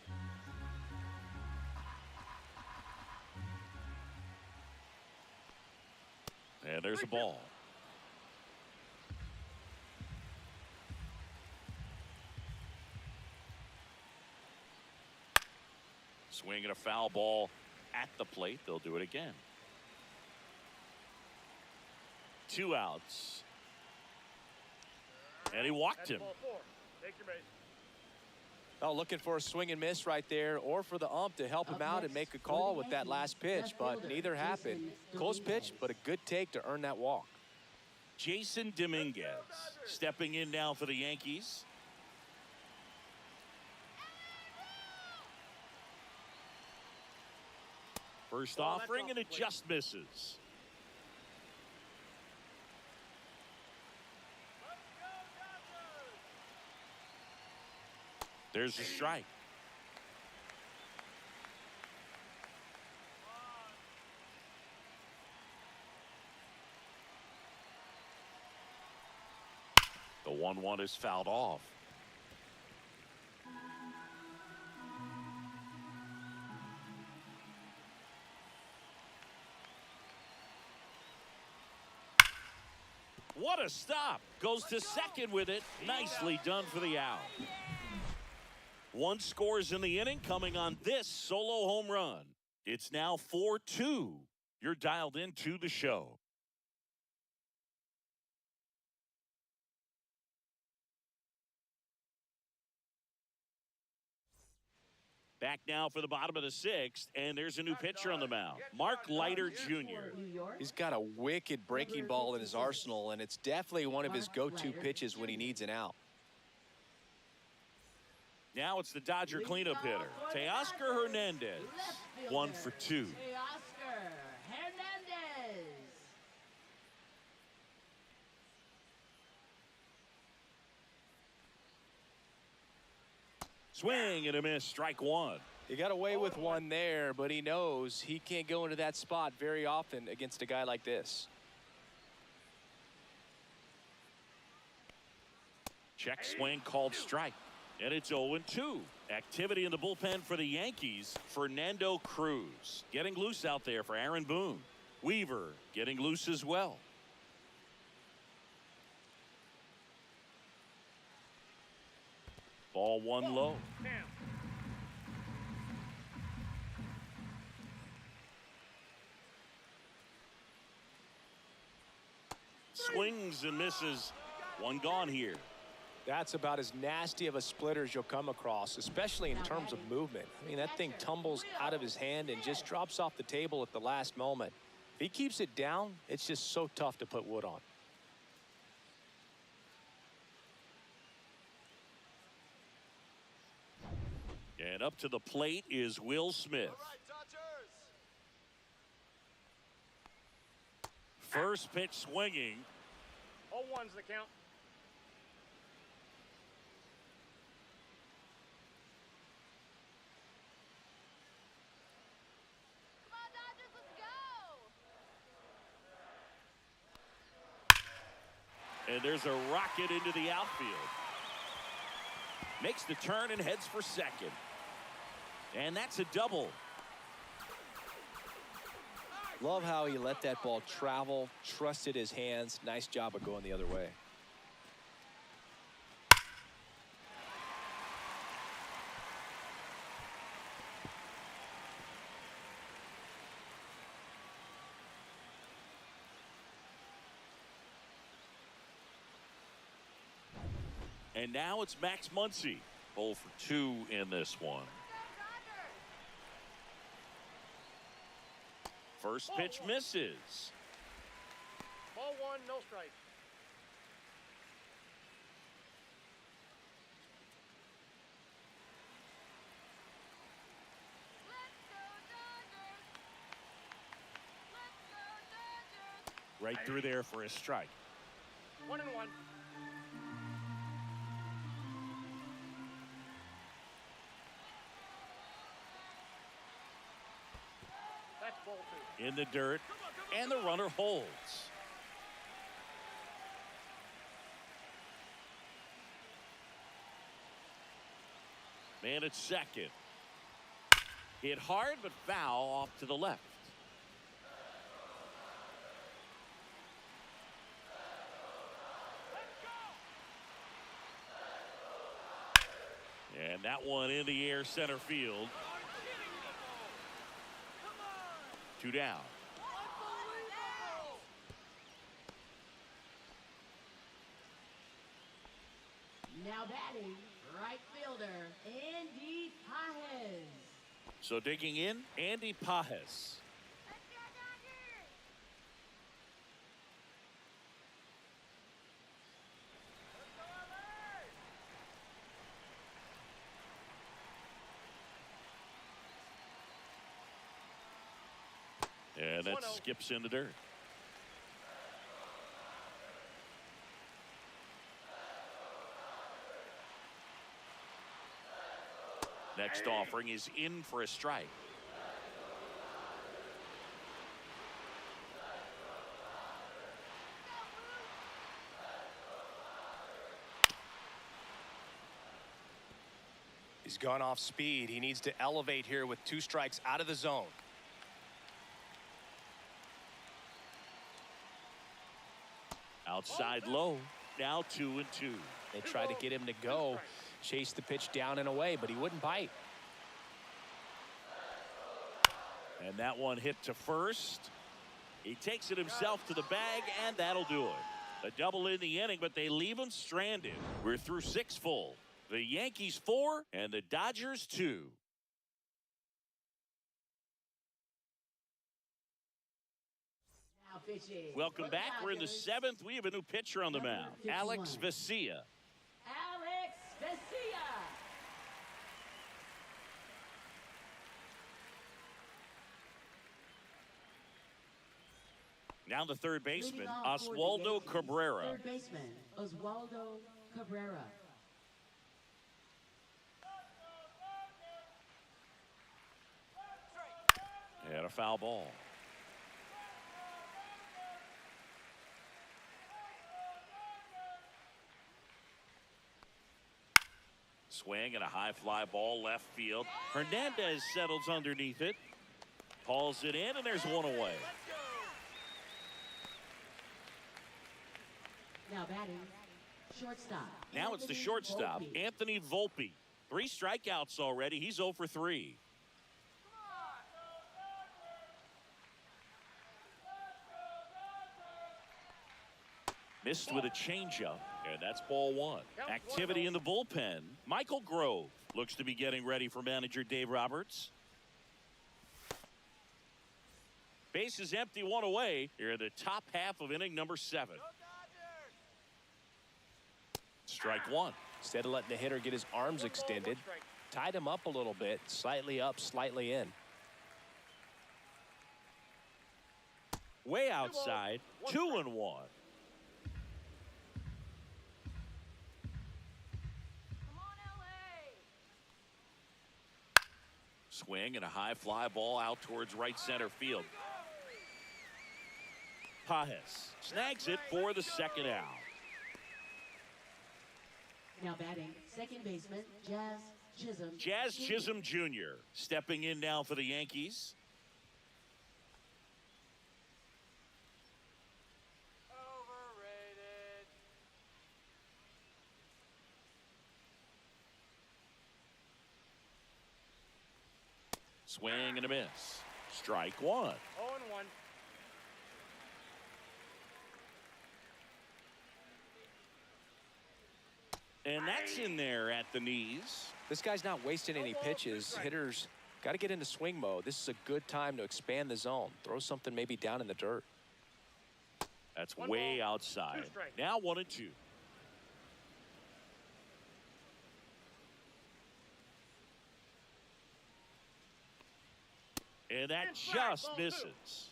And there's a ball. Swinging a foul ball at the plate. They'll do it again. 2 outs. And he walked him. Take your base. Oh, looking for a swing and miss right there, or for the ump to help him out and make a call with that last pitch, but neither happened. Close pitch, but a good take to earn that walk. Jason Dominguez stepping in now for the Yankees. First offering, and it just misses. There's a strike. The 1-1 is fouled off. What a stop. Goes to second with it. Nicely done for the out. 1 scores in the inning, coming on this solo home run. It's now 4-2. You're dialed into the show. Back now for the bottom of the 6th, and there's a new pitcher on the mound, Mark Leiter Jr. He's got a wicked breaking ball in his arsenal, and it's definitely one of his go-to pitches when he needs an out. Now it's the Dodger cleanup hitter, Teoscar Hernandez. 1 for 2. Teoscar Hernandez. Swing and a miss, strike 1. He got away with one there, but he knows he can't go into that spot very often against a guy like this. Check swing called strike. And it's 0-2. Activity in the bullpen for the Yankees. Fernando Cruz getting loose out there for Aaron Boone. Weaver getting loose as well. Ball 1 low. Swings and misses. 1 gone here. That's about as nasty of a splitter as you'll come across, especially in terms of movement. I mean, that thing tumbles out of his hand and just drops off the table at the last moment. If he keeps it down, it's just so tough to put wood on. And up to the plate is Will Smith. First pitch swinging. 0-1's the count. Come on, Dodgers, let's go. And there's a rocket into the outfield. Makes the turn and heads for second. And that's a double. Love how he let that ball travel, trusted his hands. Nice job of going the other way. And now it's Max Muncy. 0 for 2 in this one. First pitch misses. Ball 1, no strike. Right through there for a strike. 1-1. That's ball 2. In the dirt, and the runner holds. Man at second. Hit hard, but foul off to the left. And that one in the air center field. 2 down. Now batting, right fielder, Andy Pajes. So digging in, Andy Pajes. Let's go, Dodgers! And that 1-0. skips in the dirt. Next offering is in for a strike. He's gone off speed. He needs to elevate here with 2 strikes out of the zone. Outside low. Now 2-2. They tried to get him to go, chase the pitch down and away, but he wouldn't bite. And that one hit to first. He takes it himself to the bag, and that'll do it. A double in the inning, but they leave him stranded. We're through 6 full. The Yankees 4 and the Dodgers 2. Now pitching. Welcome for the back. We're in the Dodgers, 7th. We have a new pitcher on the Number mound, 51. Alex Vesia. Alex Vesia. Now the third baseman, Leading off for the Oswaldo Yankees, Cabrera. Third baseman, Oswaldo Cabrera. And a foul ball. Swing and a high fly ball left field. Hernandez settles underneath it. Hauls it in, and there's one away. Now batting, shortstop. Now it's the Anthony shortstop, Volpe. Anthony Volpe. 3 strikeouts already. He's 0 for 3. Missed with a changeup, and that's ball 1. Activity in the bullpen. Michael Grove looks to be getting ready for manager Dave Roberts. Base is empty, 1 away. Here in the top half of inning number 7. Strike 1. Instead of letting the hitter get his arms extended, tied him up a little bit, slightly up, slightly in. Way outside, 2-1. Come on, LA! Swing and a high fly ball out towards right center field. Pajes snags it for the second out. Now batting, second baseman, Jazz Chisholm. Jazz Jr. Chisholm Jr. stepping in now for the Yankees. Overrated. Swing and a miss. Strike 1. 0-1. And that's in there at the knees. This guy's not wasting any pitches. Hitters got to get into swing mode. This is a good time to expand the zone. Throw something maybe down in the dirt. That's One way ball, outside. 2 strikes. Now 1-2. And that Inside, just ball 2. misses.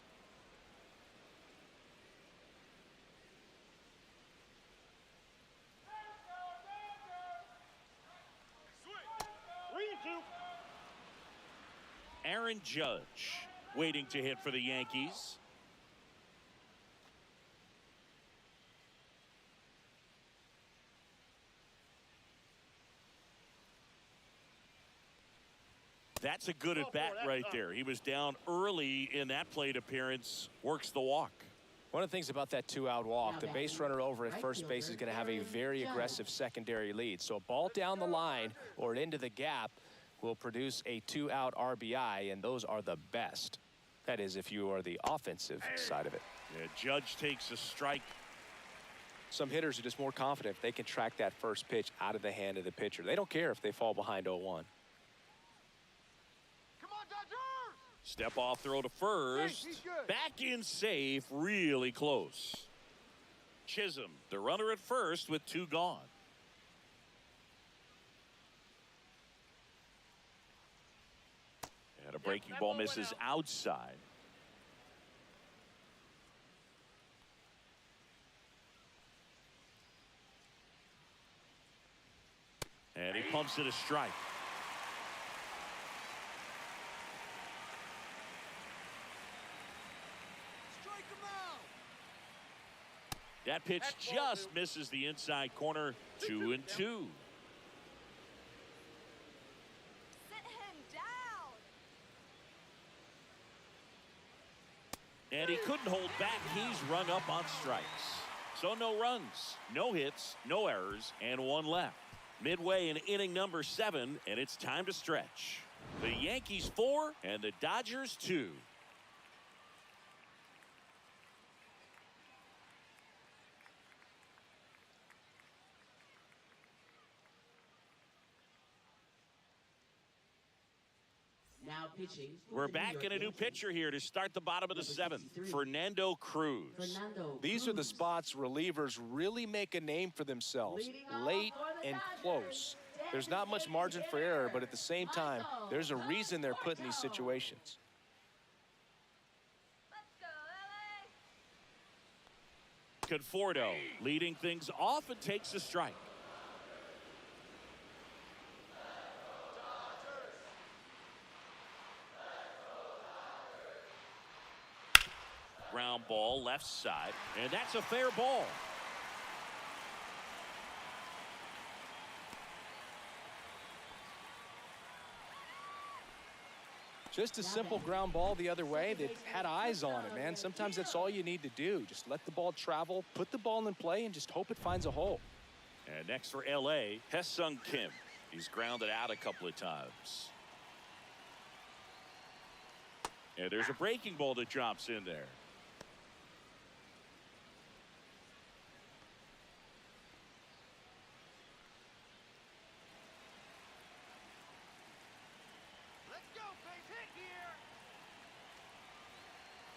Aaron Judge waiting to hit for the Yankees. That's a good at bat right there. He was down early in that plate appearance. Works the walk. One of the things about that 2-out walk, the base runner over at first base is going to have a very aggressive secondary lead. So a ball down the line or into the gap will produce a 2-out RBI, and those are the best. That is, if you are the offensive side of it. Yeah, Judge takes a strike. Some hitters are just more confident if they can track that first pitch out of the hand of the pitcher. They don't care if they fall behind 0-1. Step off throw to first. Back in safe, really close. Chisholm, the runner at first with 2 gone. And a breaking ball misses outside. And he pumps it a strike. That pitch just misses the inside corner. 2-2. Sit him down. And he couldn't hold back. He's rung up on strikes. So no runs, no hits, no errors, and 1 left. Midway in inning number 7, and it's time to stretch. The Yankees 4 and the Dodgers 2. Now pitching. We're back in a new pitcher here to start the bottom of the 7th. Fernando Cruz. These are the spots relievers really make a name for themselves. Late and close. There's not much margin for error, but at the same time, there's a reason they're put in these situations. Let's go, LA. Conforto leading things off and takes a strike. Ground ball left side, and that's a fair ball. Just a simple ground ball the other way that had eyes on it, man. Sometimes that's all you need to do. Just let the ball travel, put the ball in play, and just hope it finds a hole. And next for LA, Hesung Kim. He's grounded out a couple of times. And there's a breaking ball that drops in there.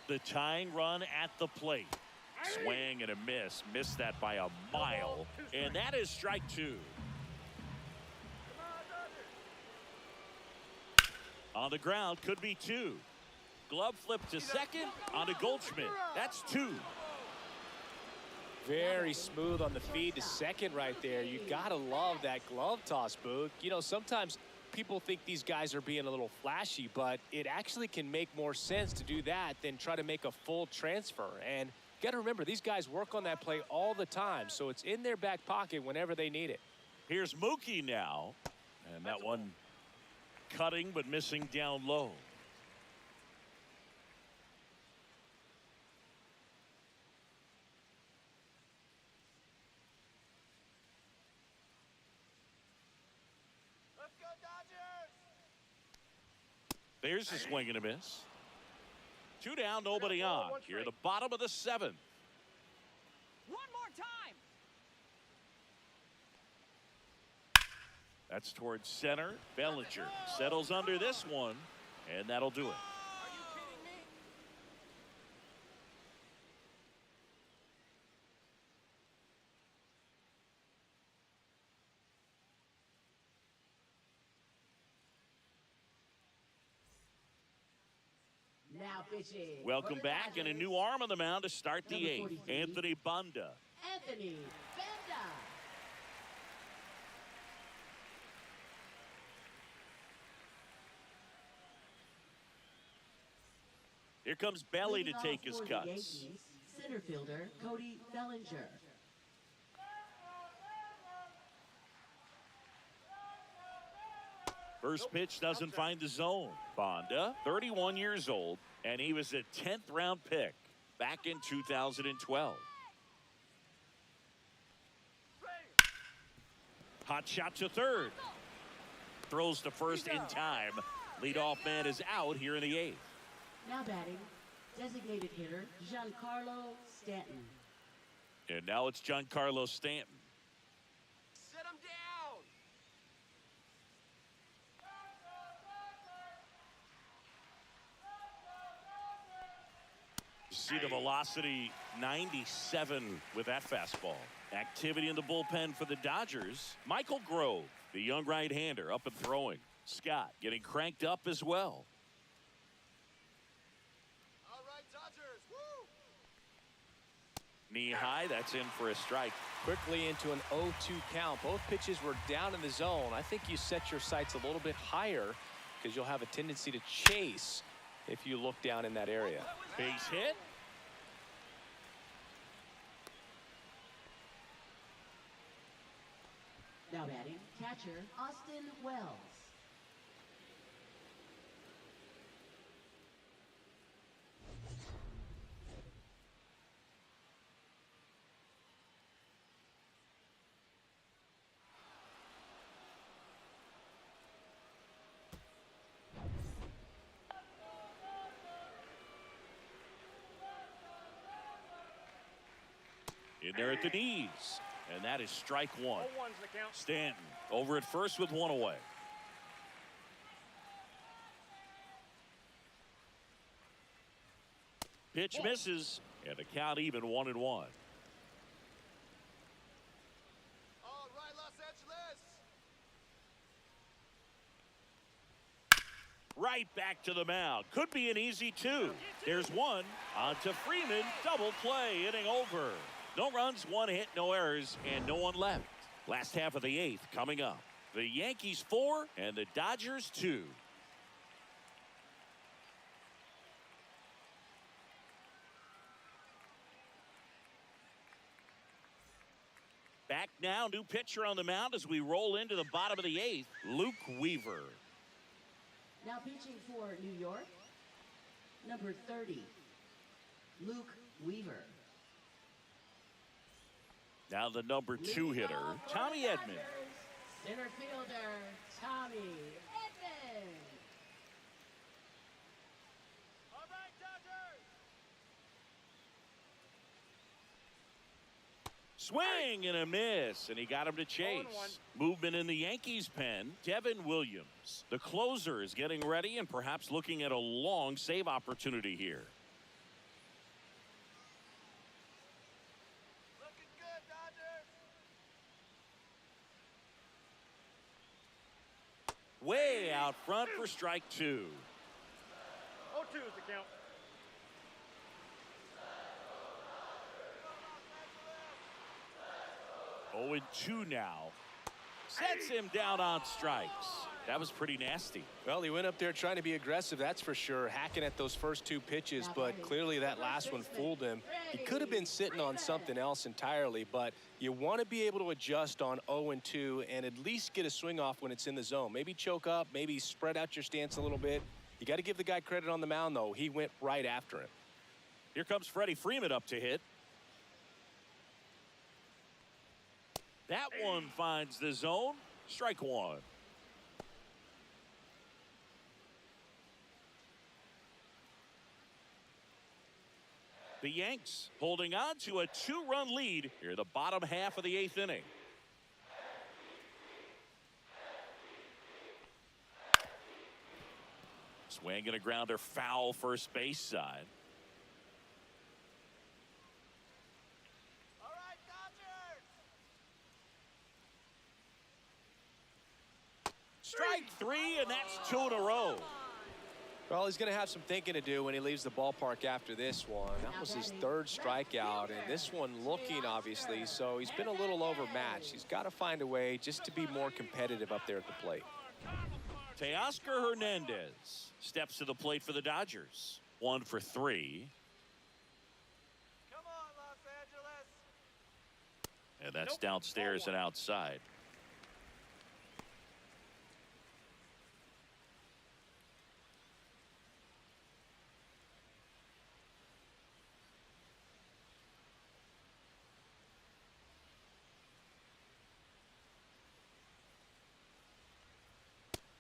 The tying run at the plate. Swing and a miss. Missed that by a mile. And that is strike 2. On the ground, could be 2. Glove flip to second on to Goldschmidt. That's 2. Very smooth on the feed to second right there. You gotta love that glove toss, Boog. You know, sometimes people think these guys are being a little flashy, but it actually can make more sense to do that than try to make a full transfer. And you got to remember, these guys work on that play all the time, so it's in their back pocket whenever they need it. Here's Mookie now. And that one cutting but missing down low. There's a swing and a miss. 2 down, nobody on. Here at the bottom of the 7th. One more time. That's towards center. Bellinger settles under this one, and that'll do it. Are you kidding me? Now pitching. Welcome back, and a new arm on the mound to start the 8th. Anthony Banda. Anthony Banda. Here comes Belly to Leading take off his for the cuts. Yankees, center fielder Cody Bellinger. First pitch doesn't find the zone. Bonda, 31 years old, and he was a 10th round pick back in 2012. Hot shot to third. Throws to first in time. Leadoff man is out here in the 8th. Now batting, designated hitter Giancarlo Stanton. And now it's Giancarlo Stanton. Sit him down. See the velocity 97 with that fastball. Activity in the bullpen for the Dodgers. Michael Grove, the young right-hander, up and throwing. Scott getting cranked up as well. All right, Dodgers. Woo! Knee high, that's in for a strike. Quickly into an 0-2 count. Both pitches were down in the zone. I think you set your sights a little bit higher because you'll have a tendency to chase if you look down in that area. Base hit. Now batting, catcher Austin Wells. In there at the knees. And that is strike one. 0-1's the count. Stanton over at first with one away. Pitch misses, and the count even 1-1. All right, Los Angeles. Right back to the mound. Could be an easy 2. There's one. On to Freeman. Double play. Inning over. No runs, 1 hit, no errors, and no one left. Last half of the 8th coming up. The Yankees 4 and the Dodgers 2. Back now, new pitcher on the mound as we roll into the bottom of the 8th, Luke Weaver. Now pitching for New York, number 30, Luke Weaver. Now the number 2 hitter, Tommy Edman. Center fielder, Tommy Edman. All right, Dodgers. Swing and a miss, and he got him to chase. 0-1. Movement in the Yankees pen, Devin Williams. The closer is getting ready and perhaps looking at a long save opportunity here. Looking good, Dodgers. Way out front for strike 2. 0-2's the count. Oh, and 2 now. Sets him down on strikes. That was pretty nasty. Well, he went up there trying to be aggressive, that's for sure, hacking at those first 2 pitches, but clearly that last one fooled him. He could have been sitting on something else entirely, but you want to be able to adjust on 0-2 and at least get a swing off when it's in the zone. Maybe choke up, maybe spread out your stance a little bit. You got to give the guy credit on the mound, though. He went right after him. Here comes Freddie Freeman up to hit. That one finds the zone. Strike 1. The Yanks holding on to a 2-run lead here in the bottom half of the 8th inning. Swing and a grounder foul first base side. All right, Dodgers. Strike 3, and that's 2 in a row. Well, he's going to have some thinking to do when he leaves the ballpark after this one. That was his 3rd strikeout, and this one looking, obviously, so he's been a little overmatched. He's got to find a way just to be more competitive up there at the plate. Teoscar Hernandez steps to the plate for the Dodgers. 1 for 3. Come on, Los Angeles. And that's downstairs and outside.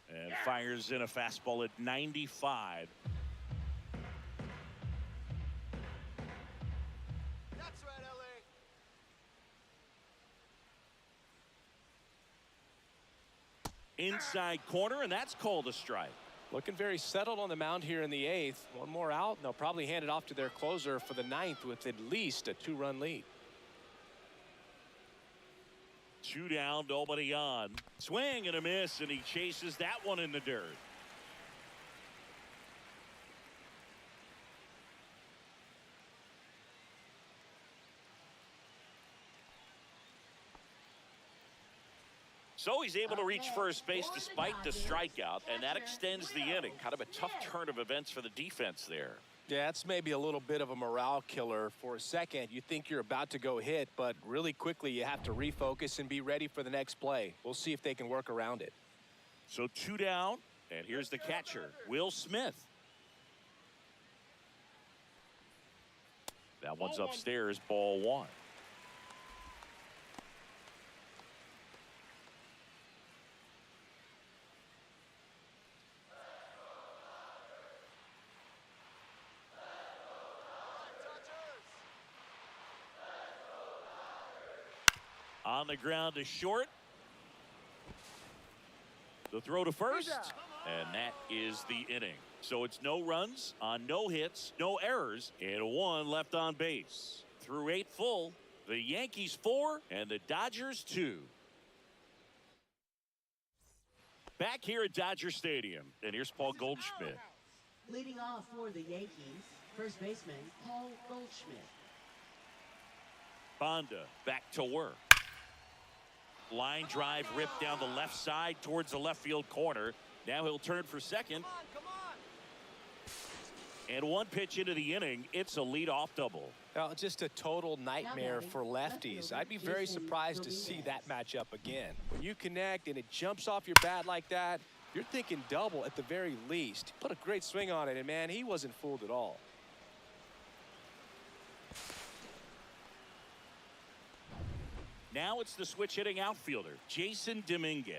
And fires in a fastball at 95. That's right, LA. Inside corner, and that's called a strike. Looking very settled on the mound here in the 8th. One more out, and they'll probably hand it off to their closer for the 9th with at least a 2-run lead. 2 down, nobody on. Swing and a miss, and he chases that one in the dirt. So he's able to reach first base despite the strikeout, and that extends the inning. Kind of a tough turn of events for the defense there. Yeah, it's maybe a little bit of a morale killer. For a second, you think you're about to go hit, but really quickly you have to refocus and be ready for the next play. We'll see if they can work around it. So 2 down, and here's the catcher, Will Smith. That one's upstairs, ball 1. On the ground to short. The throw to first, and that is the inning. So it's no runs on no hits, no errors, and 1 left on base. Through 8 full, the Yankees 4 and the Dodgers 2. Back here at Dodger Stadium, and here's Paul Goldschmidt. Leading off for the Yankees, first baseman Paul Goldschmidt. Bonda back to work. Line drive ripped down the left side towards the left field corner. Now he'll turn for second. Come on. And 1 pitch into the inning, it's a leadoff double. Now, just a total nightmare for lefties. I'd be very surprised to see that matchup again. When you connect and it jumps off your bat like that, you're thinking double at the very least. Put a great swing on it, and man, he wasn't fooled at all. Now it's the switch hitting outfielder, Jason Dominguez.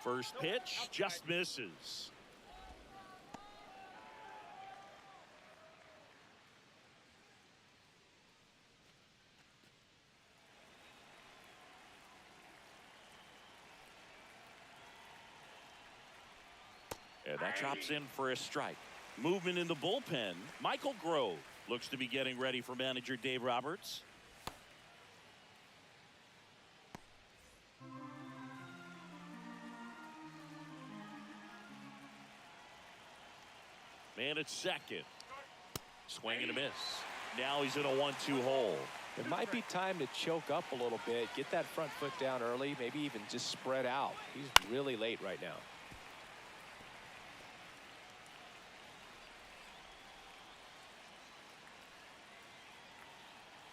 First pitch just misses. And that drops in for a strike. Movement in the bullpen. Michael Grove looks to be getting ready for manager Dave Roberts. Man at second. Swing and a miss. Now he's in a 1-2 hole. It might be time to choke up a little bit, get that front foot down early, maybe even just spread out. He's really late right now.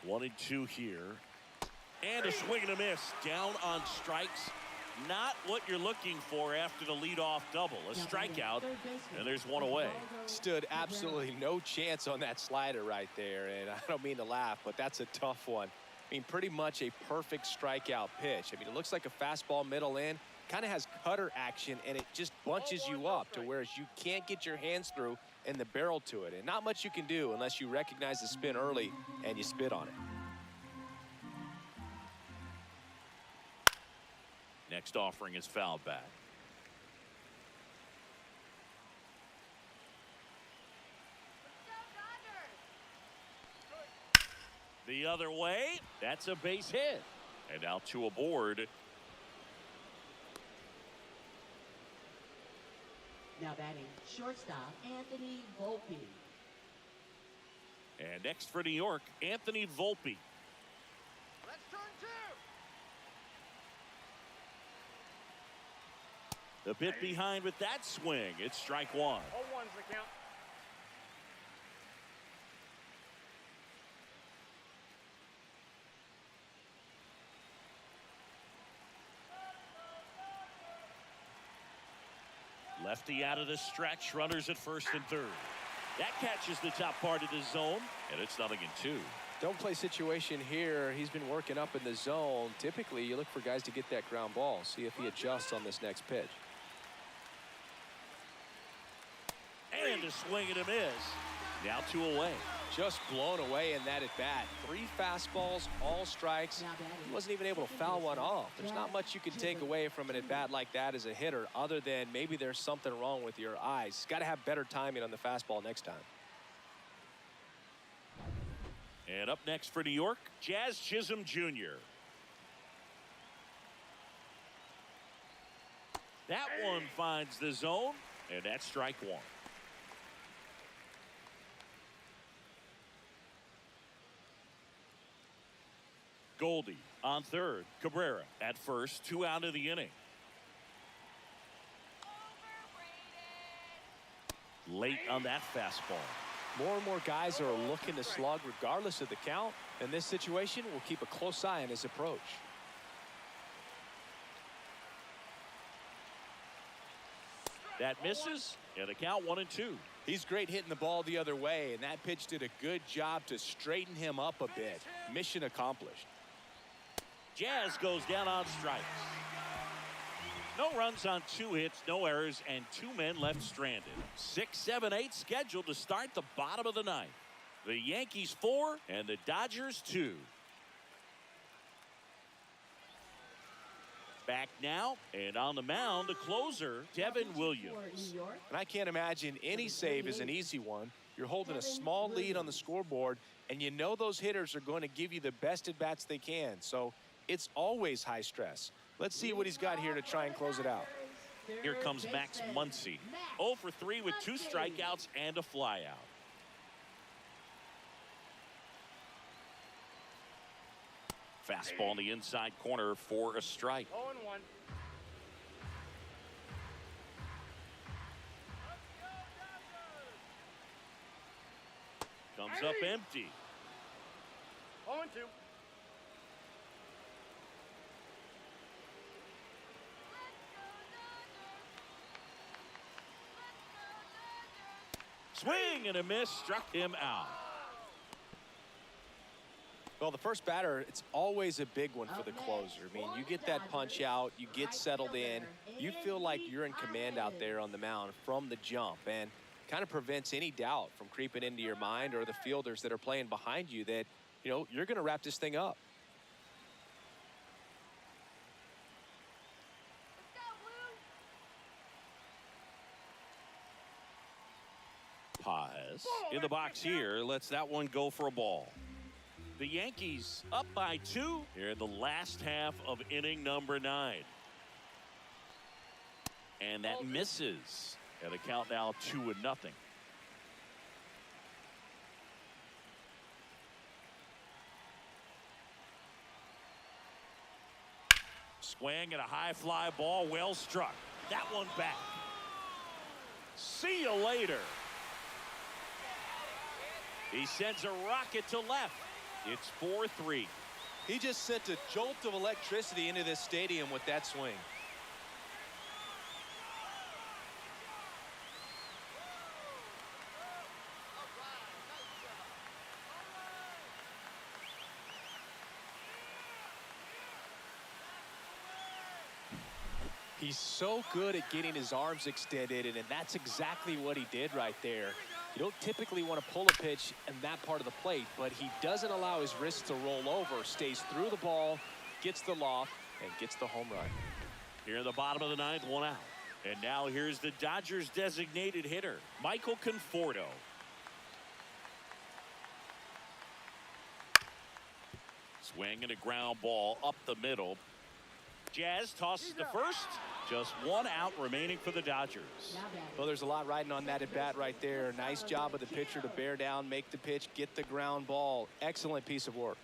One and 2 here. And a swing and a miss. Down on strikes. Not what you're looking for after the leadoff double. A strikeout, and there's 1 away. Stood absolutely no chance on that slider right there, and I don't mean to laugh, but that's a tough one. I mean, pretty much a perfect strikeout pitch. I mean, it looks like a fastball middle in, kind of has cutter action, and it just bunches you up to where you can't get your hands through and the barrel to it. And not much you can do unless you recognize the spin early and you spit on it. Next offering is fouled back. The other way. That's a base hit. And now 2 aboard. Now batting shortstop Anthony Volpe. And next for New York, Anthony Volpe. Let's turn 2. A bit behind with that swing. It's strike one. 0-1's the count. Lefty out of the stretch. Runners at first and third. That catches the top part of the zone, and it's 0-2. Don't play situation here. He's been working up in the zone. Typically, you look for guys to get that ground ball. See if he adjusts on this next pitch. And a swing and a miss. Now 2 away. Just blown away in that at bat. 3 fastballs, all strikes. He wasn't even able to foul one off. There's not much you can take away from an at bat like that as a hitter, other than maybe there's something wrong with your eyes. Got to have better timing on the fastball next time. And up next for New York, Jazz Chisholm Jr. That one finds the zone, and that's strike one. Goldie on third. Cabrera at first. 2 out of the inning. Late on that fastball. More and more guys are looking to slug regardless of the count. In this situation, we'll keep a close eye on his approach. That misses, and a count 1-2. He's great hitting the ball the other way, and that pitch did a good job to straighten him up a bit. Mission accomplished. Jazz goes down on strikes. No runs on 2 hits, no errors, and 2 men left stranded. 6, 7, 8 scheduled to start the bottom of the ninth. The Yankees 4 and the Dodgers 2. Back now, and on the mound, the closer, Devin Williams. And I can't imagine any save is an easy one. You're holding a small lead on the scoreboard, and you know those hitters are going to give you the best at-bats they can. So it's always high stress. Let's see what he's got here to try and close it out. Here comes Max Muncy. 0 for 3 with 2 strikeouts and a flyout. Fastball in the inside corner for a strike. 0-1. Comes up empty. 0-2. Swing and a miss, struck him out. Well, the first batter, it's always a big one for the closer. I mean, you get that punch out, you get settled in, you feel like you're in command out there on the mound from the jump, and kind of prevents any doubt from creeping into your mind or the fielders that are playing behind you that, you know, you're going to wrap this thing up. Paz in the box here, lets that one go for a ball. The Yankees up by 2 here in the last half of inning number 9. And that misses. And the count now 2-0. Swing and a high fly ball, well struck. That one back. See you later. He sends a rocket to left. It's 4-3. He just sent a jolt of electricity into this stadium with that swing. He's so good at getting his arms extended, and that's exactly what he did right there. You don't typically want to pull a pitch in that part of the plate, but he doesn't allow his wrists to roll over, stays through the ball, gets the loft, and gets the home run. Here in the bottom of the 9th, 1 out. And now here's the Dodgers designated hitter, Michael Conforto. Swing and a ground ball up the middle. Jazz tosses to first. Just 1 out remaining for the Dodgers. Well, there's a lot riding on that at bat right there. Nice job of the pitcher to bear down, make the pitch, get the ground ball. Excellent piece of work.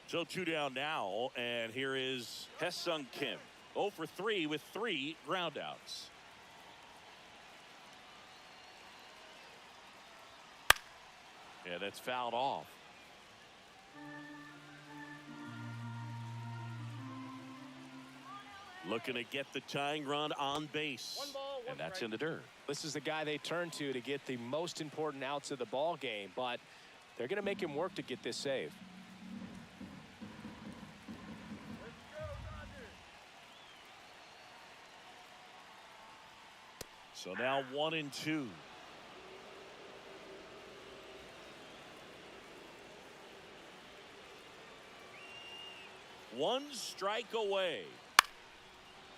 So 2 down now, and here is Haesung Kim. 0 for 3 with 3 groundouts. Yeah, that's fouled off. Looking to get the tying run on base. One ball, one And that's strike. in the dirt. This is the guy they turn to get the most important outs of the ball game, but they're going to make him work to get this save. Let's go, Dodgers. So now 1-2. One strike away.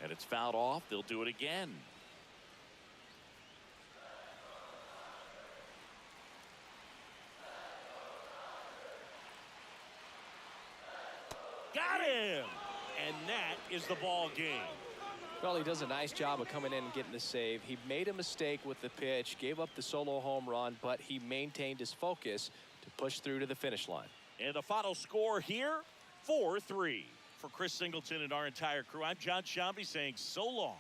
And it's fouled off. They'll do it again. Got him. And that is the ball game. Well, he does a nice job of coming in and getting the save. He made a mistake with the pitch, gave up the solo home run, but he maintained his focus to push through to the finish line. And the final score here, 4-3. For Chris Singleton and our entire crew, I'm John Shambi saying so long.